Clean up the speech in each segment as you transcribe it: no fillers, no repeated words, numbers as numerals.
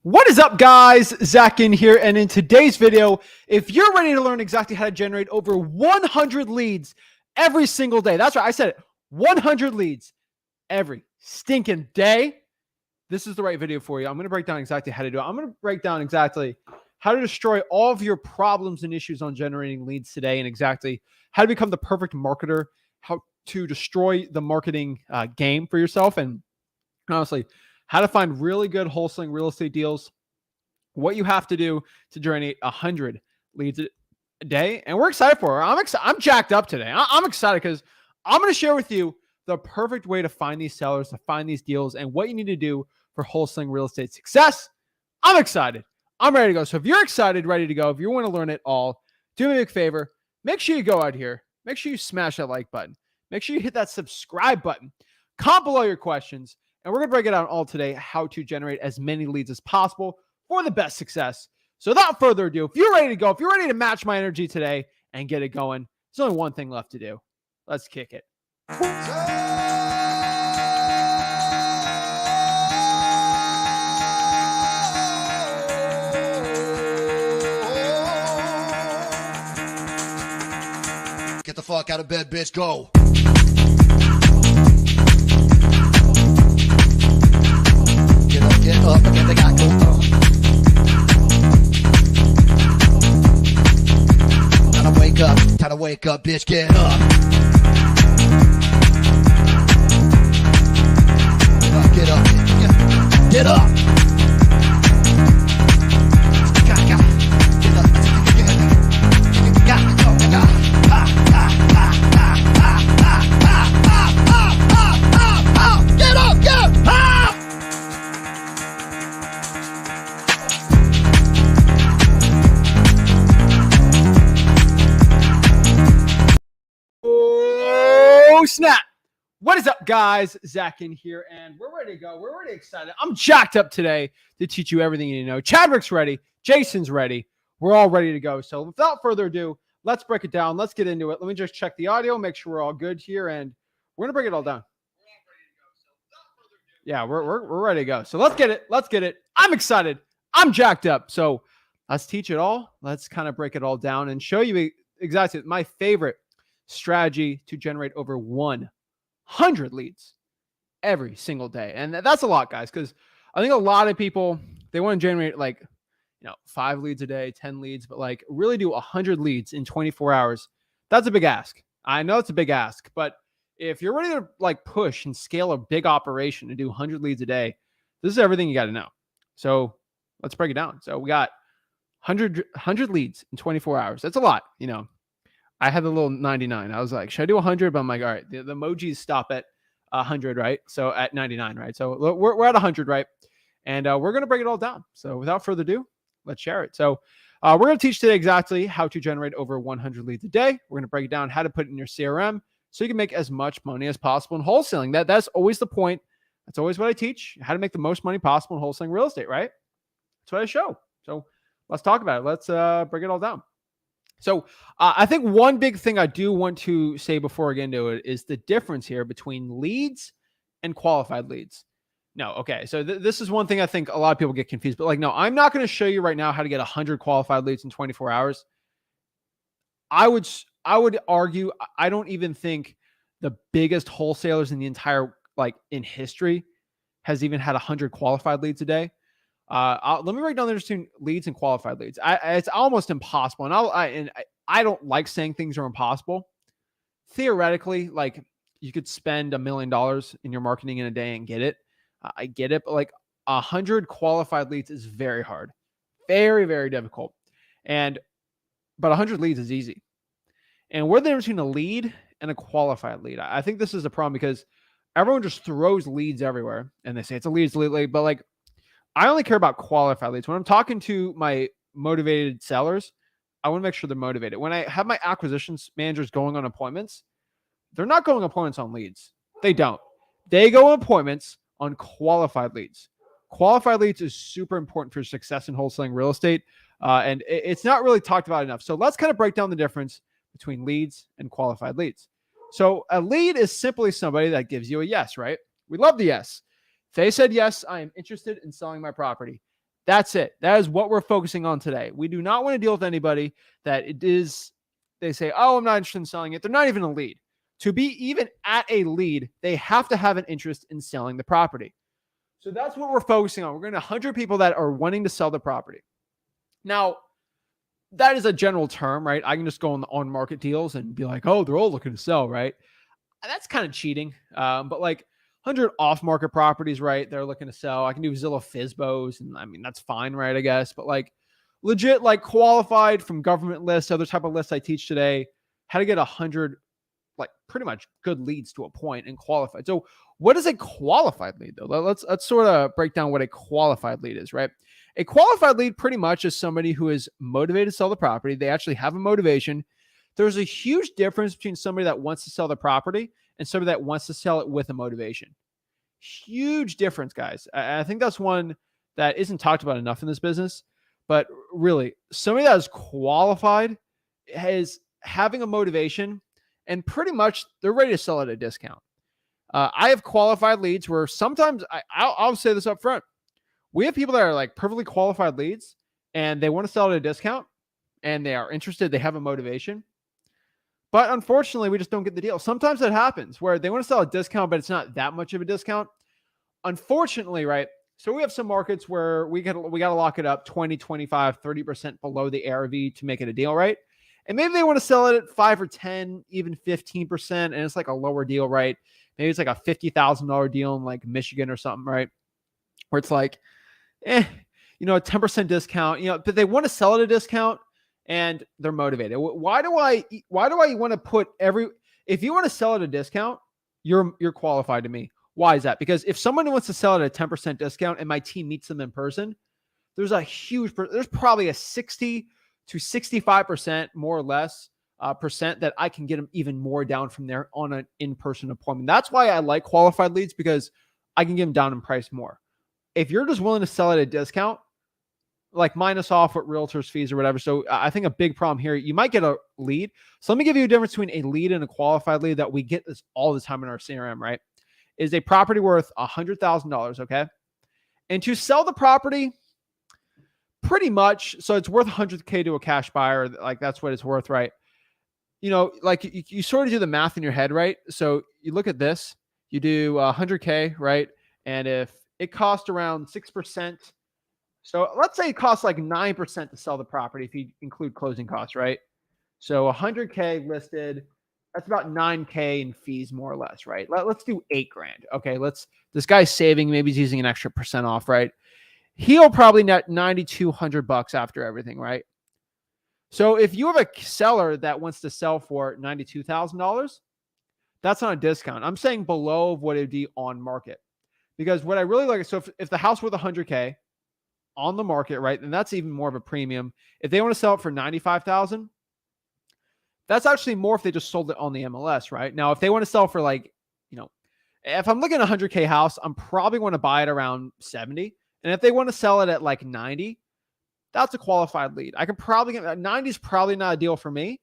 What is up, guys? Zach Ginn here, and in today's video, if you're ready to learn exactly how to generate over 100 leads every single day, that's right, I said it, 100 leads every stinking day, this is the right video for you. I'm going to break down exactly how to do it. I'm going to break down exactly how to destroy all of your problems and issues on generating leads today, and exactly how to become the perfect marketer, how to destroy the marketing game for yourself, and honestly, how to find really good wholesaling real estate deals, what you have to do to generate 100 leads a day. And we're excited for it. I'm jacked up today. I'm excited because I'm going to share with you the perfect way to find these sellers, to find these deals, and what you need to do for wholesaling real estate success. I'm excited. I'm ready to go. So if you're excited, ready to go, if you want to learn it all, do me a big favor. Make sure you go out here. Make sure you smash that like button. Make sure you hit that subscribe button. Comment below your questions. And we're going to break it down all today, how to generate as many leads as possible for the best success. So without further ado, if you're ready to go, if you're ready to match my energy today and get it going, there's only one thing left to do. Let's kick it. Get the fuck out of bed, bitch. Go. Get up, get the guy, go. Time to wake up, bitch, get up. Get up, get up. Snap. What is up, guys? Zach Ginn here, and we're ready to go. We're already excited. I'm jacked up today to teach you everything you need to know. Chadwick's ready. Jason's ready. We're all ready to go. So without further ado, let's break it down. Let's get into it. Let me just check the audio, make sure we're all good here, and we're going to break it all down. Yeah, we're ready to go. So let's get it. Let's get it. I'm excited. I'm jacked up. So let's teach it all. Let's kind of break it all down and show you exactly my favorite strategy to generate over 100 leads every single day. And that's a lot, guys, because I think a lot of people, they want to generate 5 leads a day, 10 leads, but really do 100 leads in 24 hours. That's a big ask. I know it's a big ask, but if you're ready to push and scale a big operation and do 100 leads a day, this is everything you got to know. So let's break it down. So we got 100 leads in 24 hours. That's a lot, I had the little 99. I was like, should I do 100? But I'm like, all right, the emojis stop at 100, right? So at 99, right? So we're at 100, right? And we're going to break it all down. So without further ado, let's share it. So we're going to teach today exactly how to generate over 100 leads a day. We're going to break down how to put it in your CRM so you can make as much money as possible in wholesaling. That's always the point. That's always what I teach, how to make the most money possible in wholesaling real estate, right? That's what I show. So let's talk about it. Let's break it all down. So I think one big thing I do want to say before I get into it is the difference here between leads and qualified leads. No, okay. So this is one thing I think a lot of people get confused, but no, I'm not going to show you right now how to get 100 qualified leads in 24 hours. I would argue, I don't even think the biggest wholesalers in the entire, in history has even had 100 qualified leads a day. Let me break down the difference between leads and qualified leads. It's almost impossible. And I don't like saying things are impossible. Theoretically, you could spend $1 million in your marketing in a day and get it. I get it. But 100 qualified leads is very hard, very, very difficult. But 100 leads is easy. And what's the difference between a lead and a qualified lead? I think this is a problem because everyone just throws leads everywhere and they say it's a lead, but I only care about qualified leads. When I'm talking to my motivated sellers, I want to make sure they're motivated. When I have my acquisitions managers going on appointments, they're not going appointments on leads. They don't. They go on appointments on qualified leads. Qualified leads is super important for success in wholesaling real estate. And it's not really talked about enough. So let's kind of break down the difference between leads and qualified leads. So a lead is simply somebody that gives you a yes, right? We love the yes. They said, yes, I am interested in selling my property. That's it. That is what we're focusing on today. We do not want to deal with anybody that they say, oh, I'm not interested in selling it. They're not even a lead. To be even at a lead, they have to have an interest in selling the property. So that's what we're focusing on. We're going to 100 people that are wanting to sell the property. Now, that is a general term, right? I can just go on market deals and be like, oh, they're all looking to sell, right? That's kind of cheating. But like 100 off market properties, right? They're looking to sell. I can do Zillow Fizbos, and I mean, that's fine, right? I guess. But like legit, like qualified from government lists, other type of lists I teach today, how to get 100 like pretty much good leads to a point and qualified. So what is a qualified lead though? Let's sort of break down what a qualified lead is, right? A qualified lead pretty much is somebody who is motivated to sell the property. They actually have a motivation. There's a huge difference between somebody that wants to sell the property and somebody that wants to sell it with a motivation. Huge difference, guys. I think that's one that isn't talked about enough in this business, but really somebody that is qualified is having a motivation and pretty much they're ready to sell at a discount. I have qualified leads where sometimes I'll say this up front. We have people that are like perfectly qualified leads and they want to sell at a discount and they are interested. They have a motivation. But unfortunately, we just don't get the deal. Sometimes that happens where they want to sell a discount, but it's not that much of a discount. Unfortunately, right? So we have some markets where we got to lock it up 20, 25, 30% below the ARV to make it a deal, right? And maybe they want to sell it at 5 or 10, even 15%. And it's like a lower deal, right? Maybe it's like a $50,000 deal in like Michigan or something, right? Where it's like, a 10% discount, but they want to sell at a discount and they're motivated. Why do I want to put if you want to sell at a discount, you're qualified to me. Why is that? Because if someone wants to sell at a 10% discount and my team meets them in person, there's probably a 60 to 65% more or less percent that I can get them even more down from there on an in-person appointment. That's why I like qualified leads, because I can get them down in price more. If you're just willing to sell at a discount, like minus off what realtors fees or whatever. So I think a big problem here, you might get a lead. So let me give you a difference between a lead and a qualified lead that we get this all the time in our CRM, right? Is a property worth $100,000, okay? And to sell the property, pretty much, so it's worth $100K to a cash buyer. Like that's what it's worth, right? Like you sort of do the math in your head, right? So you look at this, you do $100K, right? And if it costs around 6%, so let's say it costs like 9% to sell the property if you include closing costs, right? So $100K listed, that's about $9K in fees, more or less, right? Let's do $8,000. Okay, this guy's saving, maybe he's using an extra percent off, right? He'll probably net $9,200 after everything, right? So if you have a seller that wants to sell for $92,000, that's not a discount. I'm saying below what it would be on market. Because what I really like, so if the house worth $100K on the market, right, then that's even more of a premium. If they want to sell it for $95,000, that's actually more if they just sold it on the MLS, right? Now, if they want to sell for like, if I'm looking at a $100K house, I'm probably going to buy it around 70. And if they want to sell it at like 90, that's a qualified lead. I can probably get 90 is probably not a deal for me,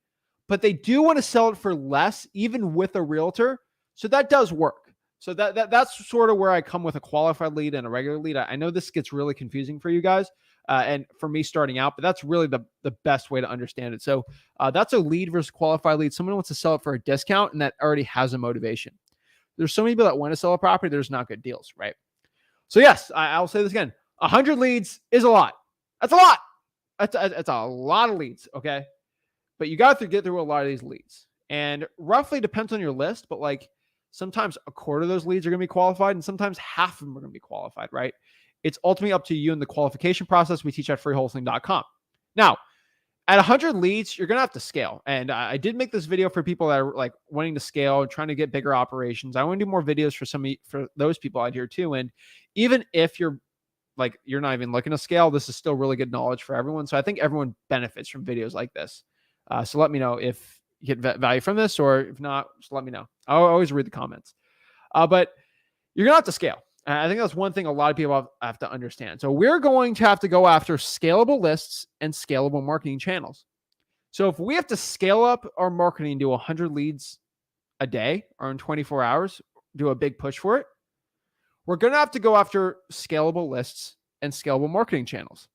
but they do want to sell it for less, even with a realtor. So that does work. So that's sort of where I come with a qualified lead and a regular lead. I know this gets really confusing for you guys and for me starting out, but that's really the best way to understand it. So that's a lead versus qualified lead. Someone wants to sell it for a discount and that already has a motivation. There's so many people that want to sell a property. There's not good deals, right? So yes, I'll say this again. 100 leads is a lot. That's a lot. That's a lot of leads, okay? But you got to get through a lot of these leads. And roughly depends on your list, but like sometimes a quarter of those leads are going to be qualified and sometimes half of them are going to be qualified, right? It's ultimately up to you in the qualification process we teach at freewholesaling.com. Now, at 100 leads, you're going to have to scale. And I did make this video for people that are like wanting to scale and trying to get bigger operations. I want to do more videos for those people out here too. And even if you're not even looking to scale, this is still really good knowledge for everyone. So I think everyone benefits from videos like this. So let me know if you get value from this, or if not, just let me know. I'll always read the comments. But you're going to have to scale. I think that's one thing a lot of people have to understand. So we're going to have to go after scalable lists and scalable marketing channels. So if we have to scale up our marketing to 100 leads a day or in 24 hours, do a big push for it, we're going to have to go after scalable lists and scalable marketing channels.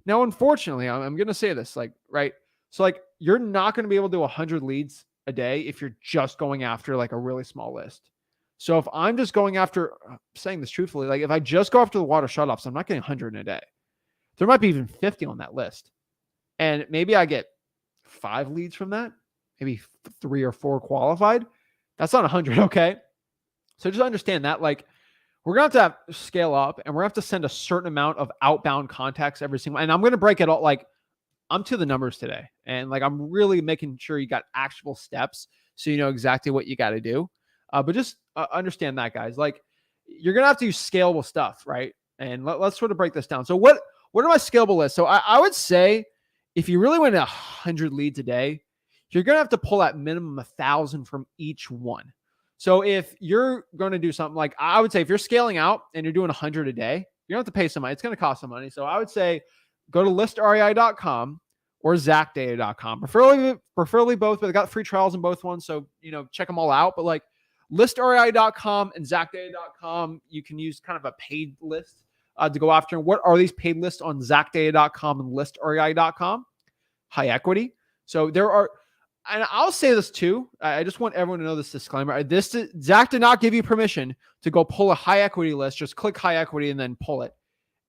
Now, unfortunately, I'm going to say this, like, right. So like, you're not going to be able to do 100 leads a day if you're just going after like a really small list. So if I'm just going after, saying this truthfully, like if I just go after the water shutoffs, I'm not getting 100 in a day. There might be even 50 on that list. And maybe I get 5 leads from that, maybe 3 or 4 qualified. That's not 100. Okay. So just understand that, like, we're going to have to scale up, and we're going to have to send a certain amount of outbound contacts every single, and I'm going to break it all. Like, I'm to the numbers today, and like, I'm really making sure you got actual steps so you know exactly what you got to do. But just understand that, guys, like, you're going to have to use scalable stuff, right? And let's sort of break this down. So what are my scalable lists? So I would say if you really want 100 leads a day, you're going to have to pull at minimum 1,000 from each one. So if you're going to do something like, I would say if you're scaling out and you're doing 100 a day, you don't have to pay some money. It's going to cost some money. So I would say go to listrei.com or zachdata.com, preferably both, but I got free trials in both ones. So, check them all out. But like listrei.com and zachdata.com, you can use kind of a paid list to go after. And what are these paid lists on zachdata.com and listrei.com? High equity. So there are, and I'll say this too. I just want everyone to know this disclaimer. Zach did not give you permission to go pull a high equity list. Just click high equity and then pull it.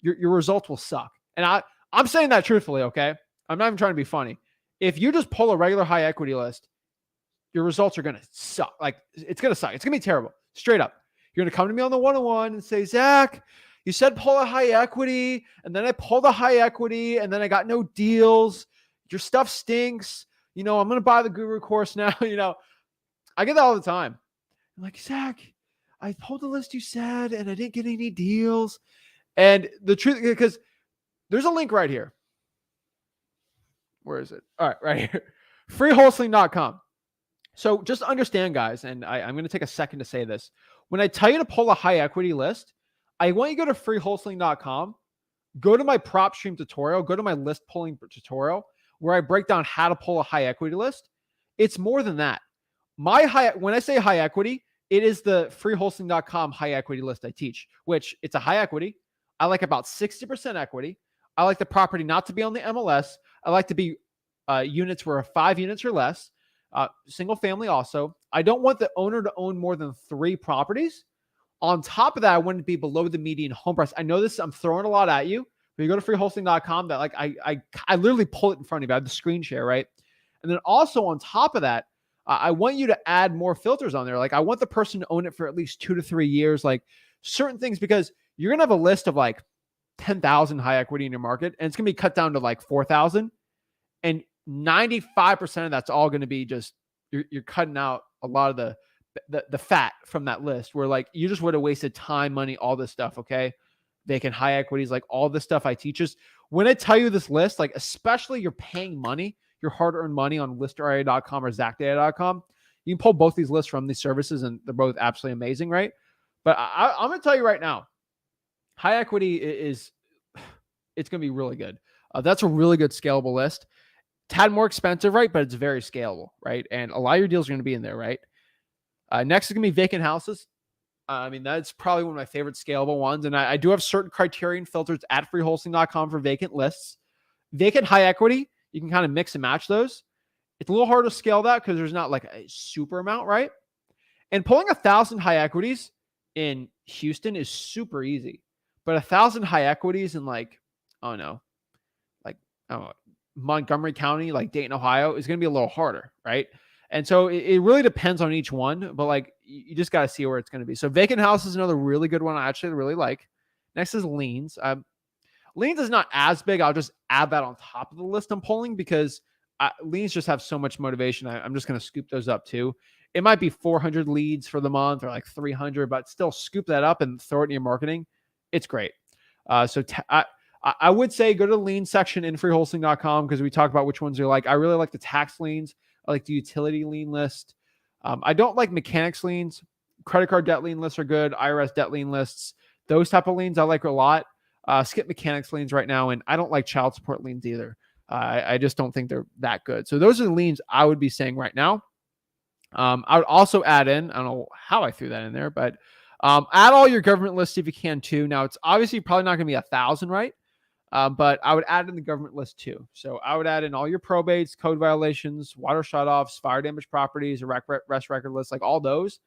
Your results will suck. And I'm saying that truthfully, okay? I'm not even trying to be funny. If you just pull a regular high equity list, your results are going to suck. Like, it's going to suck. It's going to be terrible. Straight up. You're going to come to me on the one-on-one and say, Zach, you said pull a high equity, and then I pulled a high equity, and then I got no deals. Your stuff stinks. I'm going to buy the guru course now. I get that all the time. I'm like, Zach, I pulled the list you said, and I didn't get any deals. And the truth, because there's a link right here. Where is it? All right, right here. Freewholesaling.com. So just understand, guys, and I'm going to take a second to say this. When I tell you to pull a high equity list, I want you to go to freewholesaling.com, go to my PropStream tutorial, go to my list pulling tutorial, where I break down how to pull a high equity list. It's more than that. When I say high equity, it is the freewholesaling.com high equity list I teach, which it's a high equity. I like about 60% equity. I like the property not to be on the MLS. I like to be units where 5 units or less, single family also. I don't want the owner to own more than 3 properties. On top of that, I want it to be below the median home price. I know this, I'm throwing a lot at you. But you go to freewholesaling.com, that like I literally pull it in front of you. I have the screen share, right? And then also on top of that, I want you to add more filters on there. Like, I want the person to own it for at least 2 to 3 years, like certain things, because you're going to have a list of like 10,000 high equity in your market, and it's going to be cut down to like 4,000. And 95% of that's all going to be just, you're cutting out a lot of the fat from that list, where like you just would have wasted time, money, all this stuff. Okay. Vacant high equities, like all this stuff I teach is when I tell you this list, like, especially you're paying money, your hard-earned money on listrei.com or zachdata.com. You can pull both these lists from these services, and they're both absolutely amazing, right? But I'm going to tell you right now, high equity it's going to be really good. That's a really good scalable list. Tad more expensive, right? But it's very scalable, right? And a lot of your deals are going to be in there, right? Next is going to be vacant houses. I mean, that's probably one of my favorite scalable ones. And I do have certain criterion filters at freewholesaling.com for vacant lists. Vacant high equity, you can kind of mix and match those. It's a little hard to scale that because there's not like a super amount, right? And pulling 1,000 high equities in Houston is super easy. But 1,000 high equities in like, Montgomery County, like Dayton, Ohio, is going to be a little harder, right? And so it really depends on each one, but like you just got to see where it's going to be. So vacant house is another really good one I actually really like. Next is liens. Liens is not as big. I'll just add that on top of the list I'm pulling because liens just have so much motivation. I'm just going to scoop those up too. It might be 400 leads for the month or like 300, but still scoop that up and throw it in your marketing. It's great. I would say go to the lien section in freewholesaling.com because we talk about which ones you like. I really like the tax liens. I like the utility lien list. I don't like mechanics liens. Credit card debt lien lists are good. IRS debt lien lists. Those type of liens I like a lot. Skip mechanics liens right now. And I don't like child support liens either. I just don't think they're that good. So those are the liens I would be saying right now. I would also add in, I don't know how I threw that in there, but Add all your government lists if you can too. Now, it's obviously probably not going to be 1,000, right? But I would add in the government list too. So I would add in all your probates, code violations, water shutoffs, fire damage properties, arrest record lists, like all those.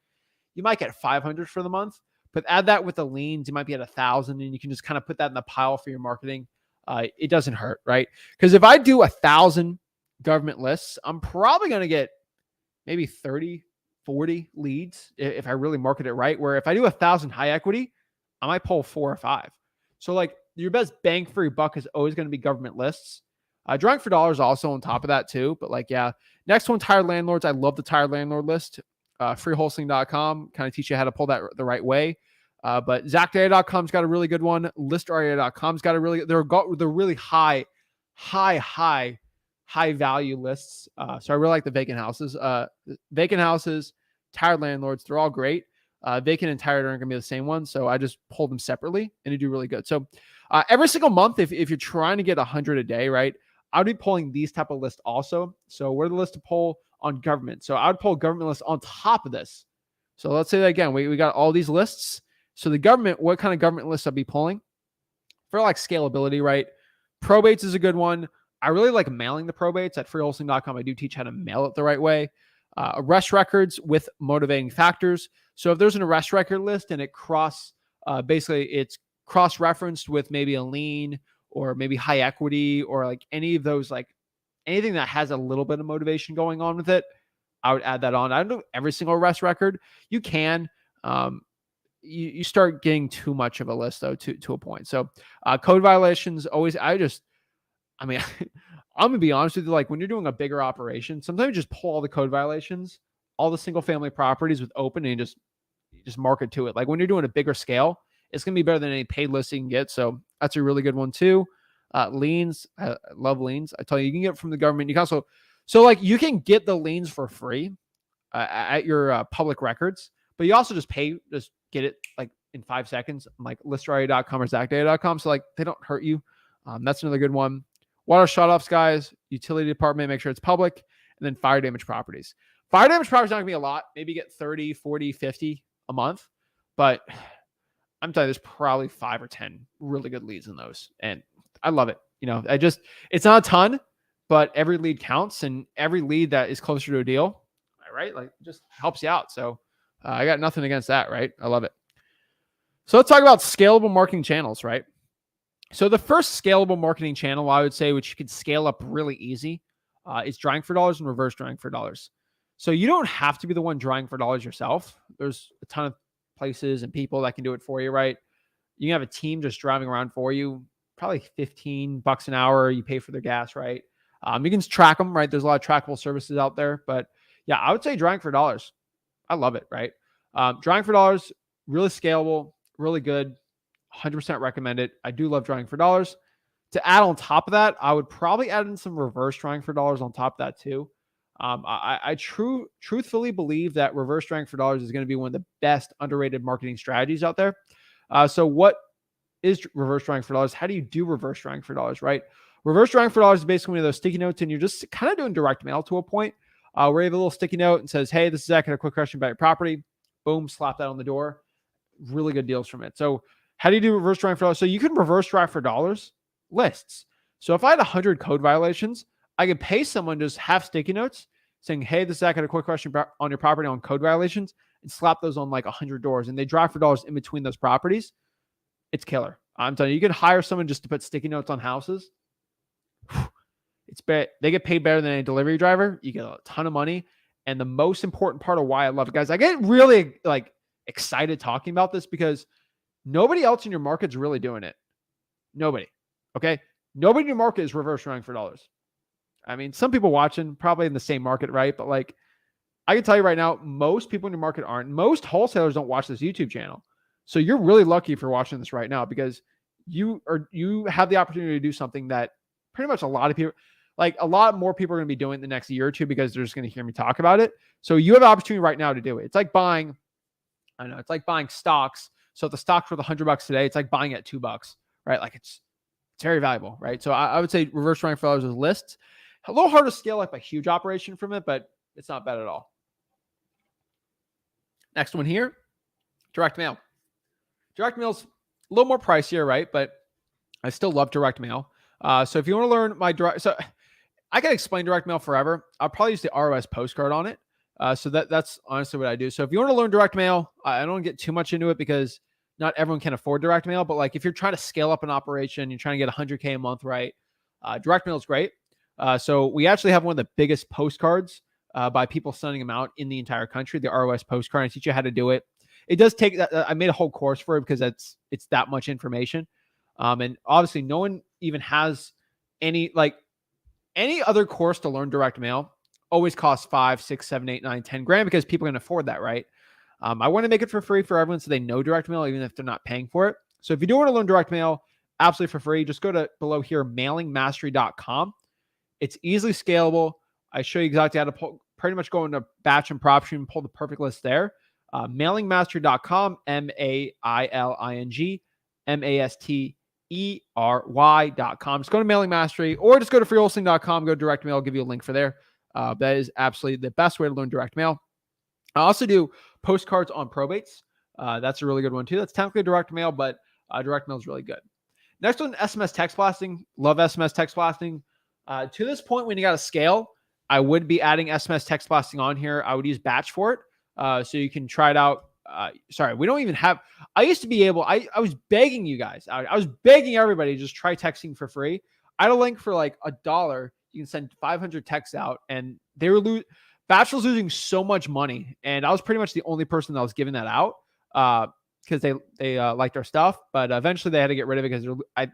You might get 500 for the month, but add that with the liens, you might be at 1,000, and you can just kind of put that in the pile for your marketing. It doesn't hurt, right? Because if I do 1,000 government lists, I'm probably going to get maybe 30, 40 leads if I really market it right. Where if I do 1,000 high equity, I might pull 4 or 5. So like your best bang for your buck is always going to be government lists. Drawing for dollars also on top of that too. But like, yeah, next one, tired landlords. I love the tired landlord list. Freewholesaling.com kind of teach you how to pull that the right way. But ZachGinn.com's got a really good one. ListRA.com's got a really, they're really high value lists. So I really like the vacant houses. Vacant houses, tired landlords, they're all great. Vacant and tired aren't going to be the same one. So I just pull them separately and they do really good. So every single month, if you're trying to get 100 a day, right, I would be pulling these type of lists also. So we're the list to pull on government. So I would pull government lists on top of this. So let's say that again, we got all these lists. So the government, what kind of government lists I'd be pulling? For like scalability, right? Probates is a good one. I really like mailing the probates at freewholesaling.com. I do teach how to mail it the right way. Arrest records with motivating factors. So if there's an arrest record list and it basically it's cross-referenced with maybe a lien or maybe high equity or like any of those, like anything that has a little bit of motivation going on with it, I would add that on. I don't know every single arrest record. You can. You start getting too much of a list though to a point. So code violations always. I'm gonna be honest with you. Like when you're doing a bigger operation, sometimes you just pull all the code violations, all the single family properties with open, and you just market to it. Like when you're doing a bigger scale, it's gonna be better than any paid list you can get. So that's a really good one too. Liens, I love liens. I tell you, you can get it from the government. You can also, so like you can get the liens for free at your public records, but you also just get it like in 5 seconds, like listraria.com or zachdata.com. So like they don't hurt you. That's another good one. Water shutoffs, guys, utility department, make sure it's public, and then fire damage properties. Fire damage properties not gonna be a lot. Maybe you get 30, 40, 50 a month, but I'm telling you, there's probably 5 or 10 really good leads in those. And I love it. You know, it's not a ton, but every lead counts, and every lead that is closer to a deal, right? Like just helps you out. So I got nothing against that, right? I love it. So let's talk about scalable marketing channels, right? So the first scalable marketing channel, I would say, which you could scale up really easy, is drawing for dollars and reverse drawing for dollars. So you don't have to be the one drawing for dollars yourself. There's a ton of places and people that can do it for you, right? You can have a team just driving around for you, probably $15 an hour. You pay for their gas, right? You can track them, right? There's a lot of trackable services out there, but yeah, I would say drawing for dollars. I love it, right? Drawing for dollars, really scalable, really good. 100% recommend it. I do love drawing for dollars. To add on top of that, I would probably add in some reverse drawing for dollars on top of that too. I truthfully believe that reverse drawing for dollars is going to be one of the best underrated marketing strategies out there. So what is reverse drawing for dollars? How do you do reverse drawing for dollars, right? Reverse drawing for dollars is basically one of those sticky notes, and you're just kind of doing direct mail to a point where you have a little sticky note and says, hey, this is Zach, I had a quick question about your property. Boom, slap that on the door. Really good deals from it. So how do you do reverse drawing for dollars? So you can reverse draw for dollars lists. So if I had 100 code violations, I could pay someone just half sticky notes saying, hey, this is Zach, I had a quick question on your property on code violations, and slap those on like 100 doors, and they draw for dollars in between those properties. It's killer. I'm telling you, you can hire someone just to put sticky notes on houses. They get paid better than a delivery driver. You get a ton of money. And the most important part of why I love it, guys, I get really like excited talking about this because nobody else in your market's really doing it. Nobody. Okay. Nobody in your market is reverse drawing for dollars. I mean, some people watching probably in the same market, right? But like, I can tell you right now, most people in your market aren't. Most wholesalers don't watch this YouTube channel. So you're really lucky if you're watching this right now because you have the opportunity to do something that pretty much a lot of people, like a lot more people are going to be doing the next year or two because they're just going to hear me talk about it. So you have an opportunity right now to do it. It's like buying, I don't know, it's like buying stocks. So if the stock's worth $100 today, it's like buying it at $2, right? Like it's very valuable, right? So I would say reverse drawing for dollars is lists. A little hard to scale up a huge operation from it, but it's not bad at all. Next one here, direct mail. Direct mail's a little more pricier, right? But I still love direct mail. So if you want to learn my direct, so I can explain direct mail forever. I'll probably use the ROS postcard on it. So that's honestly what I do. So if you want to learn direct mail, I don't get too much into it because not everyone can afford direct mail. But like if you're trying to scale up an operation, you're trying to get 100K a month, right? Direct mail is great. So we actually have one of the biggest postcards by people sending them out in the entire country, the ROS postcard. I teach you how to do it. It does take that. I made a whole course for it because it's that much information. And obviously no one even has any other course to learn direct mail always costs 5, 6, 7, 8, 9, 10 grand because people can afford that, right? I want to make it for free for everyone so they know direct mail, even if they're not paying for it. So if you do want to learn direct mail absolutely for free, just go to below here, mailingmastery.com. It's easily scalable. I show you exactly how to pretty much go into batch and PropStream and pull the perfect list there. Mailingmastery.com, mailingmastery.com. Just go to Mailing Mastery or just go to freewholesaling.com, go to direct mail, I'll give you a link for there. That is absolutely the best way to learn direct mail. I also do postcards on probates. That's a really good one too. That's technically direct mail, but direct mail is really good. Next one, SMS text blasting. Love SMS text blasting. To this point, when you got to scale, I would be adding SMS text blasting on here. I would use batch for it. So you can try it out. Sorry, we don't even have, I used to be able, I was begging you guys. I was begging everybody to just try texting for free. I had a link for like $1. You can send 500 texts out and they were Batch was losing so much money. And I was pretty much the only person that was giving that out because they liked our stuff. But eventually they had to get rid of it because I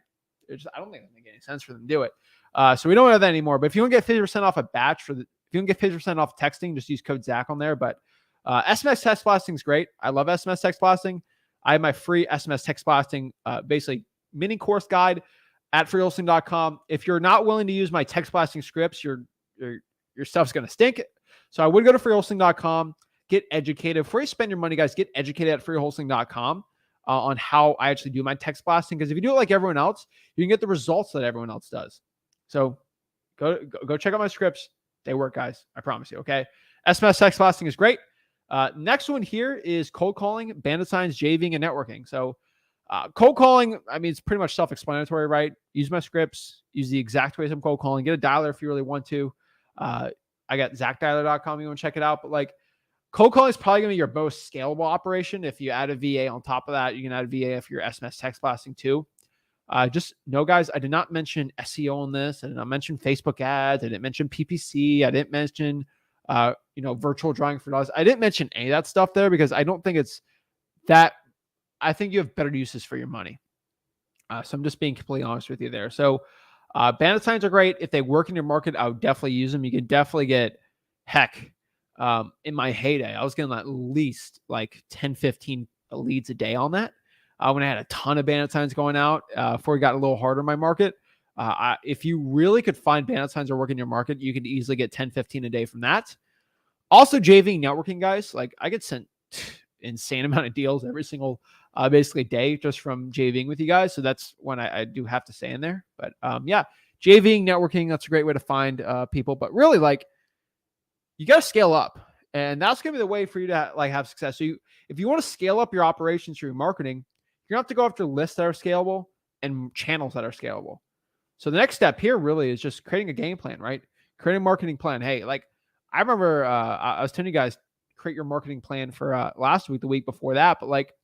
don't think it makes any sense for them to do it. So we don't have that anymore. But if you want to get 50% off a batch if you want to get 50% off texting, just use code Zach on there. But SMS text blasting is great. I love SMS text blasting. I have my free SMS text blasting, basically mini course guide at freewholesaling.com. If you're not willing to use my text blasting scripts, your stuff's going to stink. So I would go to freewholesaling.com, get educated. Before you spend your money, guys, get educated at freewholesaling.com on how I actually do my text blasting. Because if you do it like everyone else, you can get the results that everyone else does. So go check out my scripts. They work, guys. I promise you, okay? SMS text blasting is great. Next one here is cold calling, bandit signs, JVing, and networking. So cold calling, I mean, it's pretty much self-explanatory, right? Use my scripts, use the exact ways I'm cold calling, get a dialer if you really want to. I got zachdialer.com. You want to check it out. But like cold calling is probably going to be your most scalable operation. If you add a VA on top of that, you can add a VA if you're SMS text blasting too. Just know, guys, I did not mention SEO on this. I did not mention Facebook ads. I didn't mention PPC. I didn't mention virtual drawing for dollars. I didn't mention any of that stuff there because I don't think it's that. I think you have better uses for your money. So I'm just being completely honest with you there. So bandit signs are great. If they work in your market, I would definitely use them. You can definitely get, in my heyday, I was getting at least like 10, 15 leads a day on that. When I had a ton of bandit signs going out before it got a little harder in my market. If you really could find bandit signs that work in your market, you could easily get 10, 15 a day from that. Also, JV networking, guys. Like I get sent insane amount of deals every single basically day just from JVing with you guys. So that's when I do have to stay in there. But yeah, JVing networking, that's a great way to find people. But really, like, you got to scale up. And that's going to be the way for you to have success. So if you want to scale up your operations through marketing, you're going to have to go after lists that are scalable and channels that are scalable. So the next step here really is just creating a game plan, right? Creating a marketing plan. Hey, like I remember I was telling you guys, create your marketing plan for last week, the week before that, but like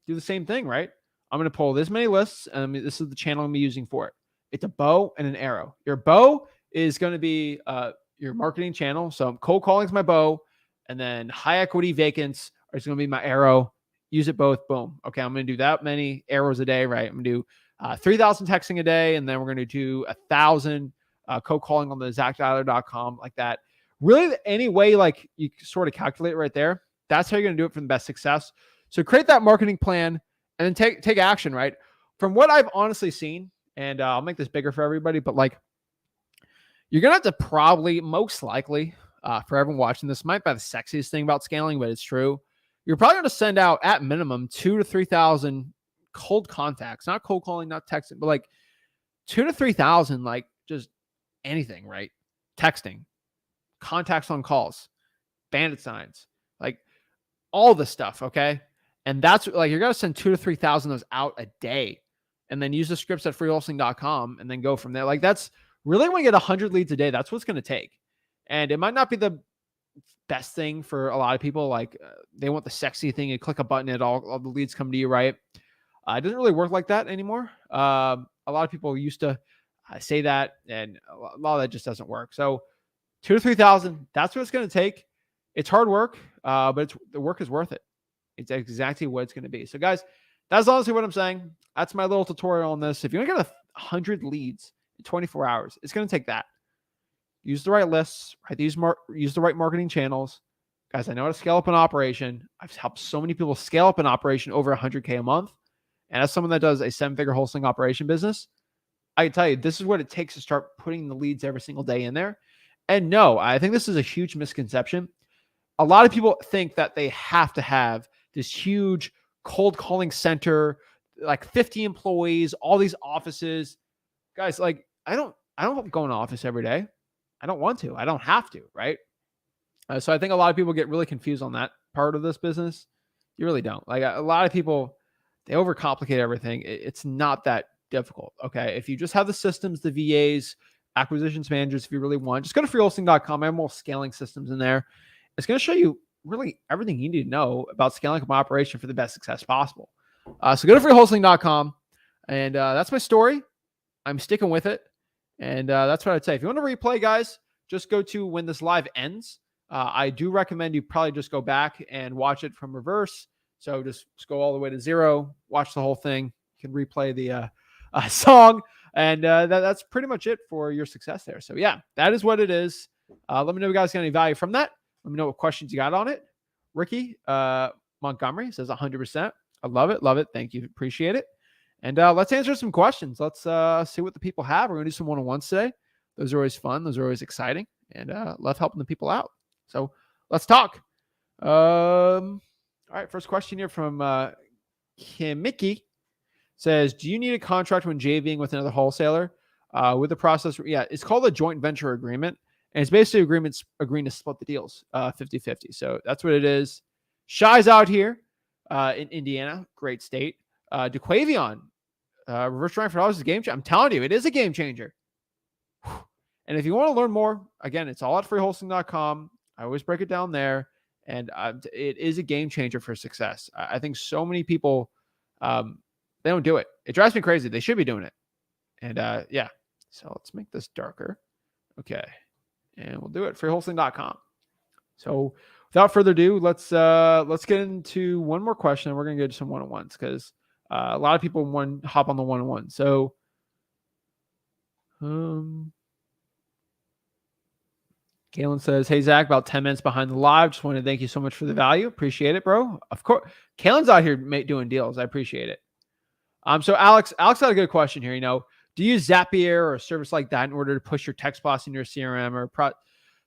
do the same thing, right? I'm going to pull this many lists and this is the channel I'm using for it. It's a bow and an arrow. Your bow is going to be your marketing channel. So cold calling is my bow, and then high equity vacants is going to be my arrow. Use it both. Boom. Okay. I'm going to do that many arrows a day, right? I'm going to do 3,000 texting a day. And then we're going to do 1,000 cold calling on the zachdialer.com like that. Really any way, like you sort of calculate right there. That's how you're going to do it for the best success. So create that marketing plan and then take action, right? From what I've honestly seen, and I'll make this bigger for everybody, but like you're going to have to probably most likely for everyone watching this, might be the sexiest thing about scaling, but it's true. You're probably going to send out at minimum 2,000 to 3,000 cold contacts, not cold calling, not texting, but like 2,000 to 3,000, like just anything, right? Texting, contacts on calls, bandit signs, like all this stuff. Okay. And that's like, you're going to send 2,000 to 3,000 of those out a day, and then use the scripts at freewholesaling.com and then go from there. Like, that's really, when you get 100 leads a day, that's what's going to take. And it might not be the best thing for a lot of people. Like, they want the sexy thing. You click a button, all the leads come to you, right? It doesn't really work like that anymore. A lot of people used to say that, and a lot of that just doesn't work. So 2,000 to 3,000, that's what it's going to take. It's hard work, but the work is worth it. It's exactly what it's going to be. So guys, that's honestly what I'm saying. That's my little tutorial on this. If you want to get 100 leads in 24 hours, it's going to take that. Use the right lists, right? Use the right marketing channels. Guys, I know how to scale up an operation. I've helped so many people scale up an operation over 100K a month. And as someone that does a 7-figure wholesaling operation business, I can tell you, this is what it takes to start putting the leads every single day in there. And no, I think this is a huge misconception. A lot of people think that they have to have this huge cold calling center, like 50 employees, all these offices. Guys, like, I don't go in an office every day. I don't want to. I don't have to, right? So I think a lot of people get really confused on that part of this business. You really don't. Like, a lot of people, they overcomplicate everything. It's not that difficult. Okay. If you just have the systems, the VAs, acquisitions managers, if you really want, just go to freewholesaling.com. I have more scaling systems in there. It's going to show you really everything you need to know about scaling up an operation for the best success possible. So go to freewholesaling.com, and that's my story. I'm sticking with it. And that's what I'd say. If you want to replay, guys, just go to when this live ends. I do recommend you probably just go back and watch it from reverse. So just go all the way to 0, watch the whole thing. You can replay the song, and that's pretty much it for your success there. So yeah, that is what it is. Let me know if you guys got any value from that. Let me know what questions you got on it. Ricky Montgomery says 100%. I love it. Love it. Thank you. Appreciate it. And let's answer some questions. Let's see what the people have. We're going to do some one-on-ones today. Those are always fun. Those are always exciting. And love helping the people out. So let's talk. All right, first question here from Kimiki says, do you need a contract when JVing with another wholesaler? With the process, yeah, it's called a joint venture agreement, and it's basically agreeing to split the deals 50-50. So that's what it is. Shy's out here in Indiana, great state. DeQuavion, reverse trying for dollars is a game changer. I'm telling you, it is a game changer. And if you want to learn more, again, it's all at freewholesaling.com. I always break it down there. And it is a game changer for success. I think so many people, they don't do it. It drives me crazy. They should be doing it. And yeah, so let's make this darker. Okay. And we'll do it. freewholesaling.com. So without further ado, let's get into one more question. And we're going to get to some one-on-ones because a lot of people want to hop on the one-on-one. So, Galen says, hey, Zach, about 10 minutes behind the live. Just want to thank you so much for the value. Appreciate it, bro. Of course. Galen's out here doing deals. I appreciate it. So Alex had a good question here. Do you use Zapier or a service like that in order to push your text blast in your CRM or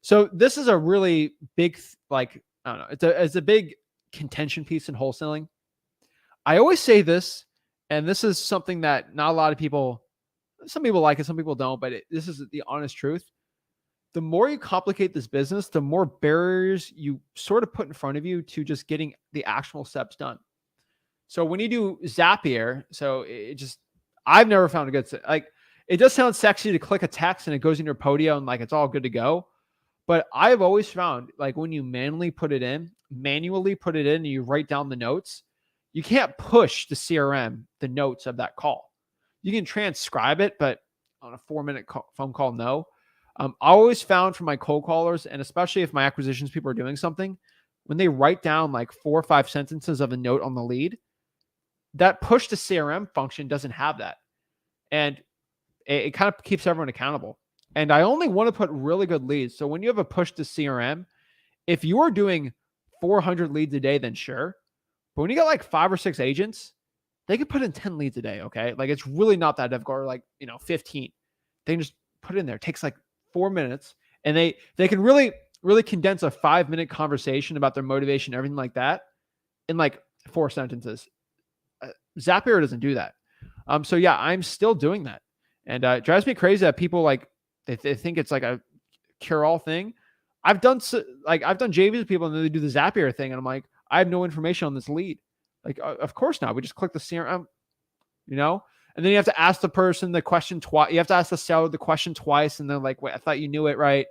So this is a really big, I don't know. It's a big contention piece in wholesaling. I always say this, and this is something that not a lot of people, some people like it, some people don't, but this is the honest truth. The more you complicate this business, the more barriers you sort of put in front of you to just getting the actual steps done. So when you do Zapier, I've never found a good, it does sound sexy to click a text and it goes in your Podio and it's all good to go. But I've always found when you manually put it in and you write down the notes, you can't push the CRM, the notes of that call. You can transcribe it, but on a 4-minute phone call, no. I always found from my cold callers, and especially if my acquisitions people are doing something, when they write down 4 or 5 sentences of a note on the lead, that push to CRM function doesn't have that. And it kind of keeps everyone accountable. And I only want to put really good leads. So when you have a push to CRM, if you are doing 400 leads a day, then sure. But when you got 5 or 6 agents, they can put in 10 leads a day. Okay. It's really not that difficult, or 15. They can just put it in there. It takes 4 minutes, and they can really, really condense a 5-minute conversation about their motivation, everything like that, in 4 sentences. Zapier doesn't do that. So yeah, I'm still doing that. And it drives me crazy that people they think it's a cure-all thing. I've done JVs with people and then they do the Zapier thing. And I'm I have no information on this lead. Like, of course not. We just click the CRM, you know? And then you have to ask the person the question twice. You have to ask the seller the question twice. And they're like, wait, I thought you knew it, right?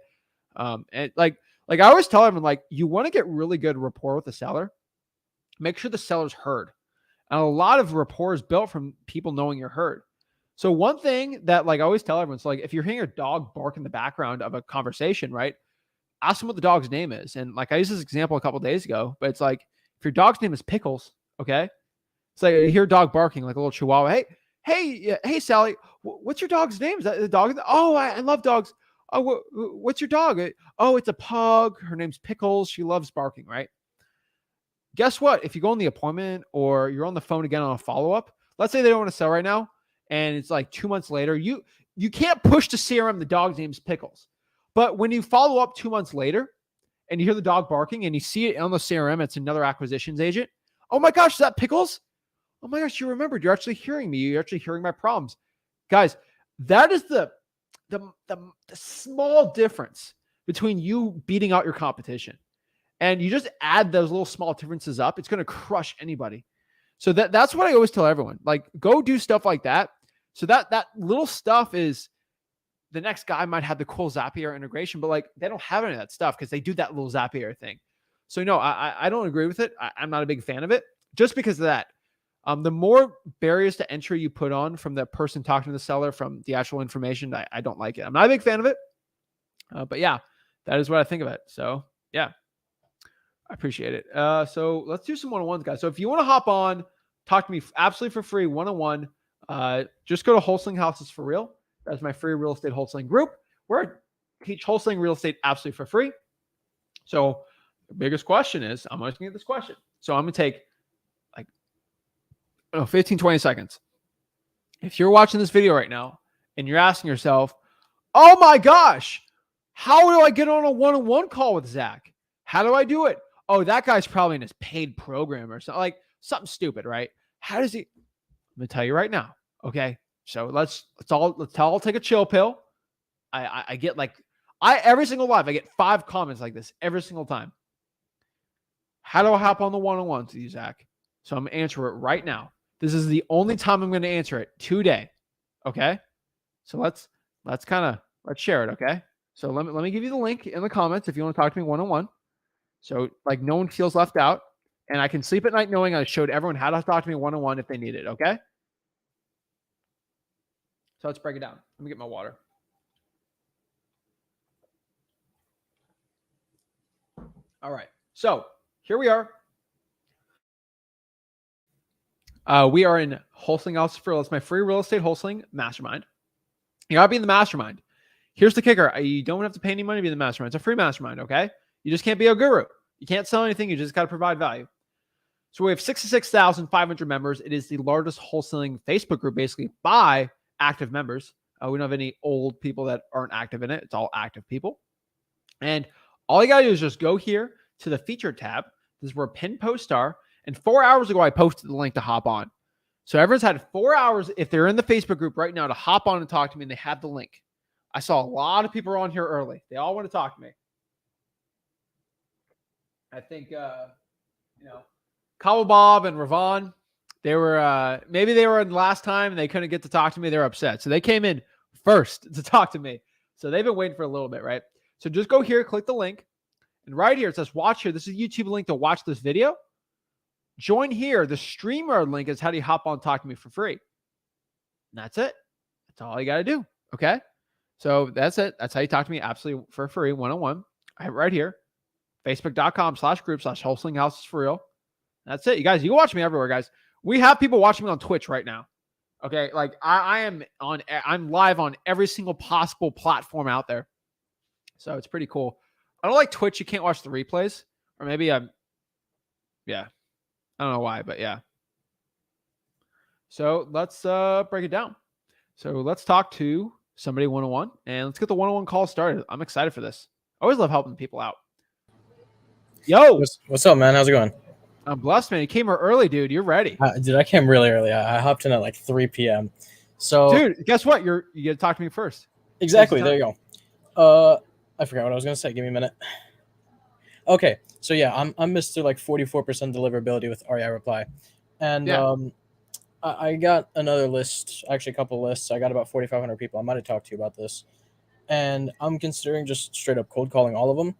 And like I always tell everyone, like, you want to get really good rapport with the seller. Make sure the seller's heard. And a lot of rapport is built from people knowing you're heard. So one thing that like I always tell everyone is like, if you're hearing a dog bark in the background of a conversation, right? Ask them what the dog's name is. And like I used this example a couple of days ago, but it's like, if your dog's name is Pickles, okay? It's like you hear a dog barking like a little chihuahua. Hey, Sally, what's your dog's name? Is that the dog? Oh, I love dogs. Oh, what's your dog? Oh, it's a pug. Her name's Pickles. She loves barking, right? Guess what? If you go on the appointment or you're on the phone again on a follow-up, let's say they don't want to sell right now, and it's like 2 months later, you can't push to CRM the dog's name's Pickles. But when you follow up 2 months later and you hear the dog barking and you see it on the CRM, it's another acquisitions agent. Oh my gosh, is that Pickles? Oh my gosh, you remembered. You're actually hearing me. You're actually hearing my problems. Guys, that is the small difference between you beating out your competition. And you just add those little small differences up. It's going to crush anybody. So that's what I always tell everyone. Like, go do stuff like that. So that little stuff is, the next guy might have the cool Zapier integration, but like they don't have any of that stuff because they do that little Zapier thing. So no, I don't agree with it. I'm not a big fan of it just because of that. The more barriers to entry you put on from the person talking to the seller, from the actual information, I don't like it. I'm not a big fan of it. But yeah, that is what I think of it. So yeah, I appreciate it. So let's do some one-on-ones, guys. So if you want to hop on, talk to me absolutely for free, one-on-one, just go to Wholesaling Houses for Real. That's my free real estate wholesaling group where I teach wholesaling real estate absolutely for free. So the biggest question is, I'm asking you this question. So I'm going to take like 15, 20 seconds. If you're watching this video right now and you're asking yourself, oh my gosh, how do I get on a one-on-one call with Zach? How do I do it? Oh, that guy's probably in his paid program or something, like something stupid, right? How does he? I'm going to tell you right now. Okay. So let's all take a chill pill. I get like, every single live, I get 5 comments like this every single time. How do I hop on the one-on-one to you, Zach? So I'm going to answer it right now. This is the only time I'm going to answer it today. Okay. So let's share it. Okay. So let me give you the link in the comments if you want to talk to me one-on-one. So like no one feels left out, and I can sleep at night knowing I showed everyone how to talk to me one-on-one if they need it. Okay. So let's break it down. Let me get my water. All right. So here we are. We are in Wholesaling House for Real. It's my free real estate wholesaling mastermind. You gotta be in the mastermind. Here's the kicker. You don't have to pay any money to be in the mastermind. It's a free mastermind, okay? You just can't be a guru. You can't sell anything. You just got to provide value. So we have 66,500 members. It is the largest wholesaling Facebook group, basically, by active members. We don't have any old people that aren't active in it. It's all active people. And all you got to do is just go here to the featured tab. This is where pin posts are. And 4 hours ago, I posted the link to hop on. So everyone's had 4 hours, if they're in the Facebook group right now, to hop on and talk to me, and they have the link. I saw a lot of people on here early. They all want to talk to me. I think, Cowell Bob and Ravon, they were, maybe they were in last time and they couldn't get to talk to me. They're upset. So they came in first to talk to me. So they've been waiting for a little bit, right? So just go here, click the link. And right here, it says watch here. This is a YouTube link to watch this video. Join here. The streamer link is how do you hop on and talk to me for free. And that's it. That's all you got to do. Okay. So that's it. That's how you talk to me absolutely for free, one-on-one. I have it right here. Facebook.com/group/wholesaling houses for real. That's it. You guys, you can watch me everywhere, guys. We have people watching me on Twitch right now. Okay. Like I'm live on every single possible platform out there. So it's pretty cool. I don't like Twitch. You can't watch the replays, or maybe yeah. I don't know why, but yeah. So let's break it down. So let's talk to somebody one-on-one, and let's get the one-on-one call started. I'm excited for this. I always love helping people out. Yo, what's up, man? How's it going? I'm blessed, man. You came here early, dude. You're ready. Dude, I came really early. I hopped in at like 3 p.m. So, dude, guess what? You got to talk to me first. Exactly. There you go. I forgot what I was gonna say. Give me a minute. Okay. So yeah, I'm Mr. like 44% deliverability with REI reply. And Yeah. I got another list, actually a couple lists. I got about 4,500 people. I might have talked to you about this, and I'm considering just straight up cold calling all of them.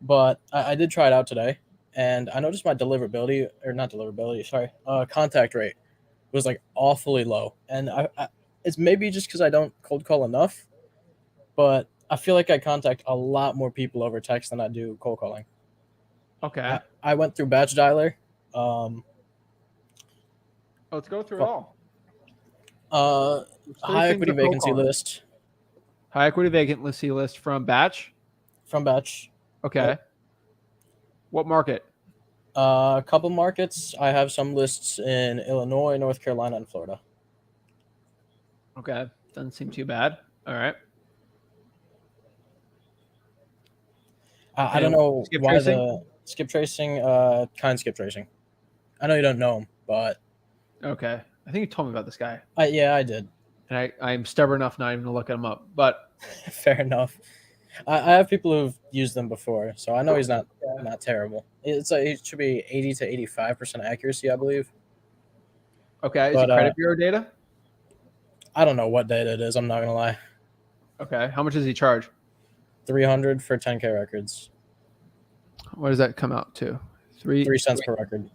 But I did try it out today, and I noticed my deliverability, or not deliverability, sorry, contact rate was like awfully low. And it's maybe just because I don't cold call enough, but I feel like I contact a lot more people over text than I do cold calling. Okay. I went through batch dialer. Um, Let's go through it all. Three high things equity of cold vacancy calling. list High equity vacancy list from Batch. from batch. Okay. Yep. What market? A couple markets. I have some lists in Illinois, North Carolina, and Florida. Okay. Doesn't seem too bad. All right. I don't And know skip why tracing? the skip tracing, kind of skip tracing. I know you don't know him, but Okay. I think you told me about this guy. yeah, I did. And I'm stubborn enough not even to look him up. But Fair enough. I have people who've used them before, so I know he's not terrible. It's like it should be 80 to 85% accuracy, I believe. okay. Is he But credit bureau data? I don't know what data it is. I'm not gonna lie. Okay. How much does he charge? 300 for 10K records. What does that come out to? 3 cents per record.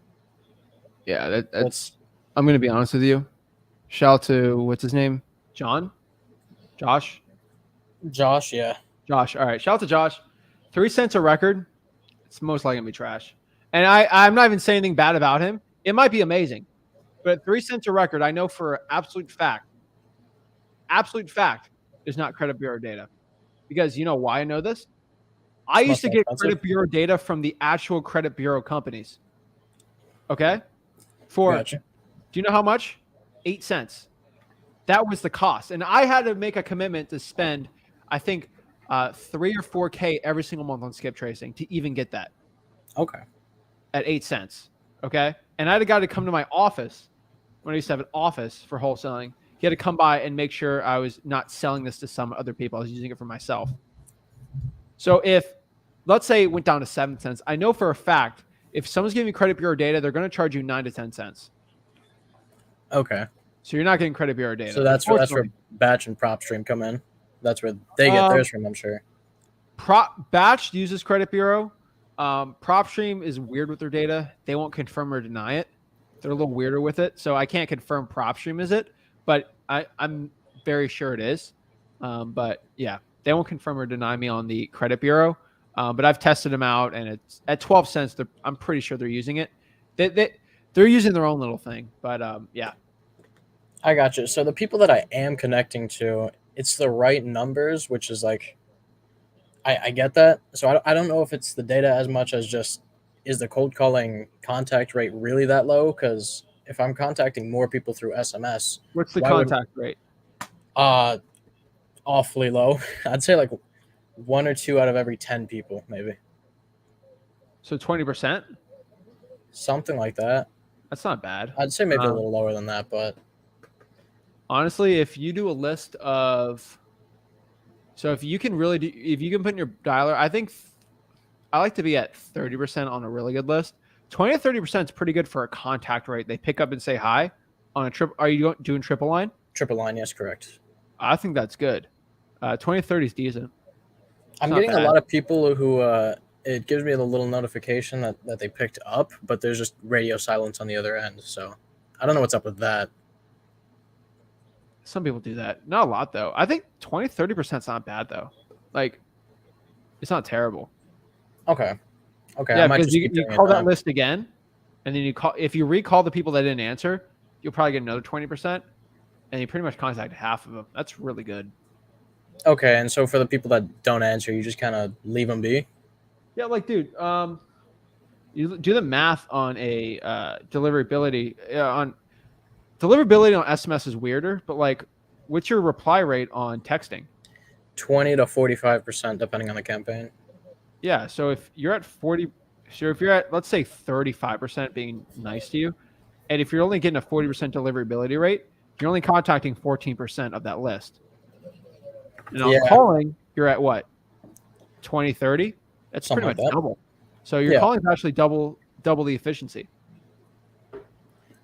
Yeah, that's. I'm gonna be honest with you. Shout out to what's his name? John? Josh? Josh, yeah. Josh. All right. Shout out to Josh. 3 cents a record. It's most likely gonna be trash. And I'm not even saying anything bad about him. It might be amazing. But 3 cents a record, I know for absolute fact, is not credit bureau data. Because you know why I know this? I used to get credit bureau data from the actual credit bureau companies. Okay? Gotcha. Do you know how much? 8 cents. That was the cost. And I had to make a commitment to spend, I think, 3 or 4K every single month on skip tracing to even get that. Okay. At 8 cents. Okay? And I had a guy to come to my office when I used to have an office for wholesaling. He had to come by and make sure I was not selling this to some other people. I was using it for myself. So if, let's say it went down to 7 cents, I know for a fact, if someone's giving you credit bureau data, they're going to charge you 9 to 10 cents. Okay. So you're not getting credit bureau data. So that's where Batch and PropStream come in. That's where they get theirs from, I'm sure. Batch uses credit bureau. PropStream is weird with their data. They won't confirm or deny it. They're a little weirder with it. So I can't confirm PropStream is it, but I'm very sure it is. But yeah, they won't confirm or deny me on the credit bureau. But I've tested them out, and it's at 12 cents. I'm pretty sure they're using it. They're using their own little thing. But yeah. I got you. So the people that I am connecting to, it's the right numbers, which is like, I get that. So I don't know if it's the data as much as just, is the cold calling contact rate really that low? Because if I'm contacting more people through SMS, What's the contact rate? Awfully low. I'd say like 1 or 2 out of every 10 people, maybe. So 20%? Something like that. That's not bad. I'd say maybe a little lower than that, but honestly, if you do a list of, so if you can really do, if you can put in your dialer, I think I like to be at 30% on a really good list. 20 to 30% is pretty good for a contact rate. They pick up and say hi on a trip. Are you doing triple line? Triple line, yes, correct. I think that's good. 20 to 30 is decent. I'm getting a lot of people who it gives me a little notification that they picked up, but there's just radio silence on the other end. So I don't know what's up with that. Some people do that. Not a lot, though. I think 20, 30% is not bad, though. Like, it's not terrible. Okay. Yeah, because you call that list again, and then if you recall the people that didn't answer, you'll probably get another 20%, and you pretty much contact half of them. That's really good. Okay, and so for the people that don't answer, you just kind of leave them be? Yeah, like, dude, you do the math on a deliverability. On SMS is weirder, but like, what's your reply rate on texting? 20 to 45%, depending on the campaign. Yeah, so if you're at 40, so if you're at, let's say 35% being nice to you, and if you're only getting a 40% deliverability rate, you're only contacting 14% of that list. And on calling, you're at what? 20, 30? That's something pretty much like that. double. So your calling is actually double the efficiency.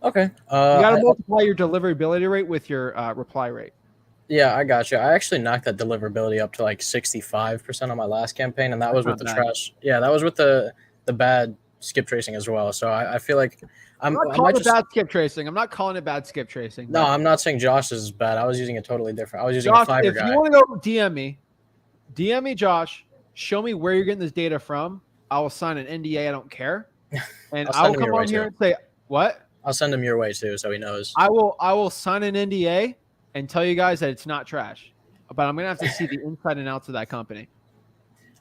Okay. You got to multiply your deliverability rate with your reply rate. Yeah, I got you. I actually knocked that deliverability up to like 65% on my last campaign, and that That's was with not the bad. trash. Yeah, that was with the bad skip tracing as well. So I feel like I'm not I calling might it just bad skip tracing. I'm not calling it bad skip tracing. no, But I'm not saying Josh is bad. I was using it totally different. I was using a Josh, Fiverr if you guy. want to go DM me, Josh. Show me where you're getting this data from. I will sign an NDA. I don't care, and I'll I will send him come your way on here too. and say what. I'll send him your way too, so he knows. I will sign an NDA and tell you guys that it's not trash, but I'm gonna have to see the inside and outs of that company.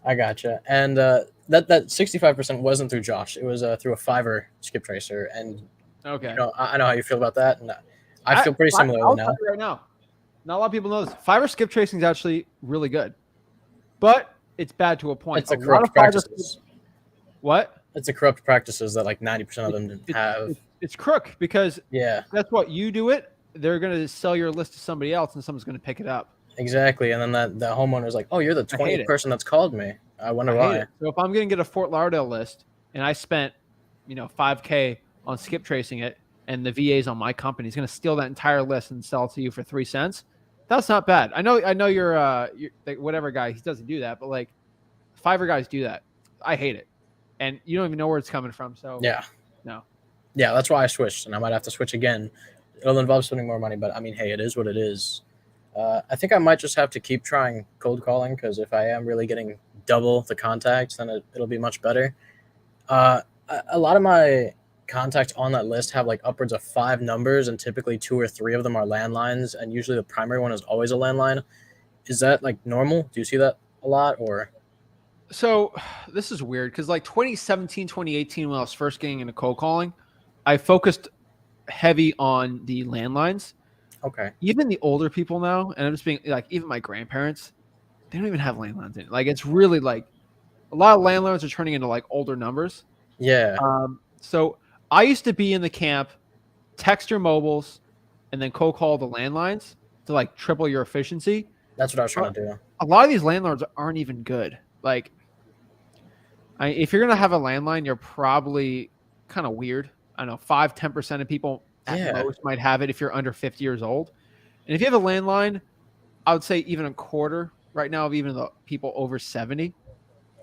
I gotcha. And that 65% wasn't through Josh. It was through a Fiverr skip tracer. And Okay. you know, I know how you feel about that, and I feel pretty similarly I'll now. tell you right now. Not a lot of people know this. Fiverr skip tracing is actually really good, but it's bad to a point. It's A a lot corrupt of Fiverr practices. what? It's a corrupt practices that like 90% of them didn't have. It's crook because Yeah, that's what you do it. They're gonna sell your list to somebody else, and someone's gonna pick it up. exactly. And then that homeowner's like, "Oh, you're the I hate 20th it. person that's called me. I wonder I hate why." it. So if I'm gonna get a Fort Lauderdale list and I spent, $5K on skip tracing it, and the VA's on my company, he's gonna steal that entire list and sell it to you for 3 cents. That's not bad. I know you're like, whatever guy. He doesn't do that, but like Fiverr guys do that. I hate it, and you don't even know where it's coming from. So Yeah, no. yeah. That's why I switched, and I might have to switch again. It'll involve spending more money, but I mean, hey, it is what it is. I think I might just have to keep trying cold calling because if I am really getting double the contacts, then it'll be much better. A lot of my contacts on that list have like upwards of 5 numbers, and typically 2 or 3 of them are landlines, and usually the primary one is always a landline. Is that like normal? Do you see that a lot, or? So this is weird because like 2017, 2018, when I was first getting into cold calling, I focused heavy on the landlines. Okay. Even the older people now, and I'm just being like, even my grandparents, they don't even have landlines in it. Like, it's really like a lot of landlines are turning into like older numbers. Yeah. So I used to be in the camp, text your mobiles, and then cold call the landlines to like triple your efficiency. That's what I was trying to do. A lot of these landlords aren't even good. Like, if you're gonna have a landline, you're probably kind of weird. I don't know, 5-10% of people at Yeah. most might have it if you're under 50 years old. And if you have a landline, I would say even a quarter right now of even the people over 70.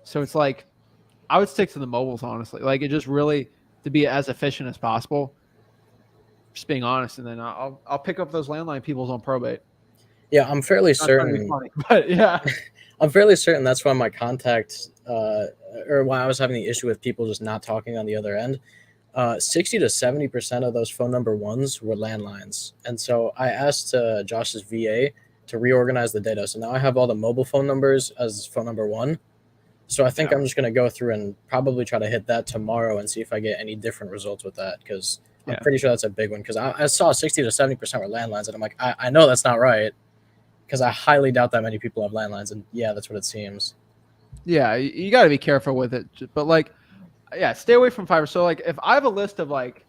So it's like I would stick to the mobiles, honestly. Like, it just really to be as efficient as possible. Just being honest, and then I'll pick up those landline peoples on probate. Yeah, I'm fairly Not trying to be certain. funny, but yeah. I'm fairly certain that's why my contact, or why I was having the issue with people just not talking on the other end. 60 to 70% of those phone number ones were landlines, and so I asked Josh's VA to reorganize the data. So now I have all the mobile phone numbers as phone number one. So I think I'm just going to go through and probably try to hit that tomorrow and see if I get any different results with that, because I'm pretty sure that's a big one, because I saw 60 to 70% were landlines, and I'm like, I know that's not right, because I highly doubt that many people have landlines, and yeah, that's what it seems. Yeah, you got to be careful with it. But like, yeah, stay away from Fiverr. So like, if I have a list of like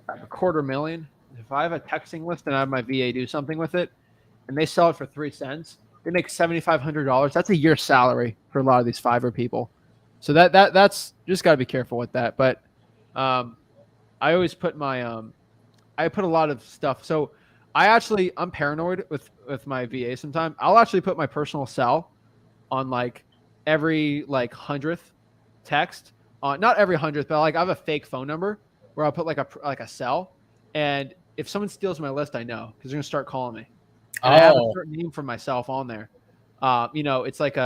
$250,000, if I have a texting list and I have my VA do something with it, and they sell it for 3 cents, they make $7,500. That's a year's salary for a lot of these Fiverr people. So that's just got to be careful with that. But I always put my I put a lot of stuff. So I'm paranoid with my VA sometimes. I'll actually put my personal cell on like every like 100th text. Not every 100th, but like I have a fake phone number where I'll put like a cell, and if someone steals my list, I know because they're gonna start calling me. And I have a certain name for myself on there. It's like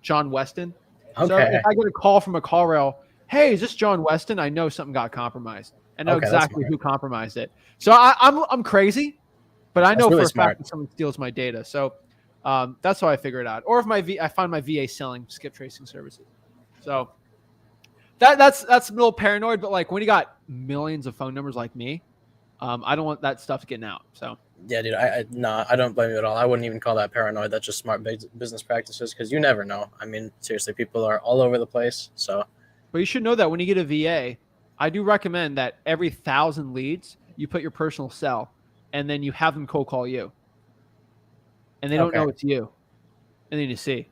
John Weston. So if I get a call from a call rail, hey, is this John Weston? I know something got compromised. I know exactly who compromised it. So I'm crazy, but I know for a fact that someone steals my data. So that's how I figure it out. Or if I find my VA selling skip tracing services. So that's a little paranoid, but like when you got millions of phone numbers like me, I don't want that stuff getting out. So yeah, dude, I don't blame you at all. I wouldn't even call that paranoid. That's just smart business practices, because you never know. I mean, seriously, people are all over the place. So, but you should know that when you get a VA, I do recommend that every 1,000 leads, you put your personal cell, and then you have them cold call you, and they don't know it's you, and then you see.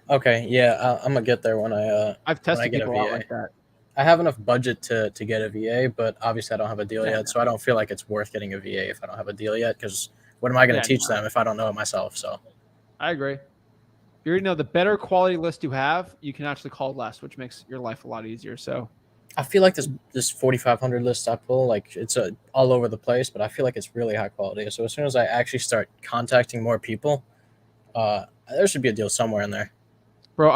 Okay, yeah, I'm gonna get there when I've tested get people out like that. I have enough budget to get a VA, but obviously I don't have a deal Yeah, yet, so I don't feel like it's worth getting a VA if I don't have a deal yet. Because what am I going yeah, to teach no, them if I don't know it myself? So I agree. You already know the better quality list you have, you can actually call less, which makes your life a lot easier. So I feel like this 4,500 list I pull, like it's all over the place, but I feel like it's really high quality. So as soon as I actually start contacting more people, there should be a deal somewhere in there. bro,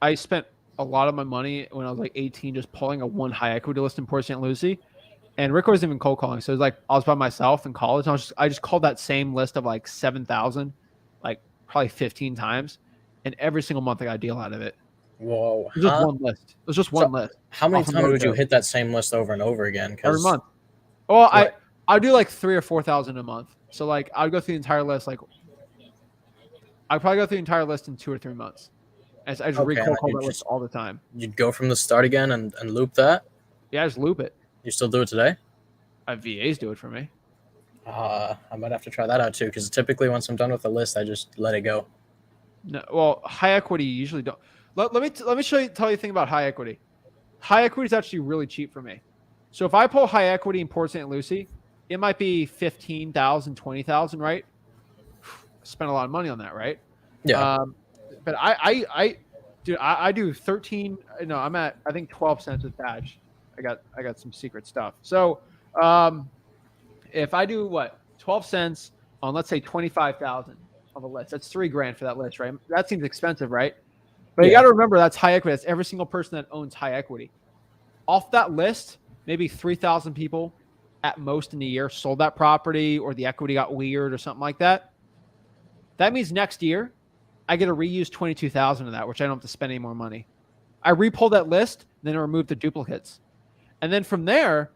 I spent a lot of my money when I was like 18 just pulling a one high equity list in Port St. Lucie. And Rick wasn't even cold calling. So it was like I was by myself in college. And I just called that same list of like 7,000, like probably 15 times. And every single month I got a deal out of it. Whoa, It was just huh? one list. It was just So one list how many off of times would you Mojo hit that same list over and over again? every Because month. Well, what? I do like 3 or 4,000 a month. So like I would go through the entire list. Like I'd probably go through the entire list in 2 or 3 months. As I just Okay, and re-cold then call you that list just all the time. you'd go from the start again and loop that. Yeah, I just loop it. You still do it today? VAs do it for me. I might have to try that out too. Because typically, once I'm done with the list, I just let it go. No, well, high equity usually don't. Let me tell you a thing about high equity. High equity is actually really cheap for me. So if I pull high equity in Port St. Lucie, it might be 15,000, 20,000, right? Spend a lot of money on that, right? Yeah. But dude, I do 13. No, I'm at I think 12 cents with badge. I got some secret stuff. So if I do what 12 cents on let's say 25,000 of a list, that's $3,000 for that list, right? That seems expensive, right? But you Yeah. got to remember that's high equity. That's every single person that owns high equity. Off that list, maybe 3,000 people at most in a year sold that property or the equity got weird or something like that. That means next year I get to reuse 22,000 of that, which I don't have to spend any more money. I repull that list, then I remove the duplicates. And then from there,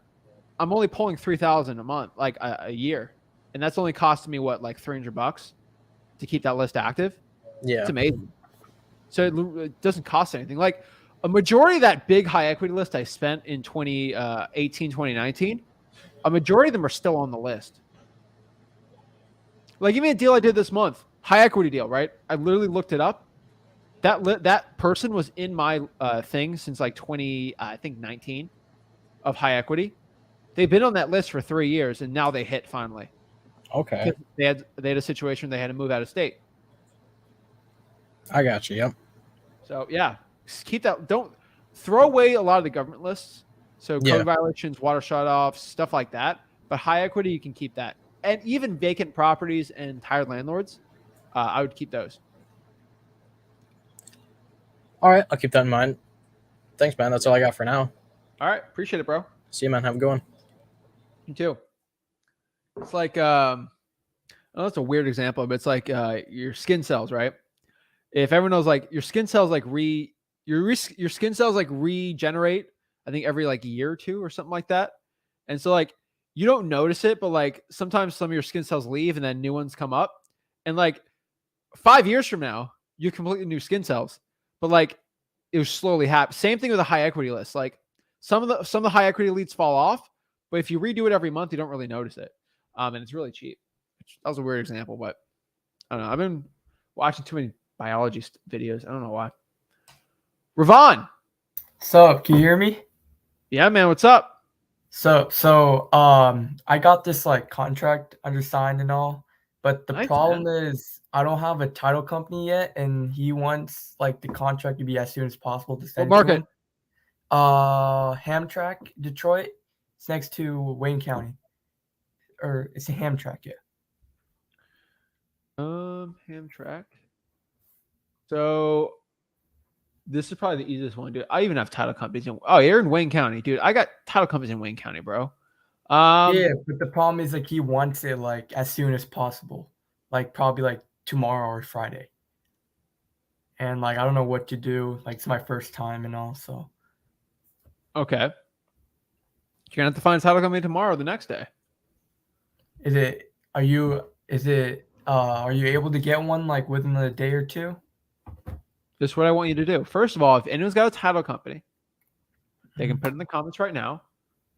I'm only pulling 3,000 a month, like a year. And that's only costing me what, like $300 to keep that list active. Yeah. It's amazing. So it doesn't cost anything. Like a majority of that big high equity list I spent in 2018, 2019, a majority of them are still on the list. Like give me a deal I did this month, high equity deal, right? I literally looked it up. That person was in my thing since like 19 of high equity. They've been on that list for 3 years and now they hit finally. Okay. Because they had a situation they had to move out of state. I got you. Yep. So yeah, keep that. Don't throw away a lot of the government lists. So code Yeah. violations, water shutoffs, stuff like that. But high equity, you can keep that, and even vacant properties and tired landlords, I would keep those. All right. I'll keep that in mind. Thanks, man. That's all I got for now. All right, appreciate it, bro. See you, man. Have a good one. You too. It's like oh, that's a weird example, but it's like your skin cells, right? If everyone knows, like your skin cells like your skin cells like regenerate, I think every like year or two or something like that. And so like you don't notice it, but like sometimes some of your skin cells leave and then new ones come up. And like 5 years from now, you're completely new skin cells. But like it was slowly happen. Same thing with a high equity list. Like some of the high equity leads fall off, but if you redo it every month, you don't really notice it. And it's really cheap. That was a weird example, but I don't know. I've been watching too many biology videos. I don't know why. Ravon. What's up? Can you hear me? Yeah, man. What's up? I got this like contract undersigned and all, but the Nice, problem man. is I don't have a title company yet, and he wants like the contract to be as soon as possible to What send to market? him. Hamtramck, Detroit. It's next to Wayne County, or it's a Hamtramck, yeah. Hamtramck. So this is probably the easiest one, dude. I even have title companies you're in Wayne County, dude. I got title companies in Wayne County, bro. Yeah, but the problem is like he wants it like as soon as possible, like probably like tomorrow or Friday. And like I don't know what to do. Like it's my first time and all, so. Okay. You're gonna have to find a title company tomorrow or the next day. Are you able to get one like within a day or two? This is what I want you to do. First of all, if anyone's got a title company, they can put it in the comments right now.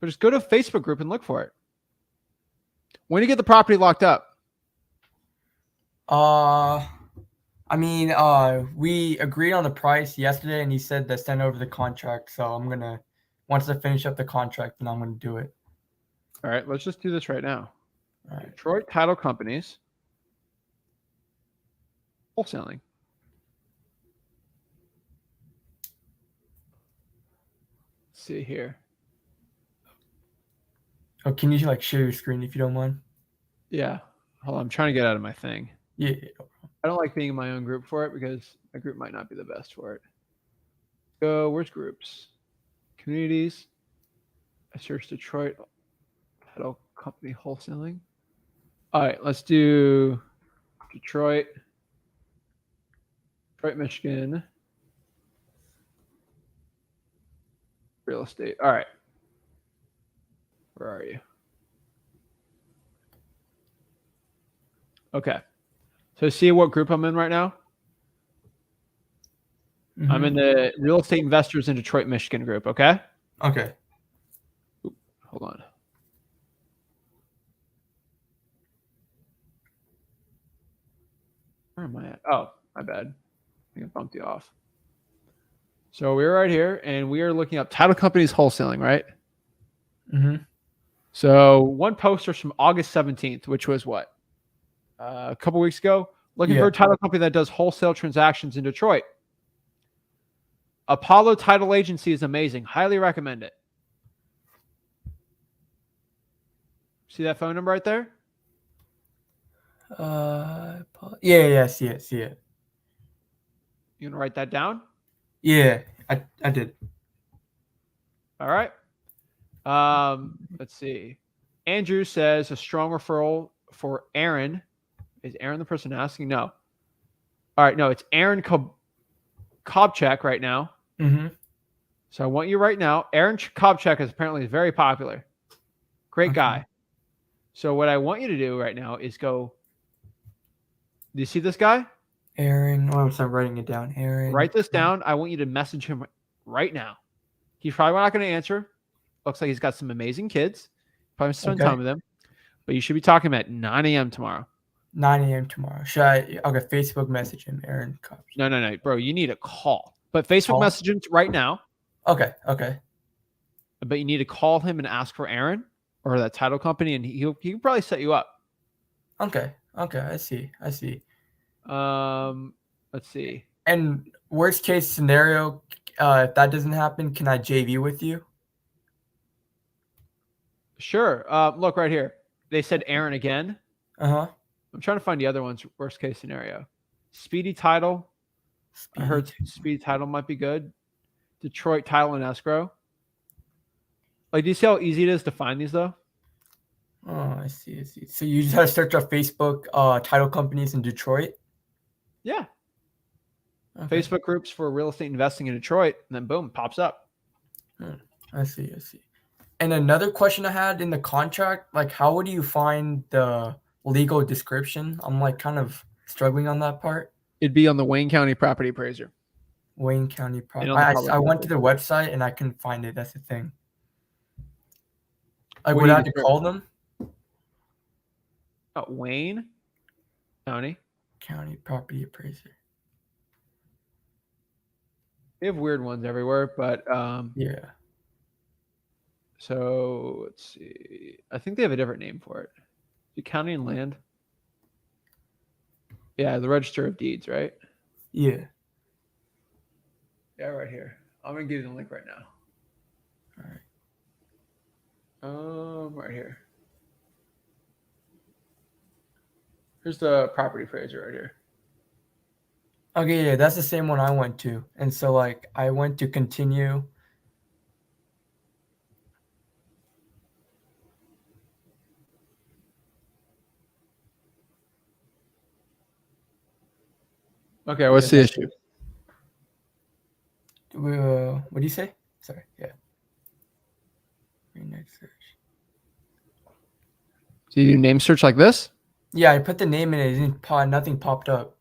But just go to a Facebook group and look for it. When do you get the property locked up? We agreed on the price yesterday, and he said to send over the contract. So I'm gonna once I finish up the contract, then I'm going to do it. All right, let's just do this right now. All right. Detroit title companies. Wholesaling. Let's see here. Oh, can you like share your screen if you don't mind? Yeah. Hold on, I'm trying to get out of my thing. Yeah. I don't like being in my own group for it because my group might not be the best for it. Go, where's groups? Communities. I searched Detroit title company wholesaling. All right, let's do Detroit, Michigan. Real estate. All right. Where are you? Okay. So see what group I'm in right now? Mhm. I'm in the real estate investors in Detroit, Michigan group. Okay. Okay. Hold on. Where am I at? Oh, my bad. I think I bumped you off. So we're right here and we are looking up title companies wholesaling, right? Mm-hmm. So one poster's from August 17th, which was what? A couple weeks ago. Looking for a title company that does wholesale transactions in Detroit. Apollo Title Agency is amazing. Highly recommend it. See that phone number right there? Yeah, see it. You want to write that down? Yeah, I did. All right. Let's see. Andrew says a strong referral for Aaron. Is Aaron the person asking? No. All right, no, it's Aaron Kobchak right now. Mm-hmm. So I want you right now. Aaron Kobchak is apparently very popular. Great guy. So what I want you to do right now is go. Do you see this guy? Aaron. Oh, I'm writing it down. Aaron. Write this down. I want you to message him right now. He's probably not going to answer. Looks like he's got some amazing kids. Probably spend time with them. But you should be talking at 9 a.m. tomorrow. 9 a.m. tomorrow. Should I? Okay, Facebook message him, Aaron. No, bro. You need a call. But Facebook message him right now. Okay. But you need to call him and ask for Aaron or that title company, and he can probably set you up. Okay. I see. Let's see. And worst case scenario, if that doesn't happen, can I JV with you? Sure. Look right here. They said Aaron again. Uh-huh. I'm trying to find the other ones. Worst case scenario. Speedy Title. I heard Speedy Title might be good. Detroit Title and Escrow. Like, do you see how easy it is to find these though? Oh, I see. So you just have to search up Facebook title companies in Detroit? Yeah. Okay. Facebook groups for real estate investing in Detroit, and then boom, pops up. I see. And another question I had in the contract, like how would you find the legal description? I'm like kind of struggling on that part. It'd be on the Wayne County Property Appraiser. Wayne County Property. I went to their website and I couldn't find it. That's the thing. Like, would I have to call them? Wayne County Property Appraiser. They have weird ones everywhere, but yeah. So let's see. I think they have a different name for it. The County and Land. Yeah, the Register of Deeds, right? Yeah. Yeah, right here. I'm gonna give you the link right now. All right. Right here. Here's the property appraiser right here. Okay, yeah, that's the same one I went to. And so like I went to continue. Okay, what's the issue? What do you say? Sorry, yeah. Next search. Do you do name search like this? Yeah, I put the name in it. It didn't nothing popped up.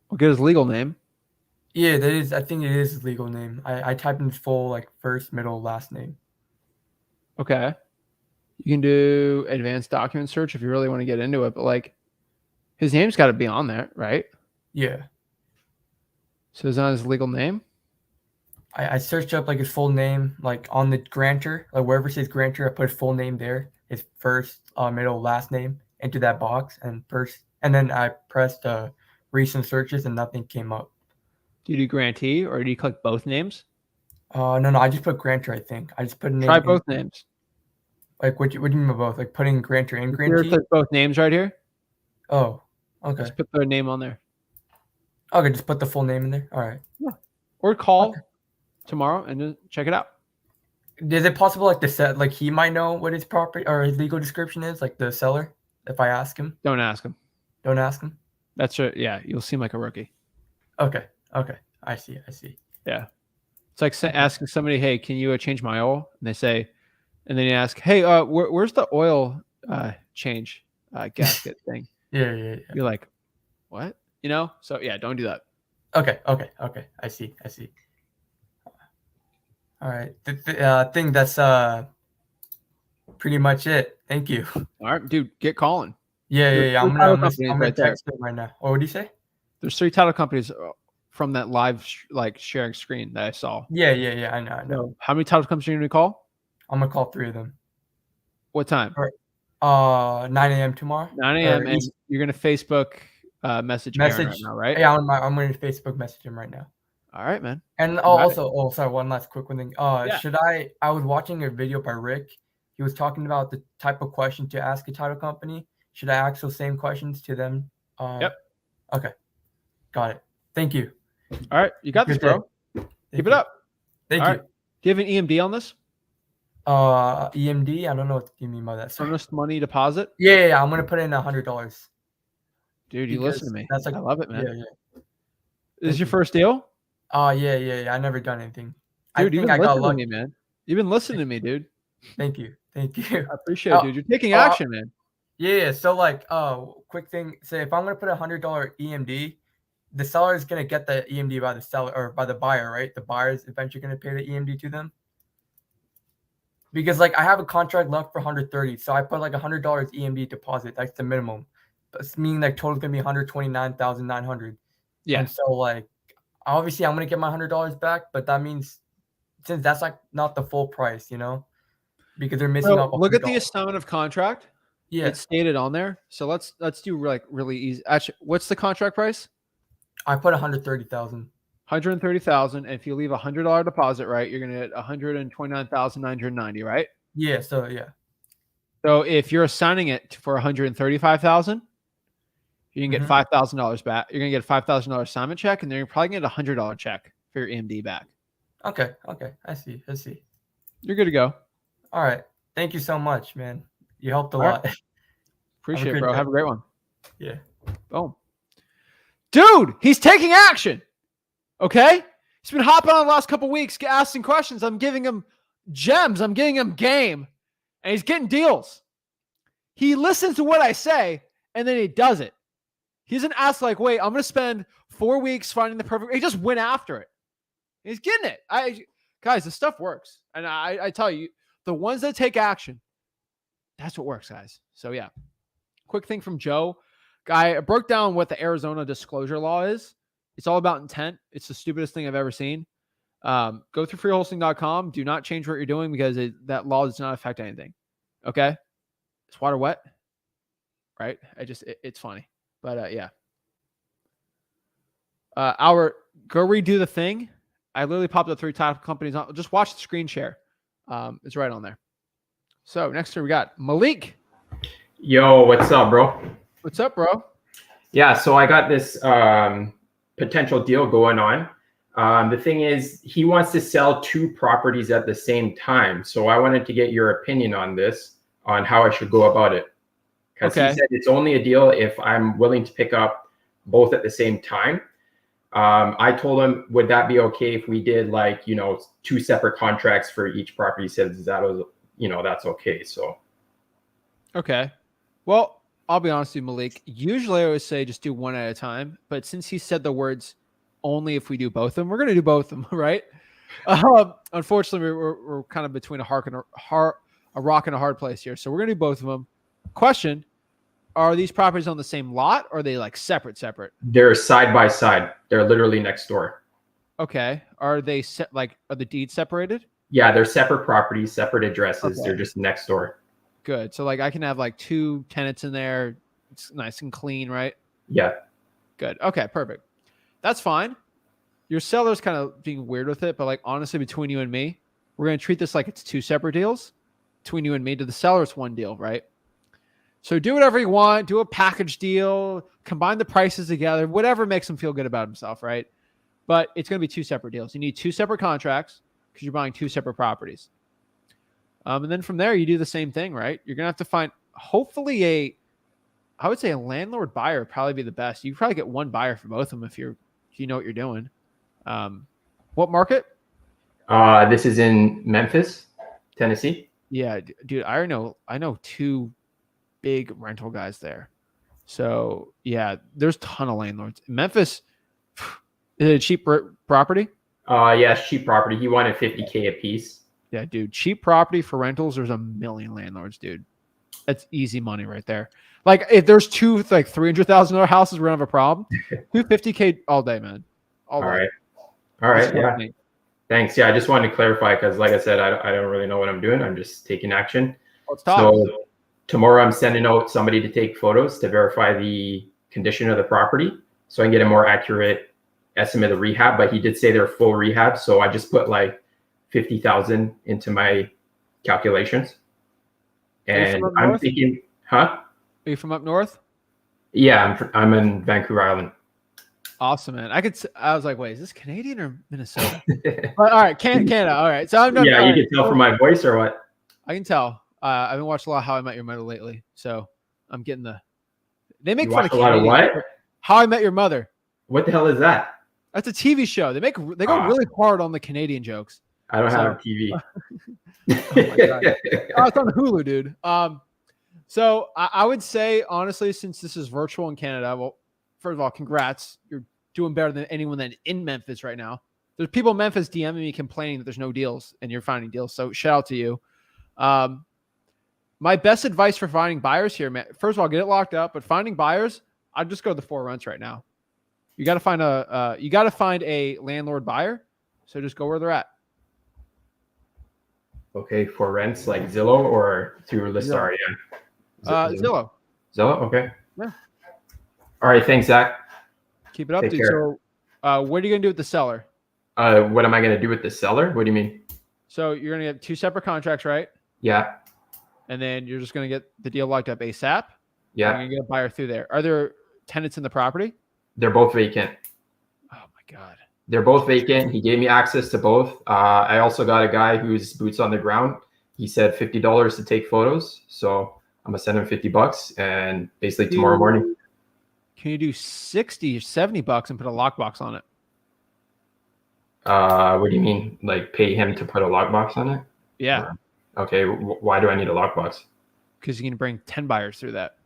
We'll get his legal name. Yeah, that is. I think it is his legal name. I typed in full, like first, middle, last name. Okay. You can do advanced document search if you really want to get into it, but like his name's got to be on there, right? Yeah. So is that his legal name? I searched up like his full name, like on the grantor, like wherever it says grantor, I put his full name there, his first, middle, last name into that box, and then I pressed recent searches, and nothing came up. Do you do grantee or do you click both names? No, I just put grantor. I think I just put a name Try in. both names. Like what do you mean by both? Like putting grantor and Here it grantee? says both names right here. Oh, okay. Just put their name on there. Okay, just put the full name in there. All right. Or call tomorrow and just check it out. Is it possible like the set like he might know what his property or his legal description is, like the seller? If I ask him, Don't ask him. don't ask him. That's right. Yeah, you'll seem like a rookie. Okay. I see. Yeah. It's like asking somebody, hey, can you change my oil? And they say, and then you ask, hey, where's the oil change gasket thing? Yeah. You're like, what? You know? So yeah, don't do that. Okay. I see. All right. I think that's pretty much it. Thank you. All right, dude, get calling. Yeah. I'm title gonna companies right there. text him right now. What do you say? There's 3 title companies from that live like sharing screen that I saw. Yeah. I know. So how many title companies are you going to call? I'm gonna call 3 of them. What time? 9 a.m. tomorrow. 9 a.m. And you're going to Facebook message Aaron right now, right? Yeah, I'm going to Facebook message him right now. All right, man. And sorry, one last quick one thing. Should I was watching a video by Rick. He was talking about the type of question to ask a title company. Should I ask those same questions to them? Yep. Okay. Got it. Thank you. All right. You got this, bro. Keep it up. Thank All you. right. Do you have an EMD on this? EMD? I don't know what you mean by that. Sorry. Earnest money deposit? Yeah. I'm going to put in $100. Dude, you listen to me. That's like, I love it, man. Yeah. Is this your first deal? Yeah. I never done anything. Dude, I think I got lucky. Me, man. You've been listening to me, dude. Thank you. I appreciate it, dude. You're taking action, man. Yeah. So like, quick thing. Say if I'm gonna put $100 EMD, the seller is gonna get the EMD by the seller or by the buyer, right? The buyer is eventually gonna pay the EMD to them. Because like I have a contract left for 130, so I put like $100 EMD deposit. That's the minimum. But meaning like total's gonna be 129,900. Yeah. And so like, obviously I'm gonna get my $100 back, but that means since that's like not the full price, you know. Because they're missing off. Look at the assignment of contract. Yeah, it's stated on there. So let's do like really easy. Actually, what's the contract price? I put 130,000. 130,000. And if you leave $100 deposit, right, you're gonna get 129,990, right? Yeah. So yeah. So if you're assigning it for 135,000, you can get $5,000 back. You're gonna get a $5,000 assignment check, and then you're probably gonna get a $100 check for your EMD back. Okay. I see. You're good to go. All right. Thank you so much, man. You helped a lot. Right. Appreciate it, bro. Have a great one. Yeah. Boom. Dude, he's taking action. Okay? He's been hopping on the last couple weeks, asking questions. I'm giving him gems. I'm giving him game. And he's getting deals. He listens to what I say, and then he does it. He doesn't ask like, wait, I'm going to spend 4 weeks finding the perfect. He just went after it. He's getting it. Guys, this stuff works. And I tell you, the ones that take action, that's what works, guys. So yeah. Quick thing from Joe. Guy broke down what the Arizona disclosure law is. It's all about intent. It's the stupidest thing I've ever seen. Go through freewholesaling.com. Do not change what you're doing because that law does not affect anything. Okay? It's water wet. Right? It's funny. But yeah. Go redo the thing. I literally popped up 3 title companies. Just watch the screen share. It's right on there. So next we got Malik. Yo, what's up, bro? What's up, bro? Yeah, so I got this potential deal going on. The thing is, he wants to sell 2 properties at the same time. So I wanted to get your opinion on this, on how I should go about it. Because he said it's only a deal if I'm willing to pick up both at the same time. I told him, would that be okay if we did 2 separate contracts for each property? He said that was, that's okay. So. Okay. Well, I'll be honest with you, Malik. Usually I always say just do one at a time. But since he said the words only if we do both of them, we're going to do both of them, right? Unfortunately, we're kind of between a rock and a hard place here. So we're going to do both of them. Question. Are these properties on the same lot or are they like separate? They're side by side. They're literally next door. Okay. Are they are the deeds separated? Yeah, they're separate properties, separate addresses. Okay. They're just next door. Good. So like I can have like 2 tenants in there. It's nice and clean, right? Yeah. Good. Okay, perfect. That's fine. Your seller's kind of being weird with it, but like honestly, between you and me, we're gonna treat this like it's 2 separate deals. Between you and me, to the seller, it's 1 deal, right? So do whatever you want, do a package deal, combine the prices together, whatever makes him feel good about himself, right? But it's gonna be 2 separate deals. You need 2 separate contracts because you're buying 2 separate properties. And then from there, you do the same thing, right? You're gonna have to find hopefully I would say a landlord buyer would probably be the best. You probably get 1 buyer for both of them if you know what you're doing. What market? This is in Memphis, Tennessee. Yeah, dude, I know 2 big rental guys there. So yeah, there's a ton of landlords. Memphis is it a cheap property? Yeah, it's cheap property. He wanted $50K a piece. Yeah, dude, cheap property for rentals. There's a million landlords, dude. That's easy money right there. Like if there's 2 like $300,000 houses, we're gonna have a problem. 250K all day, man. All day. All right. Yeah. Thanks. Yeah, I just wanted to clarify because, like I said, I don't really know what I'm doing. I'm just taking action. Let's talk. So tomorrow I'm sending out somebody to take photos to verify the condition of the property so I can get a more accurate estimate of rehab. But he did say they're full rehab, so I just put like 50,000 into my calculations. And I'm thinking, huh? Are you from up north? Yeah, I'm in Vancouver Island. Awesome, man. I was like, wait, is this Canadian or Minnesota? But all right, Canada. All right, so I'm done. Yeah, you can tell from my voice or what? I can tell. I've been watching a lot of How I Met Your Mother lately, so I'm getting They make fun of a lot of what? How I Met Your Mother. What the hell is that? That's a TV show. They go really hard on the Canadian jokes. I don't have a TV. Oh my God. It's on Hulu, dude. So I would say, honestly, since this is virtual in Canada, well, first of all, congrats. You're doing better than anyone that's in Memphis right now. There's people in Memphis DMing me complaining that there's no deals and you're finding deals. So shout out to you. My best advice for finding buyers here, man, first of all, get it locked up, but finding buyers, I'd just go to the 4 rents right now. You got to find a landlord buyer. So just go where they're at. Okay, for rents like Zillow or through Listari? Zillow. Zillow, okay. Yeah. All right, thanks, Zach. Keep it up, Take dude. care. So what are you going to do with the seller? What am I going to do with the seller? What do you mean? So you're going to get 2 separate contracts, right? Yeah. And then you're just going to get the deal locked up ASAP? Yeah. You're going to get a buyer through there. Are there tenants in the property? They're both vacant. Oh, my God. They're both vacant. He gave me access to both. I also got a guy who's boots on the ground. He said $50 to take photos. So I'm going to send him $50 and basically tomorrow morning. Can you do $60 or $70 and put a lockbox on it? What do you mean? Like pay him to put a lockbox on it? Yeah. Okay. Why do I need a lockbox? Because you can bring 10 buyers through that.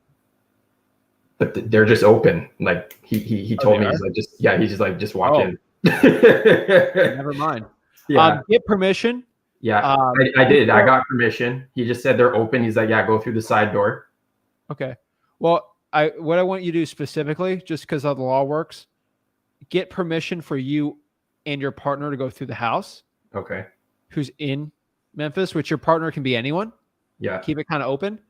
But they're just open. Like he told me, he's just like, just walk in. Never mind. Yeah. Get permission. Yeah, I did. I got permission. He just said they're open. He's like, yeah, go through the side door. Okay. Well, what I want you to do specifically, just because how the law works, get permission for you and your partner to go through the house. Okay. Who's in Memphis, which your partner can be anyone. Yeah. Keep it kind of open.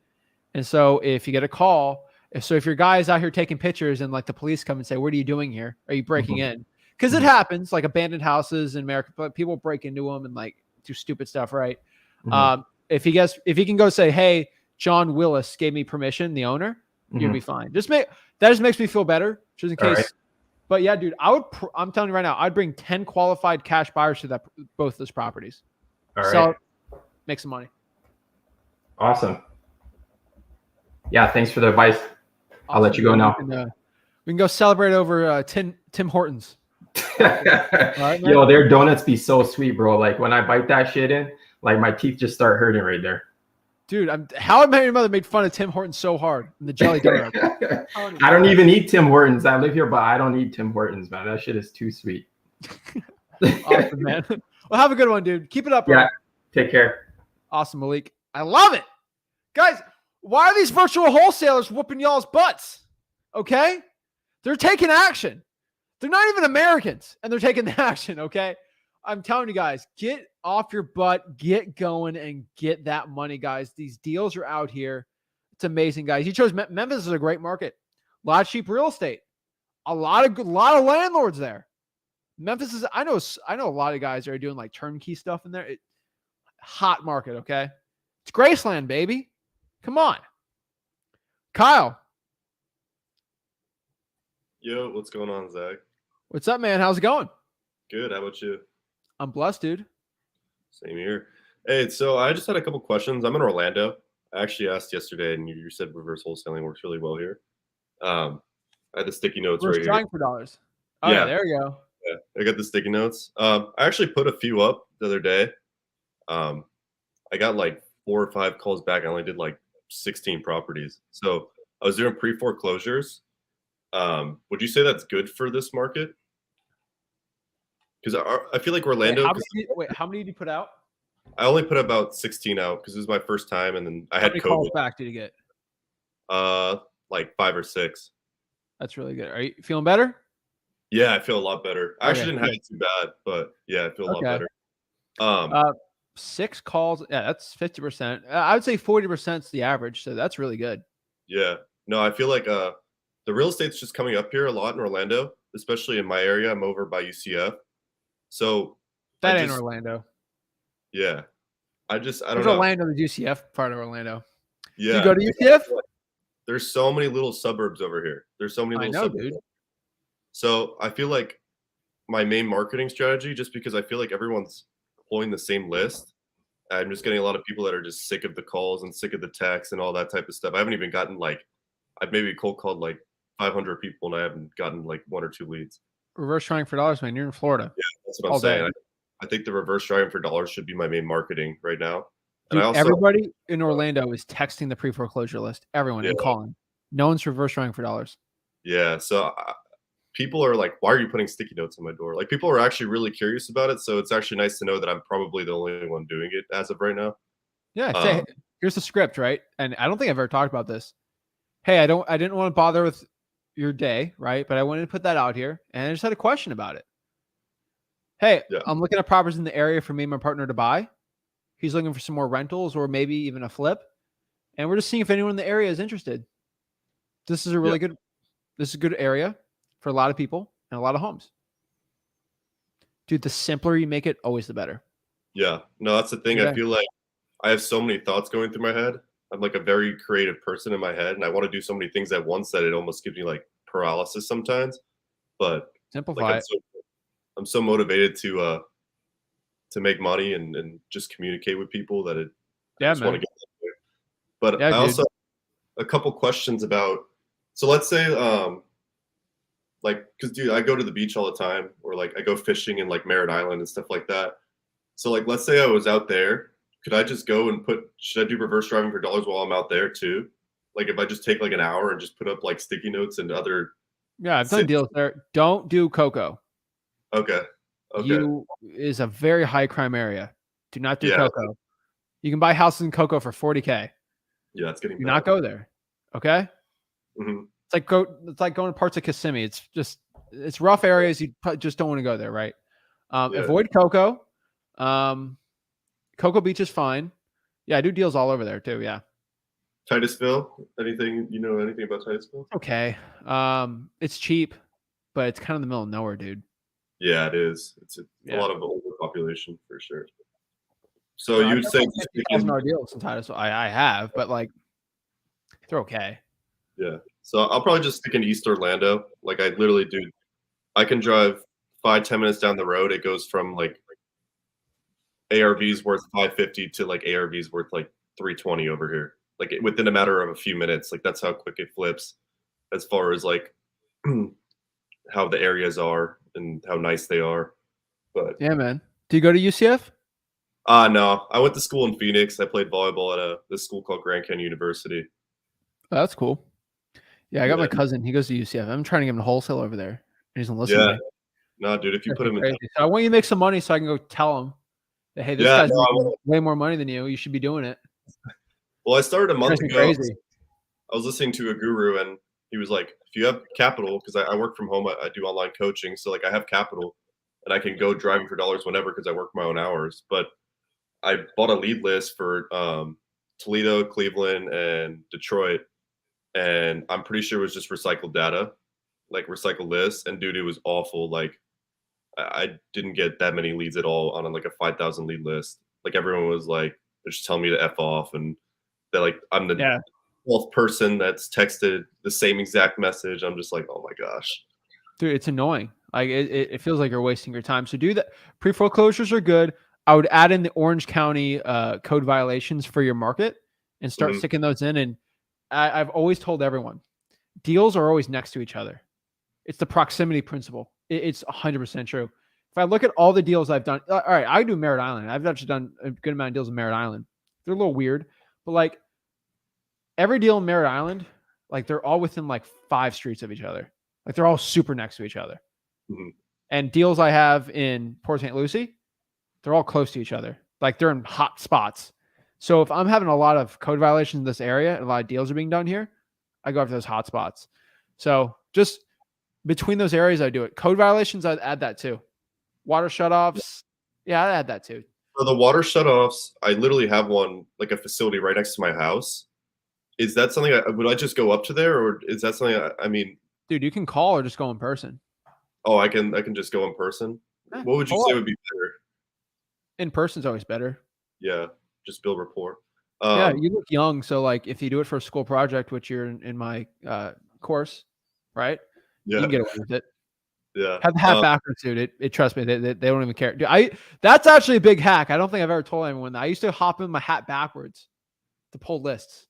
And so if you get a call, if your guy is out here taking pictures and like the police come and say, what are you doing here? Are you breaking in? Because it happens, like abandoned houses in America, but people break into them and like do stupid stuff, right? If he can go say, hey, John Willis gave me permission, the owner, you'll be fine. That just makes me feel better, just in case. Right. But yeah, dude, I'm telling you right now, I'd bring 10 qualified cash buyers to both those properties. All right. So make some money. Awesome. Yeah, thanks for the advice. Awesome. I'll let you go now. We can go celebrate over Tim Hortons. Right, yo, their donuts be so sweet, bro. Like when I bite that shit in, like my teeth just start hurting right there. Dude, How I Met Your Mother made fun of Tim Hortons so hard in the jelly donut. I don't even eat Tim Hortons. I live here, but I don't eat Tim Hortons, man. That shit is too sweet. Awesome, man. Well, have a good one, dude. Keep it up, bro. Yeah, take care. Awesome, Malik. I love it. Guys, why are these virtual wholesalers whooping y'all's butts? Okay? They're taking action. They're not even Americans, and they're taking the action, okay? I'm telling you guys, get off your butt, get going, and get that money, guys. These deals are out here. It's amazing, guys. You chose Memphis is a great market. A lot of cheap real estate. A lot of landlords there. Memphis is, I know a lot of guys that are doing like turnkey stuff in there. Hot market, okay? It's Graceland, baby. Come on. Kyle. Yo, what's going on, Zach? What's up, man? How's it going? Good. How about you? I'm blessed, dude. Same here. Hey, so I just had a couple questions. I'm in Orlando. I actually asked yesterday, and you said reverse wholesaling works really well here. I had the sticky notes We're right here. trying for dollars. Oh, Yeah. yeah, there you go. Yeah, I got the sticky notes. I actually put a few up the other day. I got like 4 or 5 calls back. I only did like 16 properties. So I was doing pre-foreclosures. Would you say that's good for this market? Because I feel like Orlando. How many did you put out? I only put about 16 out because it was my first time, and then I How had many COVID. calls back did you get? Like 5 or 6. That's really good. Are you feeling better? Yeah, I feel a lot better. I actually Okay, didn't have it too bad, but yeah, I feel a lot better. 6 calls. Yeah, that's 50%. I would say 40% is the average. So that's really good. Yeah. No, I feel like the real estate's just coming up here a lot in Orlando, especially in my area. I'm over by UCF. So That ain't Orlando. Yeah. I don't There's know. Orlando, the UCF part of Orlando. Yeah. Do you go to UCF? There's so many little suburbs over here. There's so many I little know, suburbs. dude. So I feel like my main marketing strategy, just because I feel like everyone's pulling the same list, I'm just getting a lot of people that are just sick of the calls and sick of the texts and all that type of stuff. I haven't even gotten I've maybe cold called like 500 people, and I haven't gotten like 1 or 2 leads. Reverse trying for dollars, man. You're in Florida. Yeah, that's what I'm All day. saying. I think the reverse driving for dollars should be my main marketing right now. Dude, And I also, everybody in Orlando is texting the pre-foreclosure list. Everyone and Yeah. calling. No one's reverse trying for dollars. yeah. So people are like, why are you putting sticky notes on my door? Like, people are actually really curious about it. So it's actually nice to know that I'm probably the only one doing it as of right now. Yeah. Say, here's the script, right? And I don't think I've ever talked about this. Hey, I didn't want to bother with your day, right? But I wanted to put that out here, and I just had a question about it. Hey, Yeah. I'm looking at properties in the area for me and my partner to buy. He's looking for some more rentals or maybe even a flip. And we're just seeing if anyone in the area is interested. This is a really good area for a lot of people and a lot of homes. Dude, the simpler you make it, always the better. Yeah. No, that's the thing. Yeah. I feel like I have so many thoughts going through my head. I'm like a very creative person in my head, and I want to do so many things at once that it almost gives me like paralysis sometimes. But Simplify it. I'm so motivated to make money and just communicate with people that I just want to get there. But I also have a couple questions about, so let's say because dude, I go to the beach all the time, or like I go fishing in like Merritt Island and stuff like that. So like, let's say I was out there, could I just go and should I do reverse driving for dollars while I'm out there too? Like, if I just take like an hour and just put up like sticky notes and other. Yeah, I've done deals there. Don't do Cocoa. Okay. Is a very high crime area. Do not do Yeah. Cocoa. You can buy houses in Cocoa for $40K. Yeah, it's getting Do bad. not go there. Okay. Mhm. It's like going to parts of Kissimmee. It's rough areas. You just don't want to go there, right? Avoid Cocoa. Cocoa Beach is fine. Yeah, I do deals all over there too. Yeah. Titusville. Anything about Titusville? Okay. It's cheap, but it's kind of in the middle of nowhere, dude. Yeah, it is. It's a lot of older population for sure. So No, you would say $50,000 deals in Titusville. I have, but like they're okay. Yeah. So I'll probably just stick in East Orlando. Like, I literally do. I can drive 5-10 minutes down the road. It goes from like ARVs worth $550 to like ARVs worth like $320 over here. Like, within a matter of a few minutes. Like, that's how quick it flips, as far as like how the areas are and how nice they are. But Yeah, man. Do you go to UCF? no, I went to school in Phoenix. I played volleyball at this school called Grand Canyon University. Oh, that's cool. Yeah, I got my Yeah. cousin. He goes to UCF. I'm trying to get him to wholesale over there. And he's gonna listen to Yeah. me. No, dude, if you put him in, Crazy. So I want you to make some money so I can go tell him that, hey, this Yeah, guy's no, I making will. way more money than you. You should be doing it. well, I started a month Crazy, ago. crazy. I was listening to a guru, and He was like, if you have capital, because I work from home, I do online coaching, so like I have capital, and I can go driving for dollars whenever because I work my own hours. But I bought a lead list for Toledo, Cleveland, and Detroit, and I'm pretty sure it was just recycled data, like recycled lists. And dude, it was awful. Like I didn't get that many leads at all on like a 5,000 lead list. Like everyone was like, they're just telling me to F off, and they're like, I'm the Yeah. 12th person that's texted the same exact message. I'm just like, oh my gosh. Dude, it's annoying. Like it feels like you're wasting your time. So do that. Pre-foreclosures are good. I would add in the Orange County code violations for your market and start sticking those in. And I've always told everyone, deals are always next to each other. It's the proximity principle. It's 100% true. If I look at all the deals I've done, all right, I do Merritt Island. I've actually done a good amount of deals in Merritt Island. They're a little weird, but like every deal in Merritt Island, like they're all within like 5 streets of each other. Like they're all super next to each other. And deals I have in Port St. Lucie, they're all close to each other. Like they're in hot spots. So if I'm having a lot of code violations in this area and a lot of deals are being done here, I go after those hot spots. So just between those areas, I do it. Code violations, I'd add that too. Water shutoffs, yeah, I'd add that too. For the water shutoffs, I literally have one, like a facility right next to my house. Is that something? Would I just go up to there, or is that something? I mean, dude, you can call or just go in person. Oh, I can just go in person. Yeah, What would you say would be better? In person's always better. Yeah, just build rapport. Yeah, you look young, so like if you do it for a school project, which you're in my course, right? Yeah, you can get away with it. Yeah, have the hat backwards, dude. It trust me, they don't even care. Dude, that's actually a big hack. I don't think I've ever told anyone that. I used to hop in my hat backwards to pull lists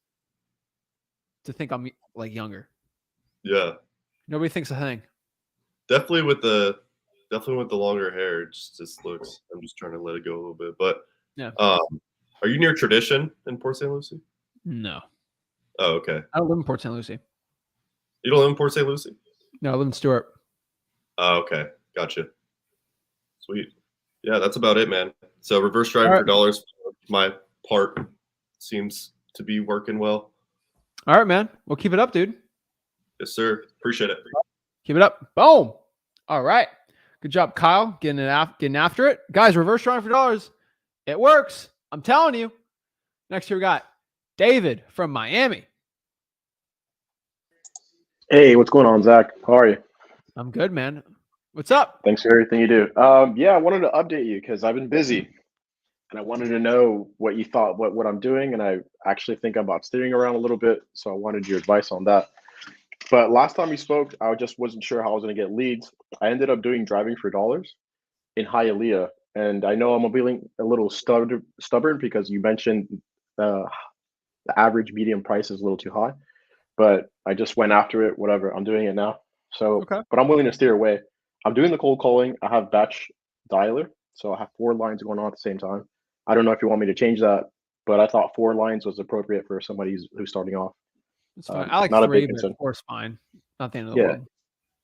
to think I'm like younger. Yeah, nobody thinks a thing. Definitely with the longer hair, it just looks. I'm just trying to let it go a little bit, but yeah. Are you near Tradition in Port St. Lucie? No. Oh, okay. I don't live in Port St. Lucie. You don't live in Port St. Lucie? No, I live in Stewart. Oh, okay. Gotcha. Sweet. Yeah, that's about it, man. So reverse driving for dollars, my part seems to be working well. All right, man. We'll keep it up, dude. Yes, sir. Appreciate it. Keep it up. Boom. All right. Good job, Kyle. Getting after it. Guys, reverse driving for dollars. It works. I'm telling you. Next here we got David from Miami. Hey, what's going on, Zach? How are you? I'm good, man. What's up? Thanks for everything you do. Yeah, I wanted to update you because I've been busy, and I wanted to know what you thought, what I'm doing, and I actually think about steering around a little bit, so I wanted your advice on that. But last time we spoke, I just wasn't sure how I was going to get leads. I ended up doing driving for dollars in Hialeah, and I know I'm feeling a little stubborn because you mentioned the average median price is a little too high, but I just went after it. Whatever, I'm doing it now. So, okay. But I'm willing to steer away. I'm doing the cold calling. I have batch dialer, so I have 4 lines going on at the same time. I don't know if you want me to change that, but I thought 4 lines was appropriate for somebody who's starting off. It's fine. I like not 3, a big but 4 is fine. Not the end of the world.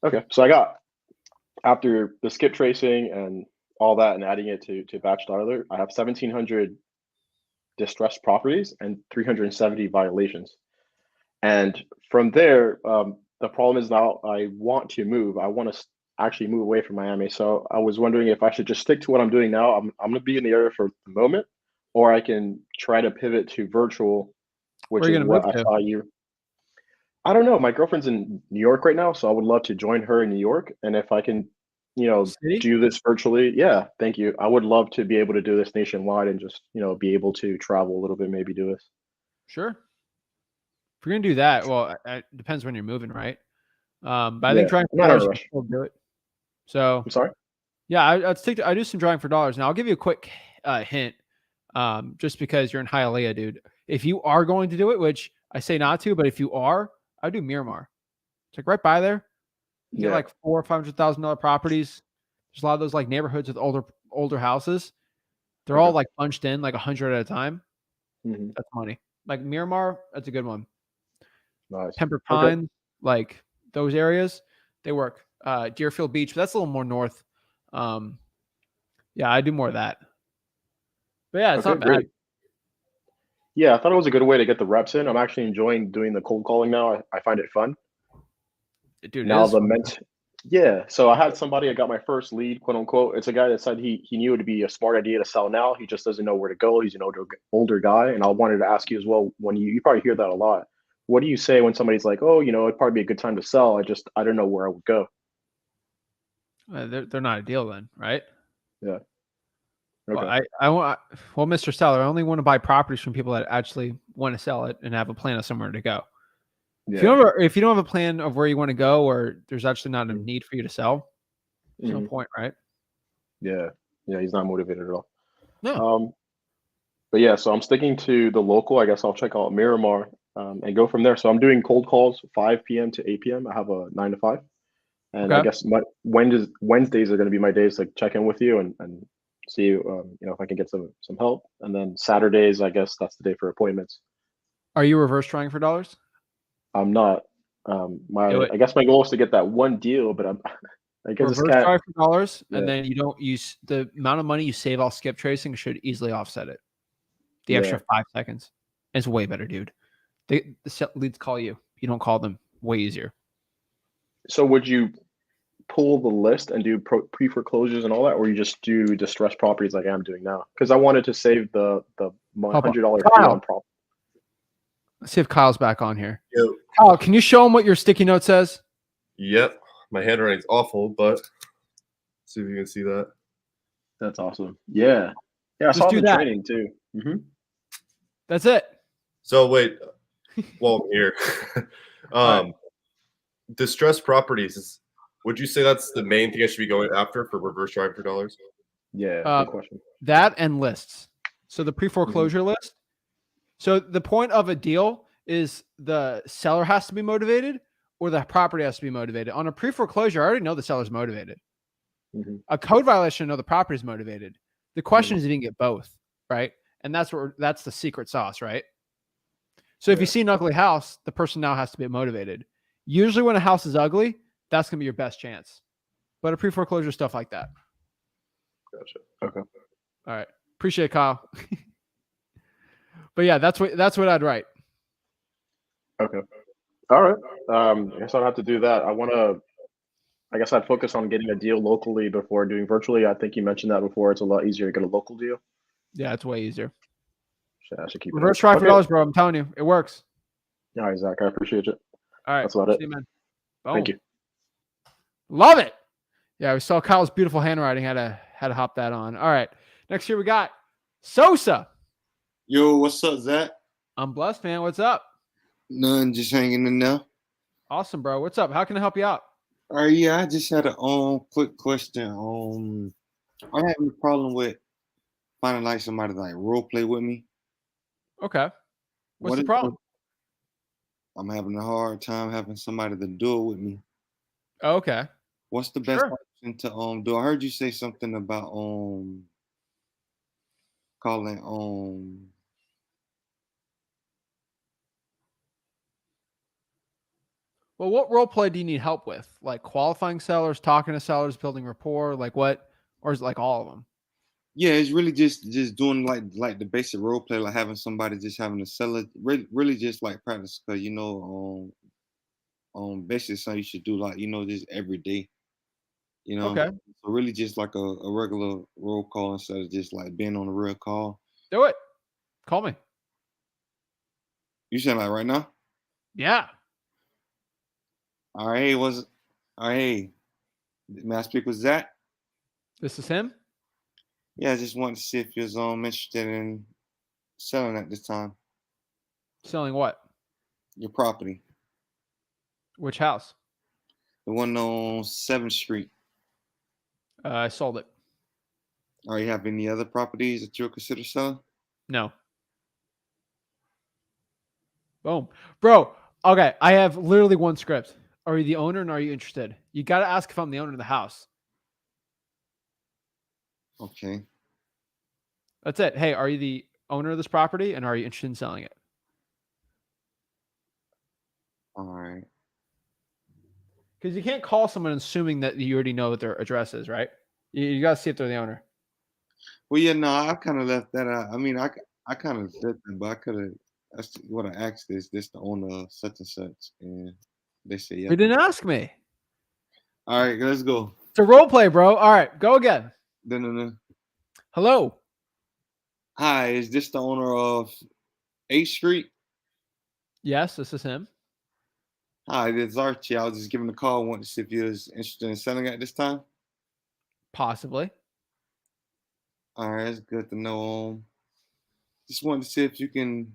Okay, so I got, after the skip tracing and all that and adding it to batch dialer, I have 1,700 distressed properties and 370 violations. And from there, the problem is now I want to move. I want to actually move away from Miami. So I was wondering if I should just stick to what I'm doing now. I'm going to be in the area for the moment, or I can try to pivot to virtual, which is what I saw you. I don't know. My girlfriend's in New York right now, so I would love to join her in New York. And if I can, do this virtually, yeah, thank you. I would love to be able to do this nationwide and just, be able to travel a little bit, maybe do this. Sure. If you're going to do that, well, it depends when you're moving, right? But I think driving for dollars, will do it. So I'm sorry. Yeah, I do some driving for dollars. Now I'll give you a quick hint, just because you're in Hialeah, dude. If you are going to do it, which I say not to, but if you are, I do Miramar. It's like right by there. You get like $400,000 or $500,000 properties. There's a lot of those like neighborhoods with older houses. They're all like bunched in like 100 at a time. Mm-hmm. That's money. Like Miramar, that's a good one. Nice. Pembroke Pines, like those areas, they work. Deerfield Beach, but that's a little more north. Yeah, I do more of that. But yeah, it's not bad. Great. Yeah, I thought it was a good way to get the reps in. I'm actually enjoying doing the cold calling now. I find it fun. Dude, Now it is the fun. yeah. So I had somebody. I got my first lead, quote unquote. It's a guy that said he knew it'd be a smart idea to sell now. He just doesn't know where to go. He's an older guy, and I wanted to ask you as well. When you probably hear that a lot. What do you say when somebody's like, "Oh, it'd probably be a good time to sell. I don't know where I would go." They're not a deal then, right? Yeah. Well, Okay. I want. Well, Mr. Seller, I only want to buy properties from people that actually want to sell it and have a plan of somewhere to go. Yeah. If you don't have a plan of where you want to go, or there's actually not a Mhm. need for you to sell, there's no Mhm. point, right? Yeah. Yeah. He's not motivated at all. No. But yeah, so I'm sticking to the local. I guess I'll check out Miramar and go from there. So I'm doing cold calls 5 p.m. to 8 p.m. I have a 9 to 5. And I Okay. guess Wednesdays are going to be my days to check in with you and see if I can get some help. And then Saturdays, I guess that's the day for appointments. Are you reverse trying for dollars? I'm not. Do it. I guess my goal is to get that one deal, but I guess this Reverse cat. try for dollars, and Yeah. then you don't use the amount of money you save off skip tracing should easily offset it. The Yeah. extra 5 seconds. It's way better, dude. The leads call you. You don't call them. Way easier. So would you pull the list and do pre foreclosures and all that, or you just do distressed properties like I'm doing now? Because I wanted to save the $100 fee Kyle. on prop. Let's see if Kyle's back on here. Yo. Kyle, can you show him what your sticky note says? Yep. My handwriting's awful, but see if you can see that. That's awesome. Yeah. Yeah, I Just saw do it in that. training too. Mm-hmm. That's it. So wait, while I'm here, Right. distressed properties would you say that's the main thing I should be going after for reverse driving for dollars? Yeah, good question. That and lists. So the pre-foreclosure list. So the point of a deal is the seller has to be motivated or the property has to be motivated. On a pre-foreclosure, I already know the seller's motivated. Mhm. A code violation, I know the property is motivated. The question is if you can get both, right? And that's the secret sauce, right? So if you see an ugly house, the person now has to be motivated. Usually when a house is ugly, that's going to be your best chance. But a pre-foreclosure stuff like that. Gotcha. Okay. All right. Appreciate it, Kyle. But yeah, that's what I'd write. Okay. All right. I guess I'll have to do that. I guess I'd focus on getting a deal locally before doing virtually. I think you mentioned that before. It's a lot easier to get a local deal. Yeah, it's way easier. I should keep it. Reverse try for dollars, bro. I'm telling you, it works. All right, Zach. I appreciate it. All right. That's about it. See you, man. Thank you. Love it. Yeah, we saw Kyle's beautiful handwriting. Had to hop that on. All right. Next year we got Sosa. Yo, what's up, Zach? I'm blessed, man. What's up? None, just hanging in there. Awesome, bro. What's up? How can I help you out? All right, yeah, I just had a quick question. I'm having a problem with finding like somebody to like role play with me. Okay. What's What the is- problem? I'm having a hard time having somebody to do it with me. Oh, okay. What's the best Sure. option to do? I heard you say something about calling Well, what role play do you need help with? Like qualifying sellers, talking to sellers, building rapport, like what? Or is it like all of them? yeah, it's really just doing like the basic role play, like having somebody just having to sell it. Really just like practice, because basically something you should do like just every day. Okay. So really just like a regular roll call instead of just like being on a real call. Do it. Call me. You saying like right now? Yeah. All right, may I speak with Zach? This is him. Yeah, I just wanted to see if you're interested in selling at this time. Selling what? Your property. Which house? The one on 7th Street. I sold it. Are you have any other properties that you'll consider selling? No. Boom. Bro, okay. I have literally one script. Are you the owner and are you interested? You got to ask if I'm the owner of the house. Okay. That's it. Hey, are you the owner of this property and are you interested in selling it? All right. Because you can't call someone assuming that you already know what their address is, right? You got to see if they're the owner. Well, yeah, no, I kind of left that out. I mean, I kind of did that, but I could have. That's what I asked. Is this the owner of such and such? And They say yeah. You didn't ask me. All right, let's go. It's a role play, bro. All right, go again. Dun-dun-dun. Hello. Hi, is this the owner of 8th Street? Yes, this is him. Hi, this is Archie. I was just giving a call. Wanted to see if you was interested in selling at this time. Possibly. All right, it's good to know. Just wanted to see if you can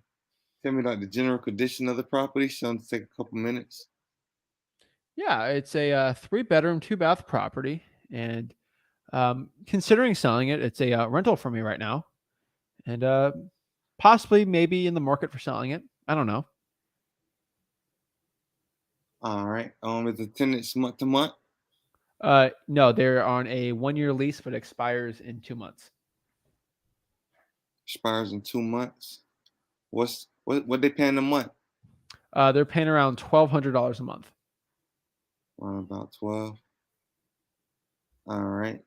tell me like the general condition of the property. Something to take a couple minutes. Yeah, it's a 3-bedroom, 2-bath property, and considering selling it, it's a rental for me right now, and possibly maybe in the market for selling it. I don't know. All right. Is the tenants month to month? No, they're on a 1-year lease, but expires in 2 months. Expires in 2 months. What they paying a month? They're paying around $1,200 a month. Around about 12. All right.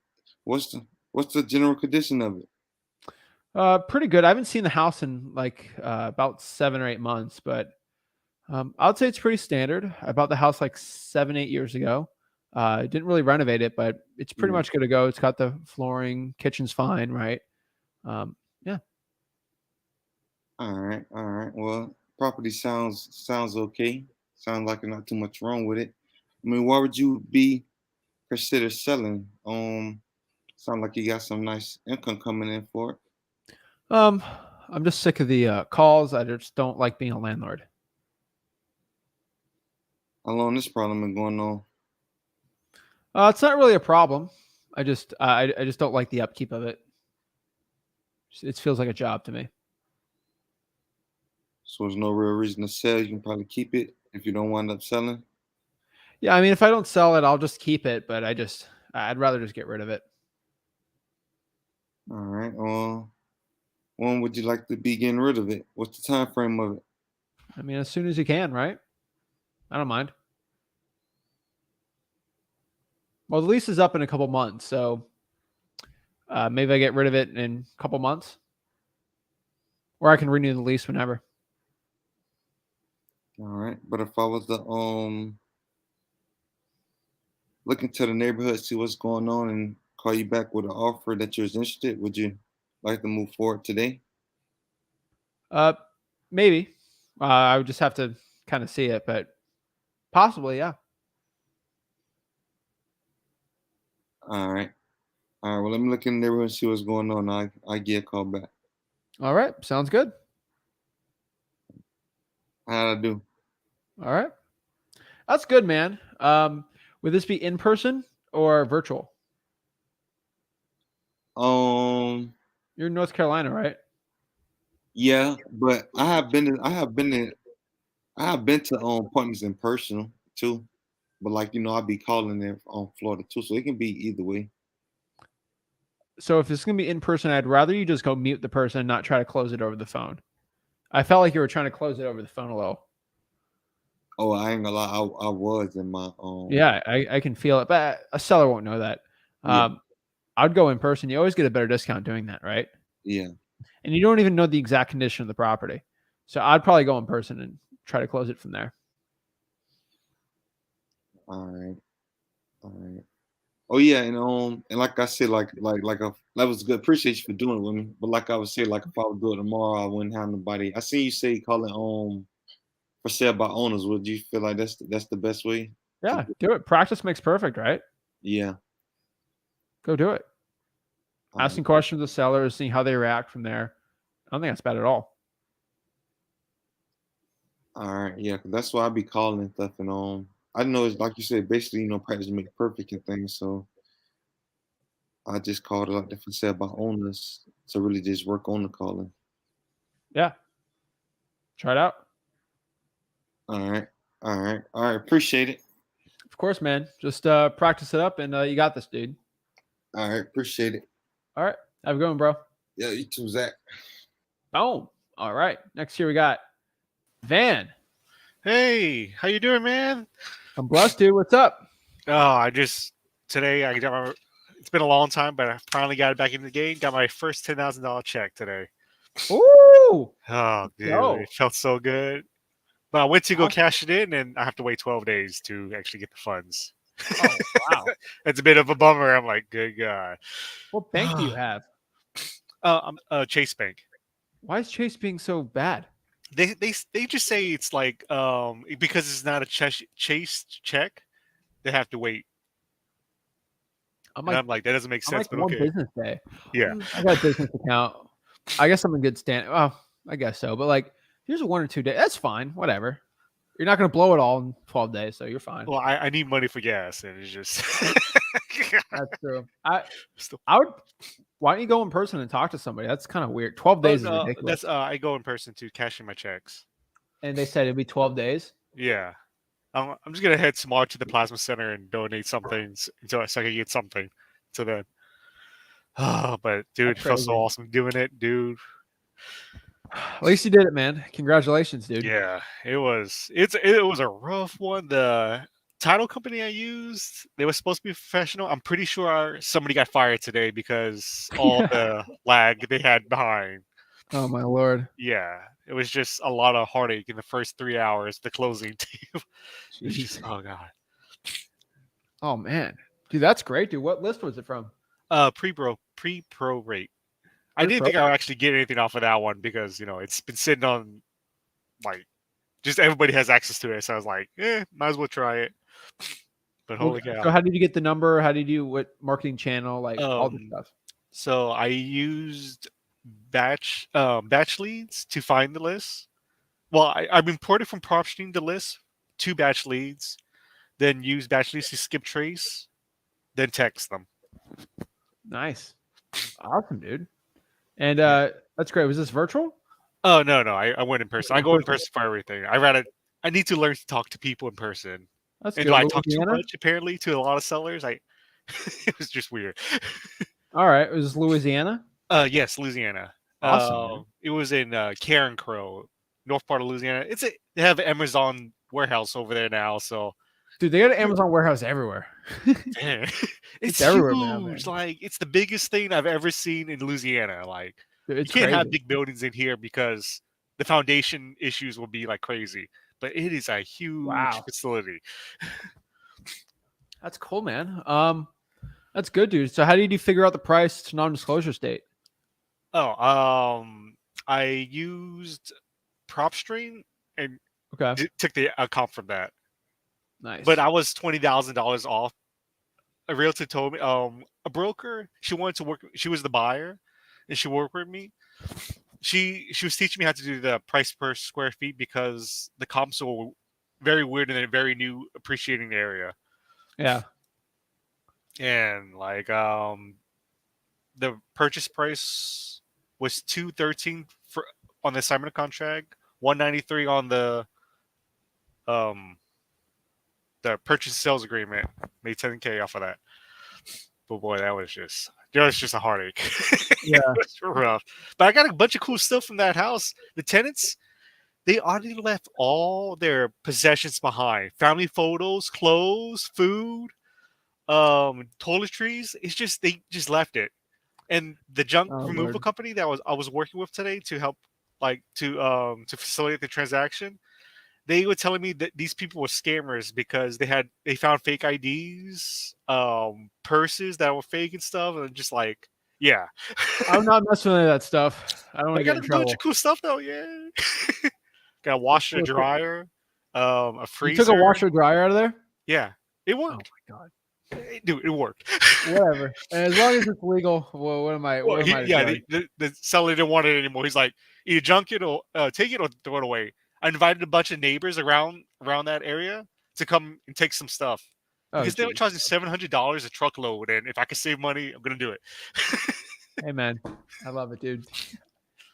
What's the general condition of it? Pretty good. I haven't seen the house in like about 7 or 8 months, but I would say it's pretty standard. I bought the house like 7, 8 years ago. Didn't really renovate it, but it's pretty Yeah. much good to go. It's got the flooring, kitchen's fine, right? Yeah. All right. All right. Well, property sounds okay. Sounds like there's not too much wrong with it. I mean, why would you be consider selling? Sound like you got some nice income coming in for it. I'm just sick of the calls. I just don't like being a landlord. How long this problem been going on? It's not really a problem. I just don't like the upkeep of it. It feels like a job to me. So there's no real reason to sell. You can probably keep it if you don't wind up selling. Yeah, I mean, if I don't sell it, I'll just keep it. But I'd rather just get rid of it. All right. When would you like to be getting rid of it? What's the time frame of it? I mean, as soon as you can, right? I don't mind. Well, the lease is up in a couple months, so maybe I get rid of it in a couple months, or I can renew the lease whenever. All right. But if I was to look into the neighborhood, see what's going on, and call you back with an offer that you're interested, would you like to move forward today? Maybe. I would just have to kind of see it, but possibly, yeah. All right. All right. Well, let me look in the neighborhood and see what's going on. I get a call back. All right, sounds good. How'd I do? All right, that's good, man. Would this be in person or virtual? You're in North Carolina, right? Yeah, but I have been to appointments in person too. But like I'll be calling there on Florida too, so it can be either way. So if it's gonna be in person, I'd rather you just go mute the person and not try to close it over the phone. I felt like you were trying to close it over the phone a little. Oh, I ain't gonna lie, I was in my Yeah, I can feel it, but a seller won't know that. Yeah. I'd go in person. You always get a better discount doing that, right? Yeah. And you don't even know the exact condition of the property. So I'd probably go in person and try to close it from there. All right. All right. Oh yeah, and like I said, that was good. Appreciate you for doing it with me. But like I would say, like if I would do it tomorrow, I wouldn't have nobody. I seen you say call it for sale by owners. Would you feel like that's the best way? Yeah, do it. Practice makes perfect, right? Yeah. Go do it. All Asking questions to sellers, seeing how they react from there. I don't think that's bad at all. right. Yeah, 'cause that's why I be calling and stuff. And I know it's like you said, basically, practice makes perfect and things. So I just called it like the for sale by owners to really just work on the calling. Yeah. Try it out. All right. All right. All right. Appreciate it. Of course, man. Just practice it up and you got this, dude. All right. Appreciate it. All right. Have a good one, bro. Yeah, you too, Zach. Boom. All right. Next here we got Van. Hey, how you doing, man? I'm blessed, dude. What's up? Oh, today I got it's been a long time, but I finally got it back in the game. Got my first $10,000 check today. Ooh. Oh, dude, Yo. it felt so good. But I went to go Awesome. cash it in, and I have to wait 12 days to actually get the funds. Oh wow. It's a bit of a bummer. I'm like, good God. What bank do you have? Chase Bank. Why is Chase being so bad? They just say it's like because it's not a Chase check, they have to wait. I'm And I'm like, that doesn't make I'm sense, like but one okay. business day. Yeah. I got a business account. I guess I'm in good stand. Well, I guess so. But like, here's a 1 or 2 day. That's fine. Whatever. You're not gonna blow it all in 12 days, so you're fine. Well, I need money for gas, and it's just That's true. I Still- would. Why don't you go in person and talk to somebody? That's kind of weird. 12 days is no, ridiculous. that's I go in person to cash in my checks. And they said it'd be 12 days. Yeah. I'm just gonna head tomorrow to the plasma center and donate something so I can get something to then. But dude, it That's felt so crazy. awesome doing it, dude. At least you did it, man. Congratulations, dude. Yeah, it was a rough one. The title company I used, they were supposed to be professional. I'm pretty sure somebody got fired today because all the lag they had behind. Oh my lord. Yeah, it was just a lot of heartache in the first 3 hours, the closing team. Jeez. Oh god. Oh man. Dude, that's great, dude. What list was it from? Pre-pro rate. I didn't think I would actually get anything off of that one because, it's been sitting on, like, just everybody has access to it. So I was like, might as well try it. But holy cow. So how did you get the number? How did you what marketing channel? Like all the stuff. So I used batch leads to find the list. Well, I've imported from PropStream the list, 2 batch leads, then use batch leads to skip trace, then text them. Nice. Awesome, dude. And that's great. Was this virtual? Oh no, I went in person. I go in person for everything. I need to learn to talk to people in person. That's And good. I talk too Louisiana? much apparently to a lot of sellers. It was just weird. All right. It was Louisiana? Yes, Louisiana. Awesome. It was in Karen Crow, north part of Louisiana. They have an Amazon warehouse over there now, so Dude, they got an Amazon warehouse everywhere. man, it's everywhere, huge. man. Like it's the biggest thing I've ever seen in Louisiana. Like Dude, it's you can't have crazy. big buildings in here because the foundation issues will be like crazy. But it is a huge facility. That's cool, man. That's good, dude. So how did you figure out the price to non-disclosure state? I used PropStream and Okay. took the account from that. Nice. But I was $20,000 off. A realtor told me, a broker, she wanted to work. She was the buyer, and she worked with me. She was teaching me how to do the price per square feet because the comps were very weird in a very new appreciating area. Yeah. And like the purchase price was $213 on the assignment contract, $193 on the purchase sales agreement. Made $10K off of that. But boy, that was just a heartache. Yeah. It was rough. But I got a bunch of cool stuff from that house. The tenants, they already left all their possessions behind. Family photos, clothes, food, toiletries. It's just they just left it. And the junk removal company that I was working with today to help to facilitate the transaction, they were telling me that these people were scammers because they found fake IDs, purses that were fake and stuff, and just like, yeah. I'm not messing with that stuff. I don't want to get in got a trouble. bunch of cool stuff though, yeah. Got a washer, cool. dryer, a freezer. You took a washer dryer out of there? Yeah, it worked. Oh my god. Dude, it worked. Whatever. As long as it's legal, well, what am I? What am I doing? The seller didn't want it anymore. He's like, either junk it or take it or throw it away. I invited a bunch of neighbors around that area to come and take some stuff because they were charging $700 a truckload, and if I could save money, I'm gonna do it. Hey man, I love it, dude.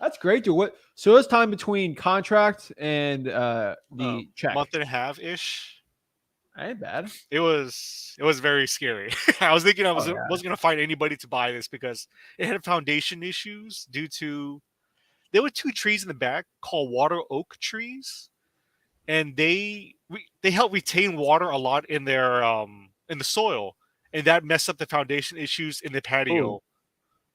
That's great, dude. So it's time between contract and the check. Month and a half ish. Ain't bad. It was very scary. I was thinking I wasn't gonna find anybody to buy this because it had foundation issues due to there were 2 trees in the back called water oak trees, and they help retain water a lot in their in the soil, and that messed up the foundation issues in the patio. Ooh.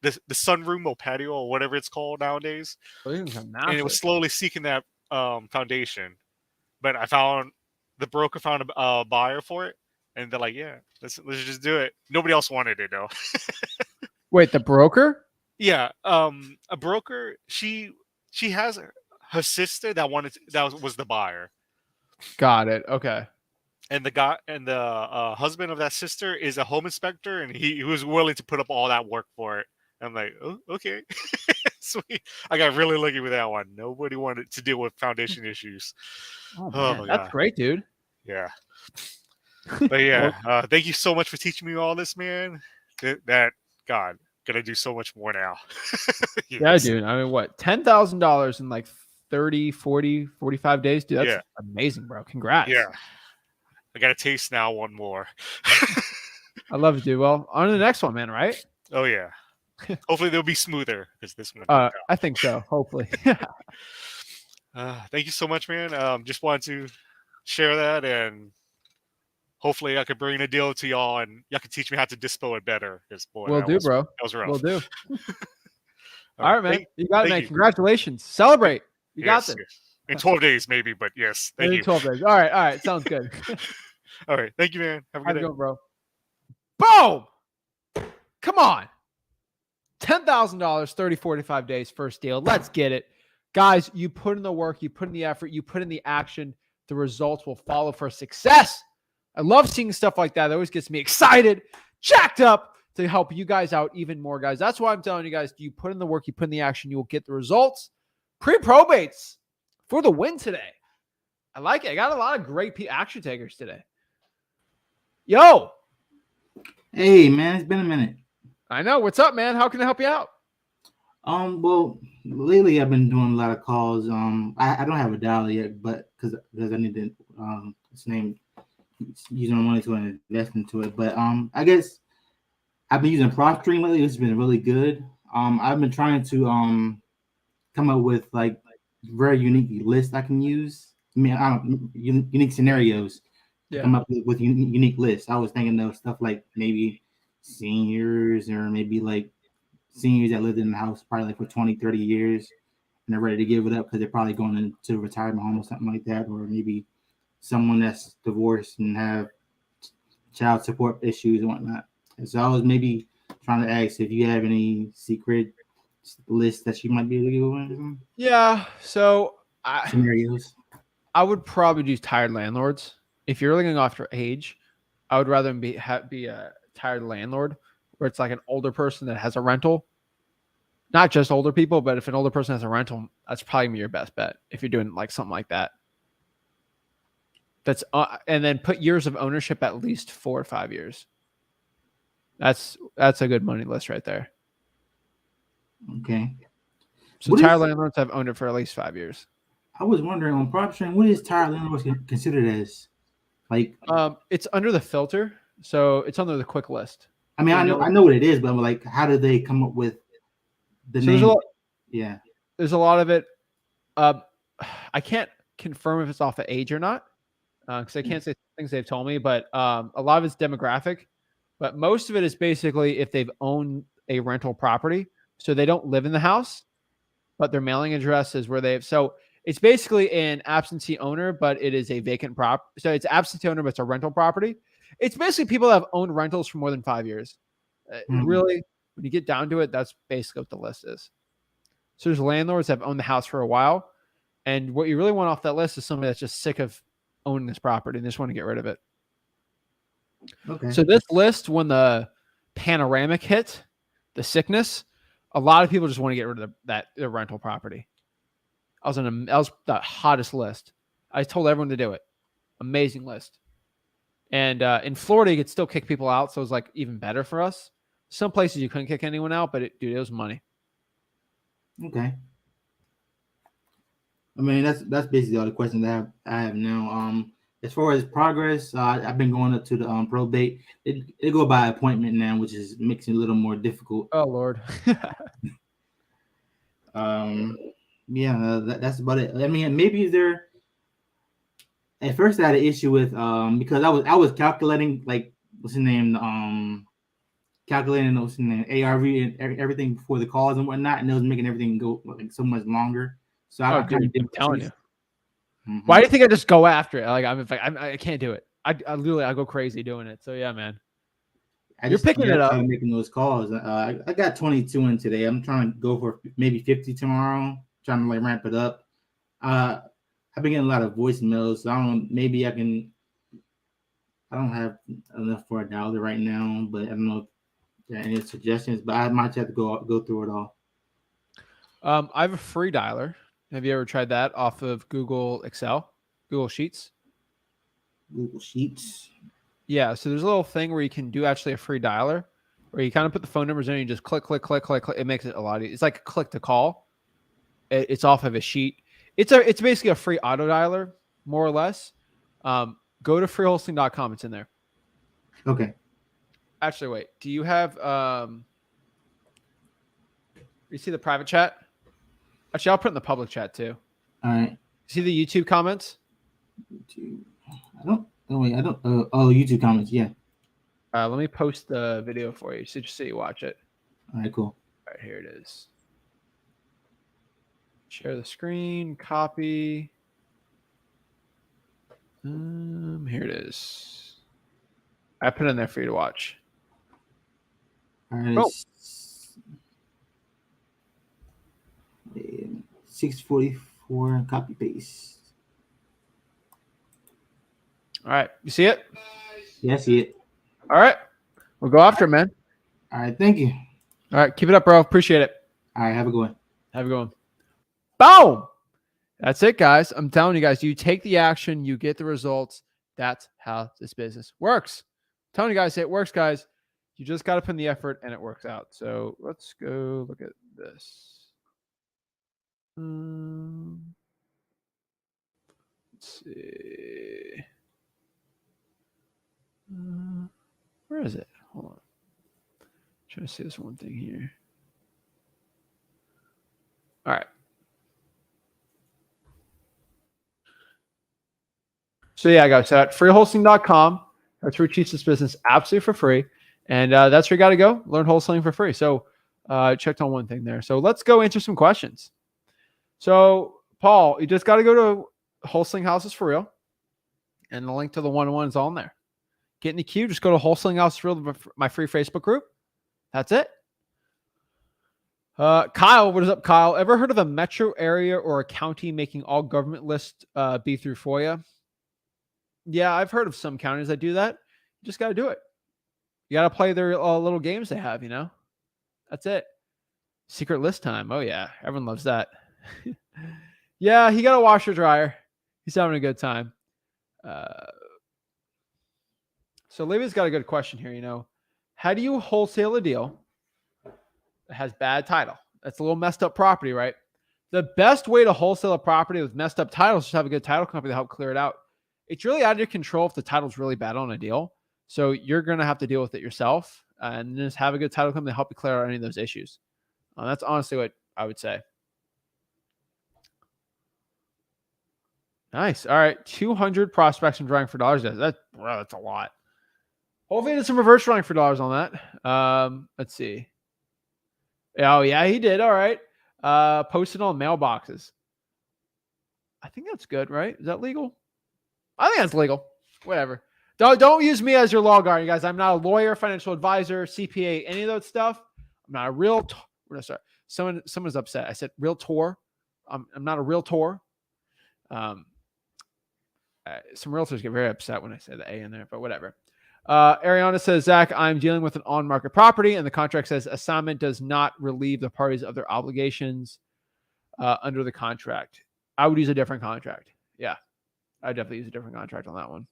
The sunroom or patio or whatever it's called nowadays. And it was slowly seeking that foundation. but the broker found a buyer for it, and they're like, yeah, let's just do it. Nobody else wanted it though. Wait, the broker? Yeah, a broker. She has her sister that was the buyer, Got it. Okay. and the husband of that sister is a home inspector, and he was willing to put up all that work for it. I'm like, oh, okay, sweet. I got really lucky with that one. Nobody wanted to deal with foundation issues. Oh man, my that's God. great, dude. Yeah. But yeah, thank you so much for teaching me all this, man. God, gonna do so much more now. Yeah, dude. I mean, what? $10,000 in like 30, 40, 45 days? Dude, that's Yeah. amazing, bro. Congrats. Yeah. I got a taste now, one more. I love it, dude. Well, on to the next one, man, right? Oh yeah. Hopefully they'll be smoother because this one. I think so. Hopefully. Thank you so much, man. Just wanted to share that, and hopefully I could bring a deal to y'all, and y'all can teach me how to dispo it better. Because boy, Will do, bro. That was rough. Will do. All right, man. You got it, man. you. Congratulations. Celebrate. You got this. Yes. In 12 days, maybe, but yes. Thank Maybe you. 12 days. All right. Sounds good. All right. Thank you, man. Have a How's good it day. going, bro? Boom. Come on. $10,000, 30, 45 days, first deal. Let's get it. Guys, you put in the work, you put in the effort, you put in the action. The results will follow for success. I love seeing stuff like that. It always gets me excited, jacked up to help you guys out even more, guys. That's why I'm telling you guys, you put in the work, you put in the action, you will get the results. Pre-probates for the win today. I like it. I got a lot of great action takers today. Yo. Hey, man, it's been a minute. I know. What's up, man? How can I help you out? Well, lately I've been doing a lot of calls. I don't have a dial yet, but because I need to using my money to invest into it. But I guess I've been using PropStream lately. It's been really good. I've been trying to come up with like very unique lists I can use. I mean, unique scenarios. Yeah. Come up with unique lists. I was thinking of stuff like maybe seniors, or maybe like seniors that lived in the house probably like for 20, 30 years and they're ready to give it up because they're probably going into retirement home or something like that. Or maybe someone that's divorced and have child support issues and whatnot. And so I was maybe trying to ask if you have any secret lists that you might be able to give away. Yeah. So scenarios. I would probably do tired landlords. If you're looking after age, I would rather be a tired landlord where it's like an older person that has a rental. Not just older people, but if an older person has a rental, that's probably gonna be your best bet if you're doing like something like that. That's and then put years of ownership at least 4 or 5 years. That's a good money list right there. Okay. So tired landlords have owned it for at least 5 years. I was wondering on PropStream, what is tired landlords considered as? Like, it's under the filter, so it's under the quick list. I mean, I know what it is, but I'm like, how did they come up with the name? There's a lot of it. I can't confirm if it's off of age or not, because I can't say things they've told me. But a lot of it's demographic, but most of it is basically if they've owned a rental property, so they don't live in the house, but their mailing address is where they have. So it's basically an absentee owner, but it is a vacant prop. So it's absentee owner, but it's a rental property. It's basically people that have owned rentals for more than 5 years. Really, when you get down to it, that's basically what the list is. So there's landlords that have owned the house for a while. And what you really want off that list is somebody that's just sick of owning this property and just want to get rid of it. Okay. So this list, when the panoramic hit, the sickness, a lot of people just want to get rid of the rental property. I was the hottest list. I told everyone to do it. Amazing list. And in Florida, you could still kick people out, so it was like even better for us. Some places you couldn't kick anyone out, but it was money. Okay. I mean, that's basically all the questions that I have now. As far as progress, I've been going up to the probate. It go by appointment now, which makes it a little more difficult. Oh Lord. Yeah, that's about it. I mean, maybe there. At first, I had an issue with because I was calculating like what's the name calculating those ARV and everything before the calls and whatnot, and it was making everything go like so much longer. So I'm telling you. Why do you think I just go after it? Like I can't do it. I literally I go crazy doing it. So yeah, man. You're picking it up. Making those calls. I got 22 in today. I'm trying to go for maybe 50 tomorrow. Trying to like ramp it up. I've been getting a lot of voicemails. So I don't know. Maybe I can. I don't have enough for $1 right now, but I don't know if there are any suggestions. But I might have to go through it all. I have a free dialer. Have you ever tried that off of Google Sheets? Google Sheets. Yeah, so there's a little thing where you can do actually a free dialer where you kind of put the phone numbers in and you just click. It makes it a lot easier. It's like a click to call. It's off of a sheet. It's basically a free auto dialer, more or less. Go to freewholesaling.com. It's in there. Okay. Actually, wait. Do you have you see the private chat? Actually, I'll put it in the public chat too. All right. See the YouTube comments? I don't. Oh wait, I don't. YouTube comments. Yeah. Let me post the video for you, so just so you watch it. All right. Cool. All right, here it is. Share the screen. Copy. Here it is. I put it in there for you to watch. All right. Oh. 644. Copy paste. All right, you see it? Yeah, I see it. All right, we'll go after it, man. All right, thank you. All right, keep it up, bro. Appreciate it. All right, have a good one. Have a good one. Boom. That's it, guys. I'm telling you guys, you take the action, you get the results. That's how this business works. I'm telling you guys, it works, guys. You just got to put in the effort, and it works out. So let's go look at this. Let's see. Where is it? Hold on. Trying to see this one thing here. All right. So yeah, guys, at freewholesaling.com, that's where we teach this business absolutely for free. And that's where you got to go. Learn wholesaling for free. So checked on one thing there. So let's go answer some questions. So Paul, you just got to go to Wholesaling Houses for Real. And the link to the one-on-one is all in there. Get in the queue. Just go to Wholesaling Houses for Real, my free Facebook group. That's it. Kyle, what is up, Kyle? Ever heard of a metro area or a county making all government lists be through FOIA? Yeah, I've heard of some counties that do that. You just got to do it. You got to play their little games they have, you know? That's it. Secret list time. Oh, yeah. Everyone loves that. Yeah, he got a washer dryer. He's having a good time. So Livy's got a good question here, you know. How do you wholesale a deal that has bad title? That's a little messed up property, right? The best way to wholesale a property with messed up titles is to have a good title company to help clear it out. It's really out of your control if the title's really bad on a deal. So you're going to have to deal with it yourself and just have a good title company to help you clear out any of those issues. That's honestly what I would say. Nice. All right. 200 prospects and drawing for dollars. That's a lot. Hopefully there's some reverse drawing for dollars on that. Let's see. Oh, yeah, he did. All right. Posted on mailboxes. I think that's good, right? Is that legal? I think that's legal. Whatever. Don't use me as your law guard, you guys. I'm not a lawyer, financial advisor, CPA, any of that stuff. I'm not a realtor. Sorry. Someone's upset. I said realtor. I'm not a realtor. Some realtors get very upset when I say the A in there, but whatever. Ariana says, Zach, I'm dealing with an on-market property, and the contract says assignment does not relieve the parties of their obligations under the contract. I would use a different contract. Yeah, I would definitely use a different contract on that one.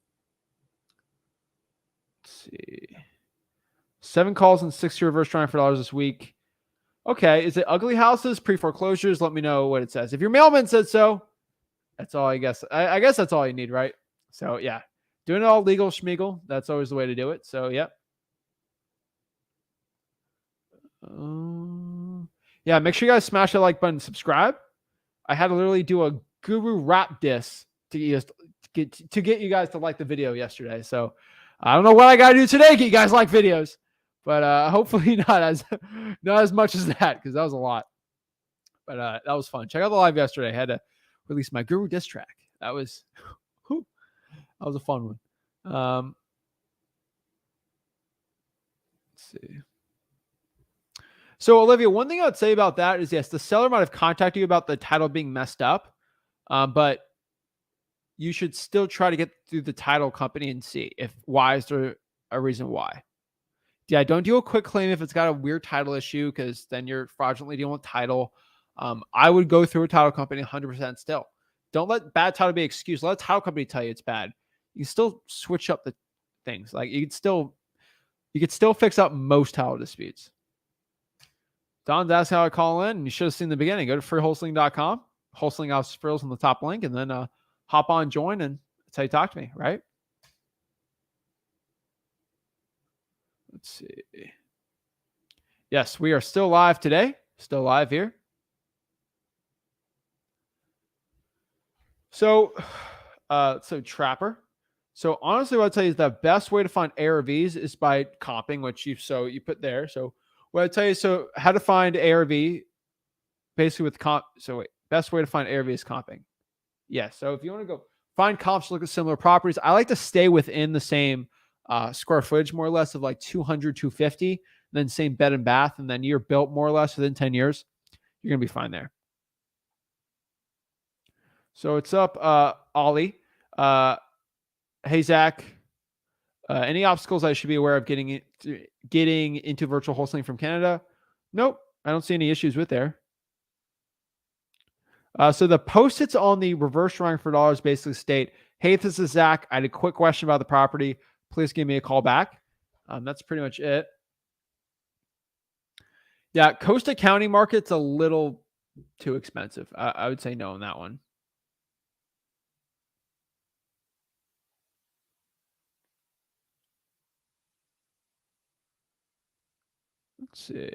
Let's see. 7 calls and 60 reverse trying for dollars this week. Okay, is it ugly houses, pre-foreclosures? Let me know what it says. If your mailman said so, that's all I guess. I guess that's all you need, right? So, yeah. Doing it all legal schmeagle. That's always the way to do it. So, yep. Yeah, make sure you guys smash that like button and subscribe. I had to literally do a guru rap diss to get you guys to like the video yesterday. So, I don't know what I got to do today to get you guys like videos. But hopefully not as much as that, because that was a lot. But that was fun. Check out the live yesterday. I had to release my guru diss track. That was whew, that was a fun one. Let's see. So Olivia, one thing I would say about that is yes, the seller might have contacted you about the title being messed up, but you should still try to get through the title company and see if why is there a reason why. Yeah, don't do a quick claim if it's got a weird title issue because then you're fraudulently dealing with title. I would go through a title company 100% still. Don't let bad title be an excuse. Let a title company tell you it's bad. You can still switch up the things. Like you could still fix up most title disputes. Don's asking how I call in, and you should have seen the beginning. Go to freewholesaling.com, wholesaling offers frills on the top link, and then hop on, join, and that's how you talk to me, right? Let's see. Yes, we are still live today. Still live here. So Trapper. So honestly, what I'd tell you is the best way to find ARVs is by comping, which you put there. So what I'd tell you, so how to find ARV basically with comp. So wait, best way to find ARV is comping. Yes. So if you want to go find comps, look at similar properties. I like to stay within the same square footage, more or less of like 200, 250, and then same bed and bath. And then you're built more or less within 10 years. You're going to be fine there. So it's up, Ollie. Hey, Zach. Any obstacles I should be aware of getting into virtual wholesaling from Canada? Nope. I don't see any issues with there. So the post-its on the reverse drawing for dollars basically state, hey, this is Zach. I had a quick question about the property. Please give me a call back. That's pretty much it. Yeah, Costa County market's a little too expensive. I would say no on that one. Let's see.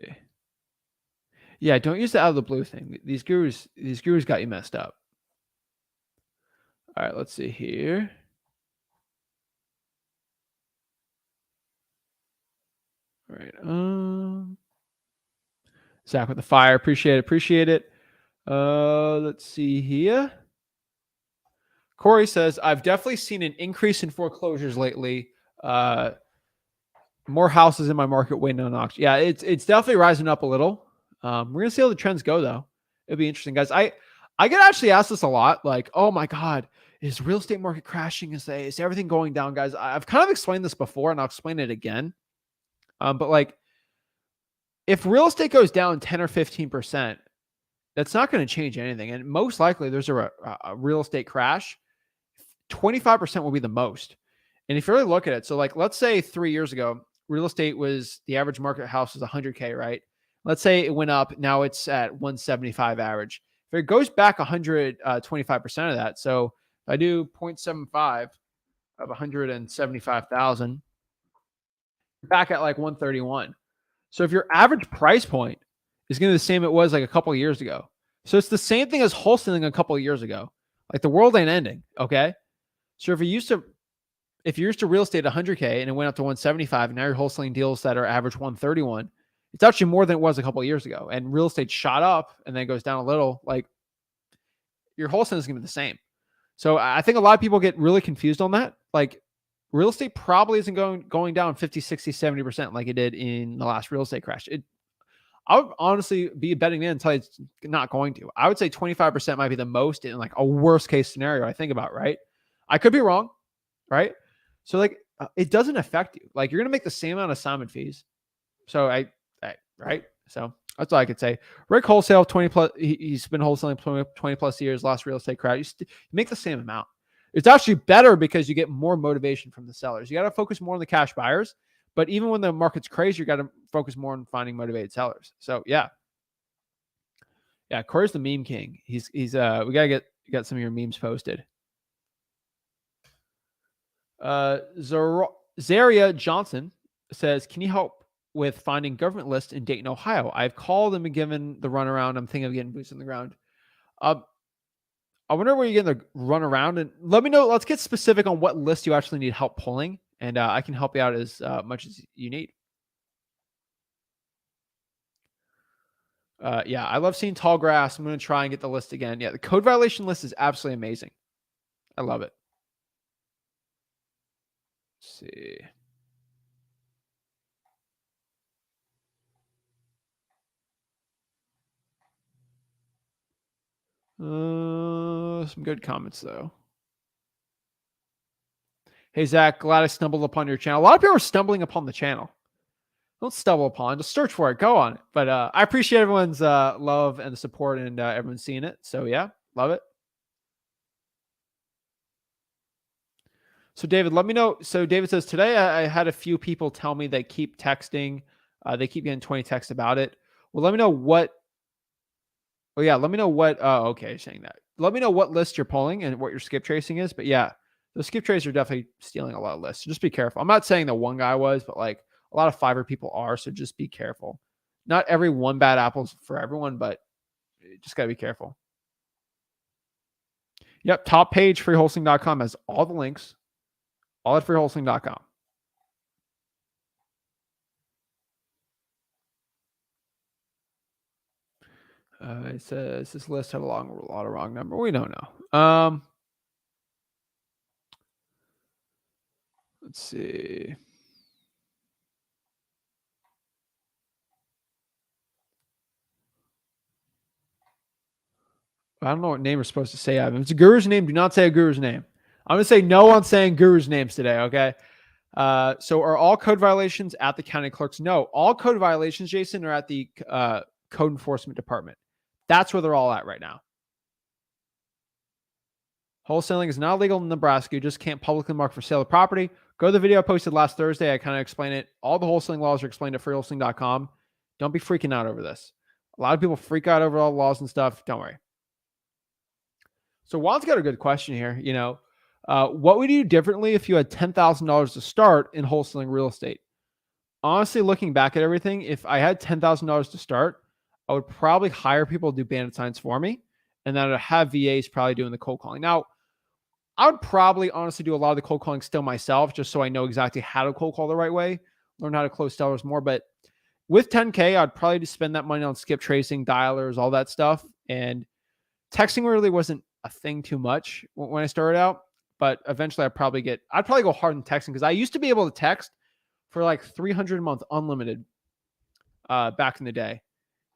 Yeah, don't use the out of the blue thing. These gurus got you messed up. All right, let's see here. All right. Zach with the fire. Appreciate it. Let's see here. Corey says, I've definitely seen an increase in foreclosures lately. More houses in my market waiting on auction. Yeah, it's definitely rising up a little. We're gonna see how the trends go though. It'll be interesting, guys. I get actually asked this a lot, like, oh my God, is real estate market crashing? Is everything going down, guys? I've kind of explained this before and I'll explain it again. But like if real estate goes down 10 or 15%, that's not going to change anything. And most likely there's a real estate crash. 25% will be the most. And if you really look at it, so like, let's say 3 years ago, real estate was the average market house was 100K, right? Let's say it went up. Now it's at 175 average. If it goes back 125% of that. So if I do 0.75 of 175,000, back at like 131. So if your average price point is going to be the same it was like a couple of years ago. So it's the same thing as wholesaling a couple of years ago. Like the world ain't ending. Okay. So if you're used to real estate 100K and it went up to 175 and now you're wholesaling deals that are average 131, it's actually more than it was a couple of years ago. And real estate shot up and then goes down a little. Like your wholesaling is going to be the same. So I think a lot of people get really confused on that. Like real estate probably isn't going down 50, 60, 70% like it did in the last real estate crash. I would honestly be betting in until it's not going to. I would say 25% might be the most in like a worst case scenario I think about, right? I could be wrong, right? So like it doesn't affect you. Like you're going to make the same amount of assignment fees. So right? So that's all I could say. Rick wholesale 20 plus. He's been wholesaling 20 plus years. Last real estate crash. You make the same amount. It's actually better because you get more motivation from the sellers. You got to focus more on the cash buyers. But even when the market's crazy, you got to focus more on finding motivated sellers. So yeah. Corey's the meme king. He's we gotta get some of your memes posted. Zaria Johnson says, can you help with finding government lists in Dayton, Ohio? I've called them and given the runaround. I'm thinking of getting boots on the ground. I wonder where you're getting the runaround, and let me know. Let's get specific on what list you actually need help pulling, and I can help you out as much as you need. Yeah, I love seeing tall grass. I'm going to try and get the list again. Yeah, the code violation list is absolutely amazing. I love it. Let's see. Some good comments though. Hey Zach, glad I stumbled upon your channel. A lot of people are stumbling upon the channel. Don't stumble upon, just search for it. Go on it. But I appreciate everyone's love and the support, and everyone's seeing it. So yeah, love it. So David, let me know. So David says, today I had a few people tell me they keep texting. They keep getting 20 texts about it. Well, let me know what. Oh yeah, let me know what. Oh, okay, saying that. Let me know what list you're pulling and what your skip tracing is. But yeah, the skip tracers are definitely stealing a lot of lists. So just be careful. I'm not saying that one guy was, but like a lot of Fiverr people are. So just be careful. Not every one bad apple's for everyone, but you just gotta be careful. Yep, top page freewholesaling.com has all the links. All at freewholesaling.com. It says this list had a lot of wrong number. We don't know. Let's see. I don't know what name we're supposed to say. If it's a guru's name, do not say a guru's name. I'm going to say no on saying guru's names today, okay? So are all code violations at the county clerks? No, all code violations, Jason, are at the code enforcement department. That's where they're all at right now. Wholesaling is not legal in Nebraska. You just can't publicly mark for sale of property. Go to the video I posted last Thursday. I kind of explain it. All the wholesaling laws are explained at freewholesaling.com. Don't be freaking out over this. A lot of people freak out over all the laws and stuff. Don't worry. So Juan's got a good question here. You know, what would you do differently if you had $10,000 to start in wholesaling real estate? Honestly, looking back at everything, if I had $10,000 to start, I would probably hire people to do bandit signs for me, and then I'd have VAs probably doing the cold calling. Now, I would probably honestly do a lot of the cold calling still myself, just so I know exactly how to cold call the right way, learn how to close sellers more. But with 10K, I'd probably just spend that money on skip tracing, dialers, all that stuff. And texting really wasn't a thing too much when I started out, but eventually I'd probably go hard in texting, because I used to be able to text for like 300 a month unlimited back in the day.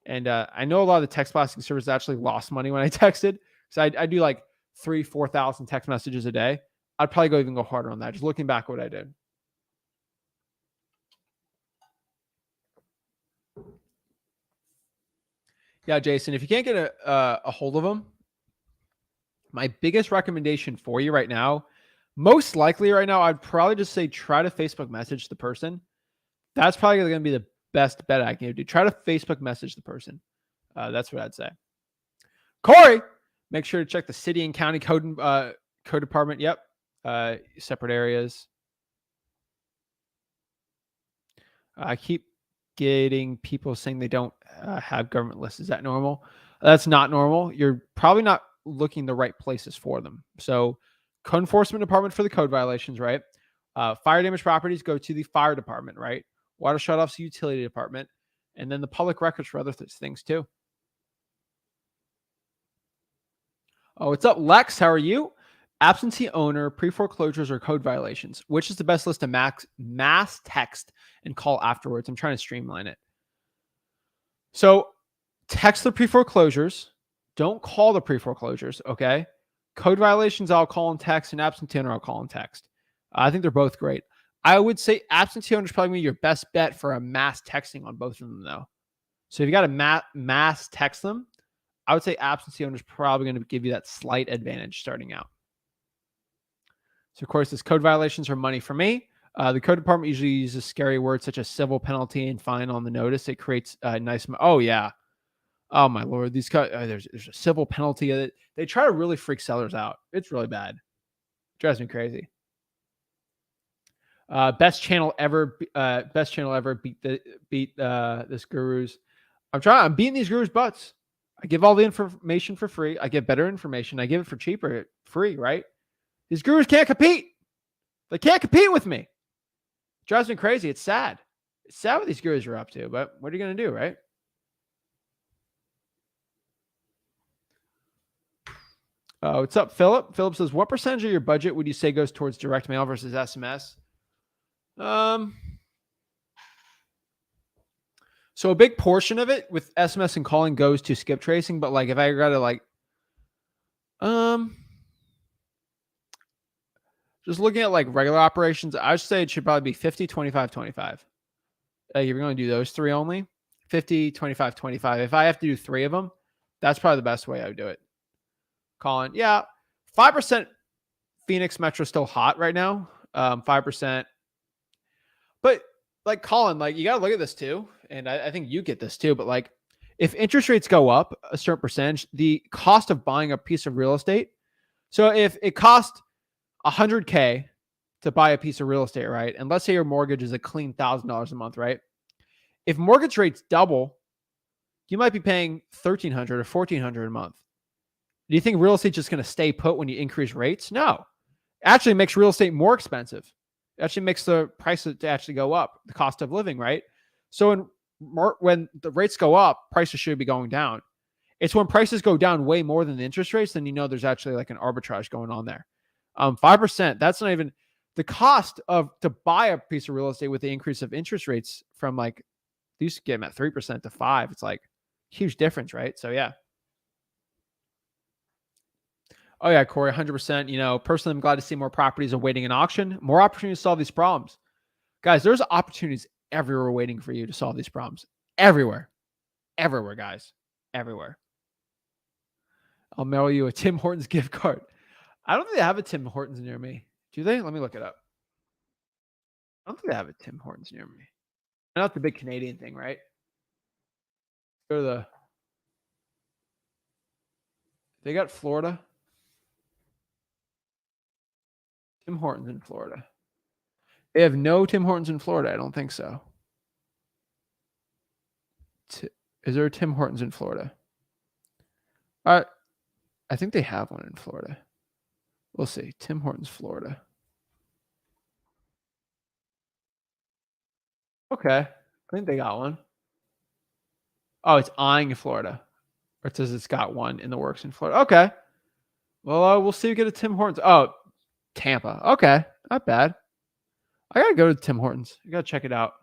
And I know a lot of the text blasting services actually lost money when I texted. So I do like 3,000-4,000 text messages a day. I'd probably even go harder on that. Just looking back at what I did. Yeah, Jason, if you can't get a hold of them, my biggest recommendation for you right now, most likely right now, I'd probably just say try to Facebook message the person. That's probably going to be the best bet I can do. Try to Facebook message the person. That's what I'd say. Corey, make sure to check the city and county code department. Yep. Separate areas. I keep getting people saying they don't have government lists. Is that normal? That's not normal. You're probably not looking the right places for them. So code enforcement department for the code violations, right? Fire damage properties go to the fire department, right? Water shutoffs, utility department, and then the public records for other things too. Oh, what's up, Lex? How are you? Absentee owner, pre-foreclosures, or code violations. Which is the best list to mass text and call afterwards? I'm trying to streamline it. So text the pre-foreclosures. Don't call the pre-foreclosures, okay? Code violations, I'll call and text, and absentee owner, I'll call and text. I think they're both great. I would say absentee owner is probably your best bet for a mass texting on both of them, though. So if you got to mass text them, I would say absentee owner is probably going to give you that slight advantage starting out. So, of course, this code violations are money for me. The code department usually uses scary words such as civil penalty and fine on the notice. It creates a nice. Oh, yeah. Oh, my Lord. These there's a civil penalty. They try to really freak sellers out. It's really bad. It drives me crazy. Best channel ever. Beat this gurus. I'm beating these gurus' butts. I give all the information for free. I get better information. I give it for cheaper, free, right? These gurus can't compete. They can't compete with me. It drives me crazy. It's sad. It's sad what these gurus are up to, but what are you going to do, right? What's up, Philip? Philip says, what percentage of your budget would you say goes towards direct mail versus SMS? So a big portion of it with SMS and calling goes to skip tracing, but like if I got to like, just looking at like regular operations, I would say it should probably be 50, 25, 25. Like if you're going to do those three only, 50, 25, 25. If I have to do three of them, that's probably the best way I would do it. Calling, yeah, 5% Phoenix Metro still hot right now. 5%. But like Colin, like you got to look at this too. And I think you get this too. But like if interest rates go up a certain percentage, the cost of buying a piece of real estate. So if it cost $100K to buy a piece of real estate, right? And let's say your mortgage is a clean $1,000 a month, right? If mortgage rates double, you might be paying $1,300 or $1,400 a month. Do you think real estate just going to stay put when you increase rates? No. It actually makes real estate more expensive. It actually makes the price to actually go up, the cost of living, right? So when the rates go up, prices should be going down. It's when prices go down way more than the interest rates, then you know there's actually like an arbitrage going on there. 5%, that's not even the cost to buy a piece of real estate with the increase of interest rates from like, they used to get them at 3% to 5%. It's like huge difference, right? So yeah. Oh yeah, Corey, 100%. You know, personally, I'm glad to see more properties awaiting an auction, more opportunities to solve these problems. Guys, there's opportunities everywhere waiting for you to solve these problems. Everywhere, guys, everywhere. I'll mail you a Tim Hortons gift card. I don't think they have a Tim Hortons near me. Do they? Let me look it up. I don't think they have a Tim Hortons near me. Not the big Canadian thing, right? Go to the. They got Florida. Tim Hortons in Florida. They have no Tim Hortons in Florida. I don't think so. Is there a Tim Hortons in Florida? I think they have one in Florida. We'll see. Tim Hortons, Florida. Okay. I think they got one. Oh, it's eyeing Florida. Or it says it's got one in the works in Florida. Okay. Well, we'll see if we get a Tim Hortons. Oh, Tampa. Okay. Not bad. I got to go to Tim Hortons. I got to check it out.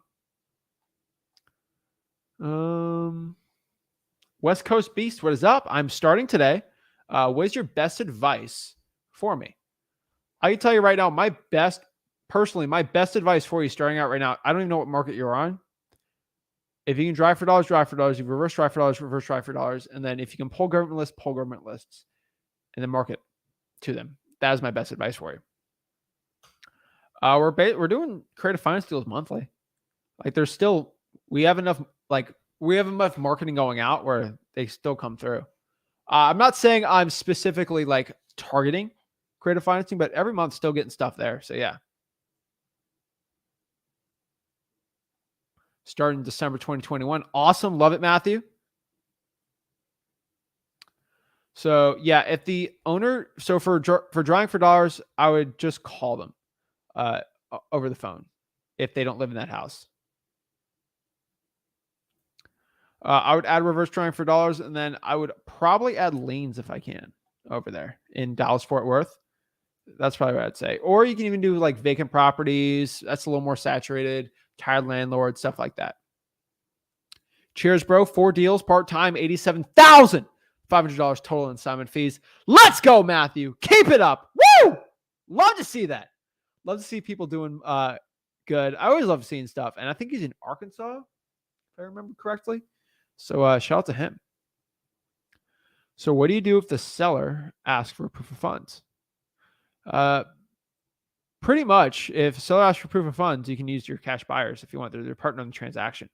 West Coast Beast, what is up? I'm starting today. What is your best advice for me? I can tell you right now, my best advice for you starting out right now, I don't even know what market you're on. If you can drive for dollars, drive for dollars. If you reverse drive for dollars, reverse drive for dollars. And then if you can pull government lists, pull government lists. And then market to them. That is my best advice for you. We're doing creative finance deals monthly. Like we have enough marketing going out where they still come through. I'm not saying I'm specifically like targeting creative financing, but every month still getting stuff there. So yeah. Starting December 2021. Awesome. Love it, Matthew. So yeah, if the owner, so for drawing for dollars, I would just call them over the phone if they don't live in that house. I would add reverse drawing for dollars, and then I would probably add liens if I can over there in Dallas, Fort Worth. That's probably what I'd say. Or you can even do like vacant properties. That's a little more saturated, tired landlord, stuff like that. Cheers, bro. 4 deals, part-time, $87,500 total in assignment fees. Let's go, Matthew. Keep it up. Woo! Love to see that. Love to see people doing good. I always love seeing stuff. And I think he's in Arkansas, if I remember correctly. So shout out to him. So what do you do if the seller asks for proof of funds? Pretty much, if seller asks for proof of funds, you can use your cash buyers if you want. They're their partner in the transaction.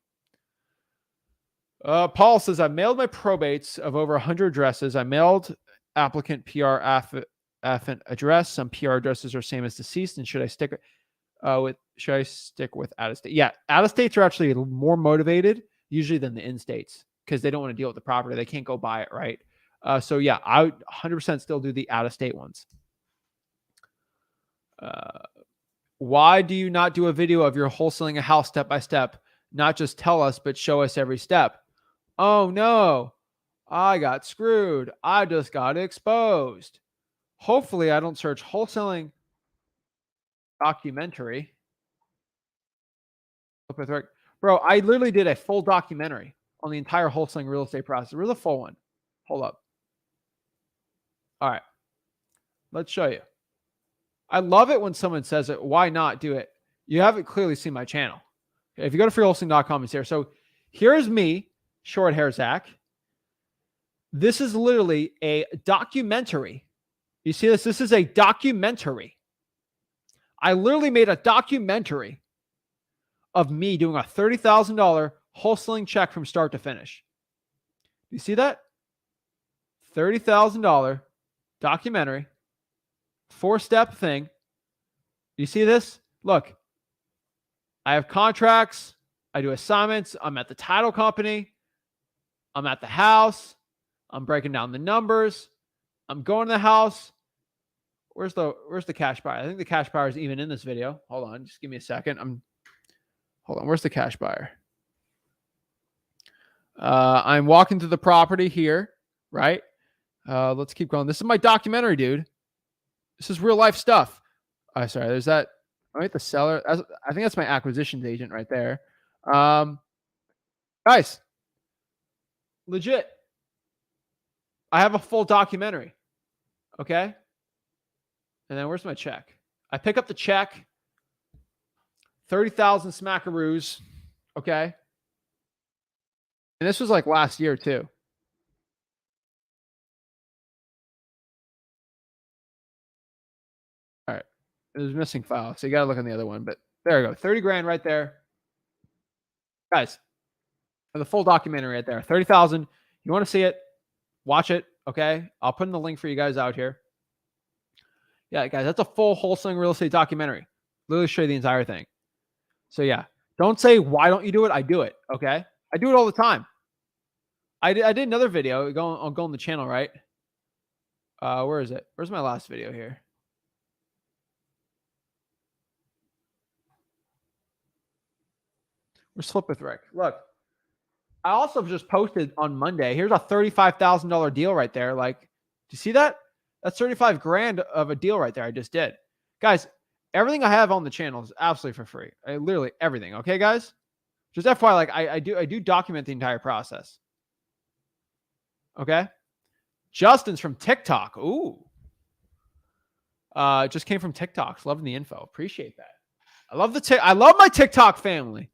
Paul says, I mailed my probates of over 100 addresses. I mailed applicant PR affidavit address. Some PR addresses are same as deceased. And should I stick with out of state? Yeah, out of states are actually more motivated usually than the in states because they don't want to deal with the property. They can't go buy it, right? So yeah, I would 100% still do the out of state ones. Why do you not do a video of your wholesaling a house step by step? Not just tell us, but show us every step. Oh no, I got screwed. I just got exposed. hopefully I don't search wholesaling documentary. Bro, I literally did a full documentary on the entire wholesaling real estate process. Where's the full one? Hold up. All right. Let's show you. I love it when someone says it. Why not do it? You haven't clearly seen my channel. Okay, if you go to freewholesaling.com, it's here. So here's me, short hair Zach. This is literally a documentary. You see this? This is a documentary. I literally made a documentary of me doing a $30,000 wholesaling check from start to finish. You see that? $30,000 documentary, 4-step thing. You see this? Look, I have contracts. I do assignments. I'm at the title company. I'm at the house. I'm breaking down the numbers. I'm going to the house. Where's the cash buyer? I think the cash buyer is even in this video. Hold on. Just give me a second. Hold on. Where's the cash buyer? I'm walking to the property here, right? Let's keep going. This is my documentary, dude. This is real life stuff. Sorry. There's that. Right, the seller. I think that's my acquisitions agent right there. Guys, legit. I have a full documentary. Okay. And then where's my check? I pick up the check. 30,000 smackaroos. Okay. And this was like last year too. All right. There's a missing file. So you got to look on the other one, but there you go. 30 grand right there. Guys, the full documentary right there. 30,000. You want to see it? Watch it. Okay. I'll put in the link for you guys out here. Yeah, guys, that's a full wholesaling real estate documentary. Literally show you the entire thing. So yeah, don't say, why don't you do it? I do it. Okay. I do it all the time. I did another video. I'll go on the channel, right? Where is it? Where's my last video here? Where's Flip with Rick? Look, I also just posted on Monday. Here's a $35,000 deal right there. Like, do you see that? That's 35 grand of a deal right there. I just did. Guys, everything I have on the channel is absolutely for free. Literally everything. Okay, guys? Just FYI, like I do document the entire process. Okay? Justin's from TikTok. Ooh. Just came from TikTok. Loving the info. Appreciate that. I love my TikTok family.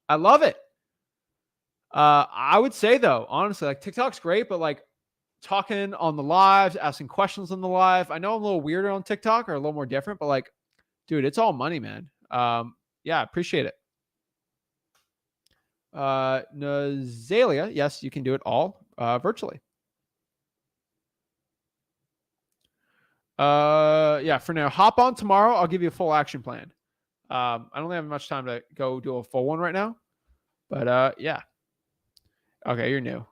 I love it. I would say though, honestly, like TikTok's great, but like talking on the lives, asking questions on the live. I know I'm a little weirder on TikTok or a little more different, but like, dude, it's all money, man. Yeah, appreciate it. Nazalia, yes, you can do it all virtually. Yeah, for now, hop on tomorrow. I'll give you a full action plan. I don't have much time to go do a full one right now, but yeah. Okay, you're new.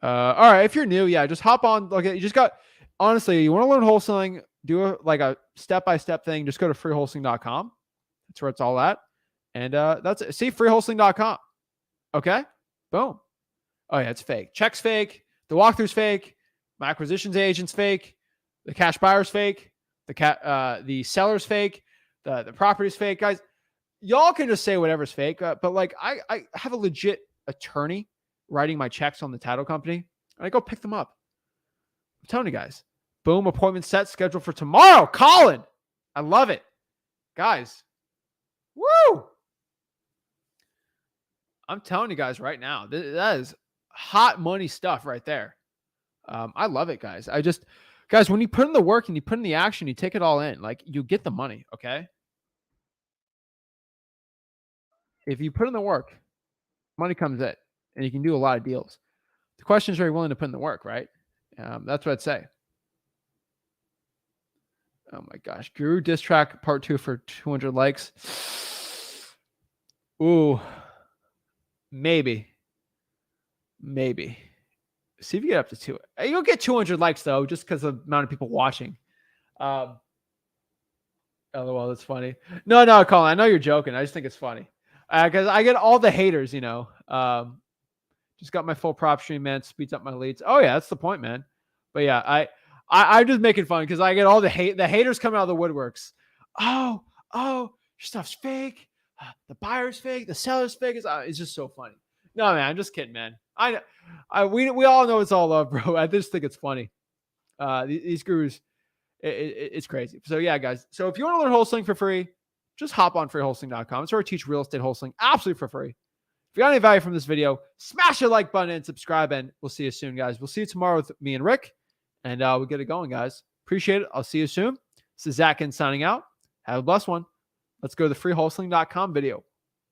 All right, if you're new, yeah, just hop on. Okay, you just got, honestly, you want to learn wholesaling, do a step-by-step thing, just go to freewholesaling.com. That's where it's all at. And that's it. See, freewholesaling.com. Okay, boom. Oh yeah, it's fake. Check's fake. The walkthrough's fake. My acquisitions agent's fake. The cash buyer's fake. The seller's fake. The property's fake. Guys, y'all can just say whatever's fake. But like, I have a legit attorney writing my checks on the title company. And I go pick them up. I'm telling you guys. Boom, appointment set, scheduled for tomorrow. Colin, I love it. Guys, woo! I'm telling you guys right now, that is hot money stuff right there. I love it, guys. Guys, when you put in the work and you put in the action, you take it all in. Like, you get the money, okay? If you put in the work, money comes in, and you can do a lot of deals. The question is, are you willing to put in the work, right? That's what I'd say. Oh my gosh. Guru diss track part 2 for 200 likes. Ooh. Maybe. See if you get up to 2. You'll get 200 likes though, just because of the amount of people watching. LOL, that's funny. No, Colin, I know you're joking. I just think it's funny. Because I get all the haters, just Just got my full PropStream, man. Speeds up my leads. Oh yeah, that's the point, man. But yeah, I'm just making fun because I get all the haters coming out of the woodworks. Oh, your stuff's fake. The buyer's fake. The seller's fake. It's just so funny. No, man, I'm just kidding, man. We all know it's all love, bro. I just think it's funny. These gurus, it's crazy. So yeah, guys. So if you want to learn wholesaling for free, just hop on freewholesaling.com. It's where I teach real estate wholesaling absolutely for free. If you got any value from this video, smash the like button and subscribe, and we'll see you soon, guys. We'll see you tomorrow with me and Rick, and we'll get it going, guys. Appreciate it. I'll see you soon. This is Zach Ginn signing out. Have a blessed one. Let's go to the freewholesaling.com video.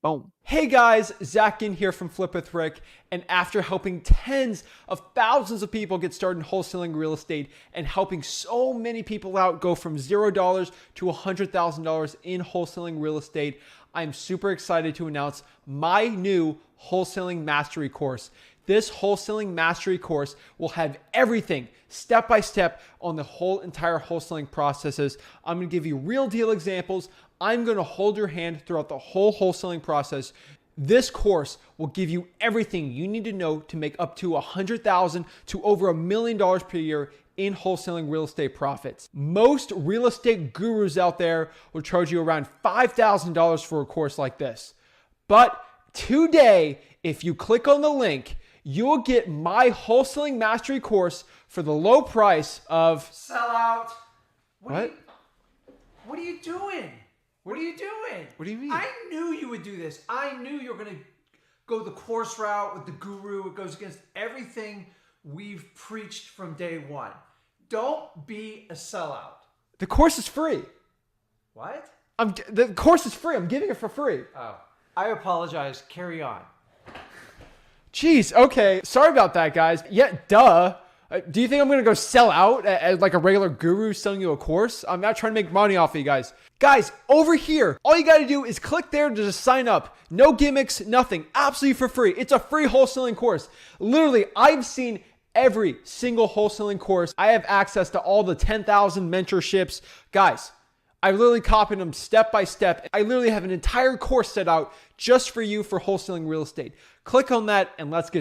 Boom. Hey guys, Zach Ginn here from Flip with Rick. And after helping tens of thousands of people get started in wholesaling real estate and helping so many people out go from $0 to $100,000 in wholesaling real estate, I'm super excited to announce my new wholesaling mastery course. This wholesaling mastery course will have everything step by step on the whole entire wholesaling processes. I'm going to give you real deal examples. I'm going to hold your hand throughout the whole wholesaling process. This course will give you everything you need to know to make up to $100,000 to over $1 million per year in wholesaling real estate profits. Most real estate gurus out there will charge you around $5,000 for a course like this. But today, if you click on the link, you'll get my wholesaling mastery course for the low price of sellout. What What are you doing? What are you doing? What do you mean? I knew you would do this. I knew you were going to go the course route with the guru. It goes against everything we've preached from day one. Don't be a sellout. The course is free. What? The course is free. I'm giving it for free. Oh, I apologize. Carry on. Jeez, okay. Sorry about that, guys. Yeah, duh. Do you think I'm going to go sell out as like a regular guru selling you a course? I'm not trying to make money off of you guys. Guys, over here, all you got to do is click there to just sign up. No gimmicks, nothing. Absolutely for free. It's a free wholesaling course. Literally, I've seen every single wholesaling course. I have access to all the 10,000 mentorships. Guys, I literally copied them step by step. I literally have an entire course set out just for you for wholesaling real estate. Click on that and let's get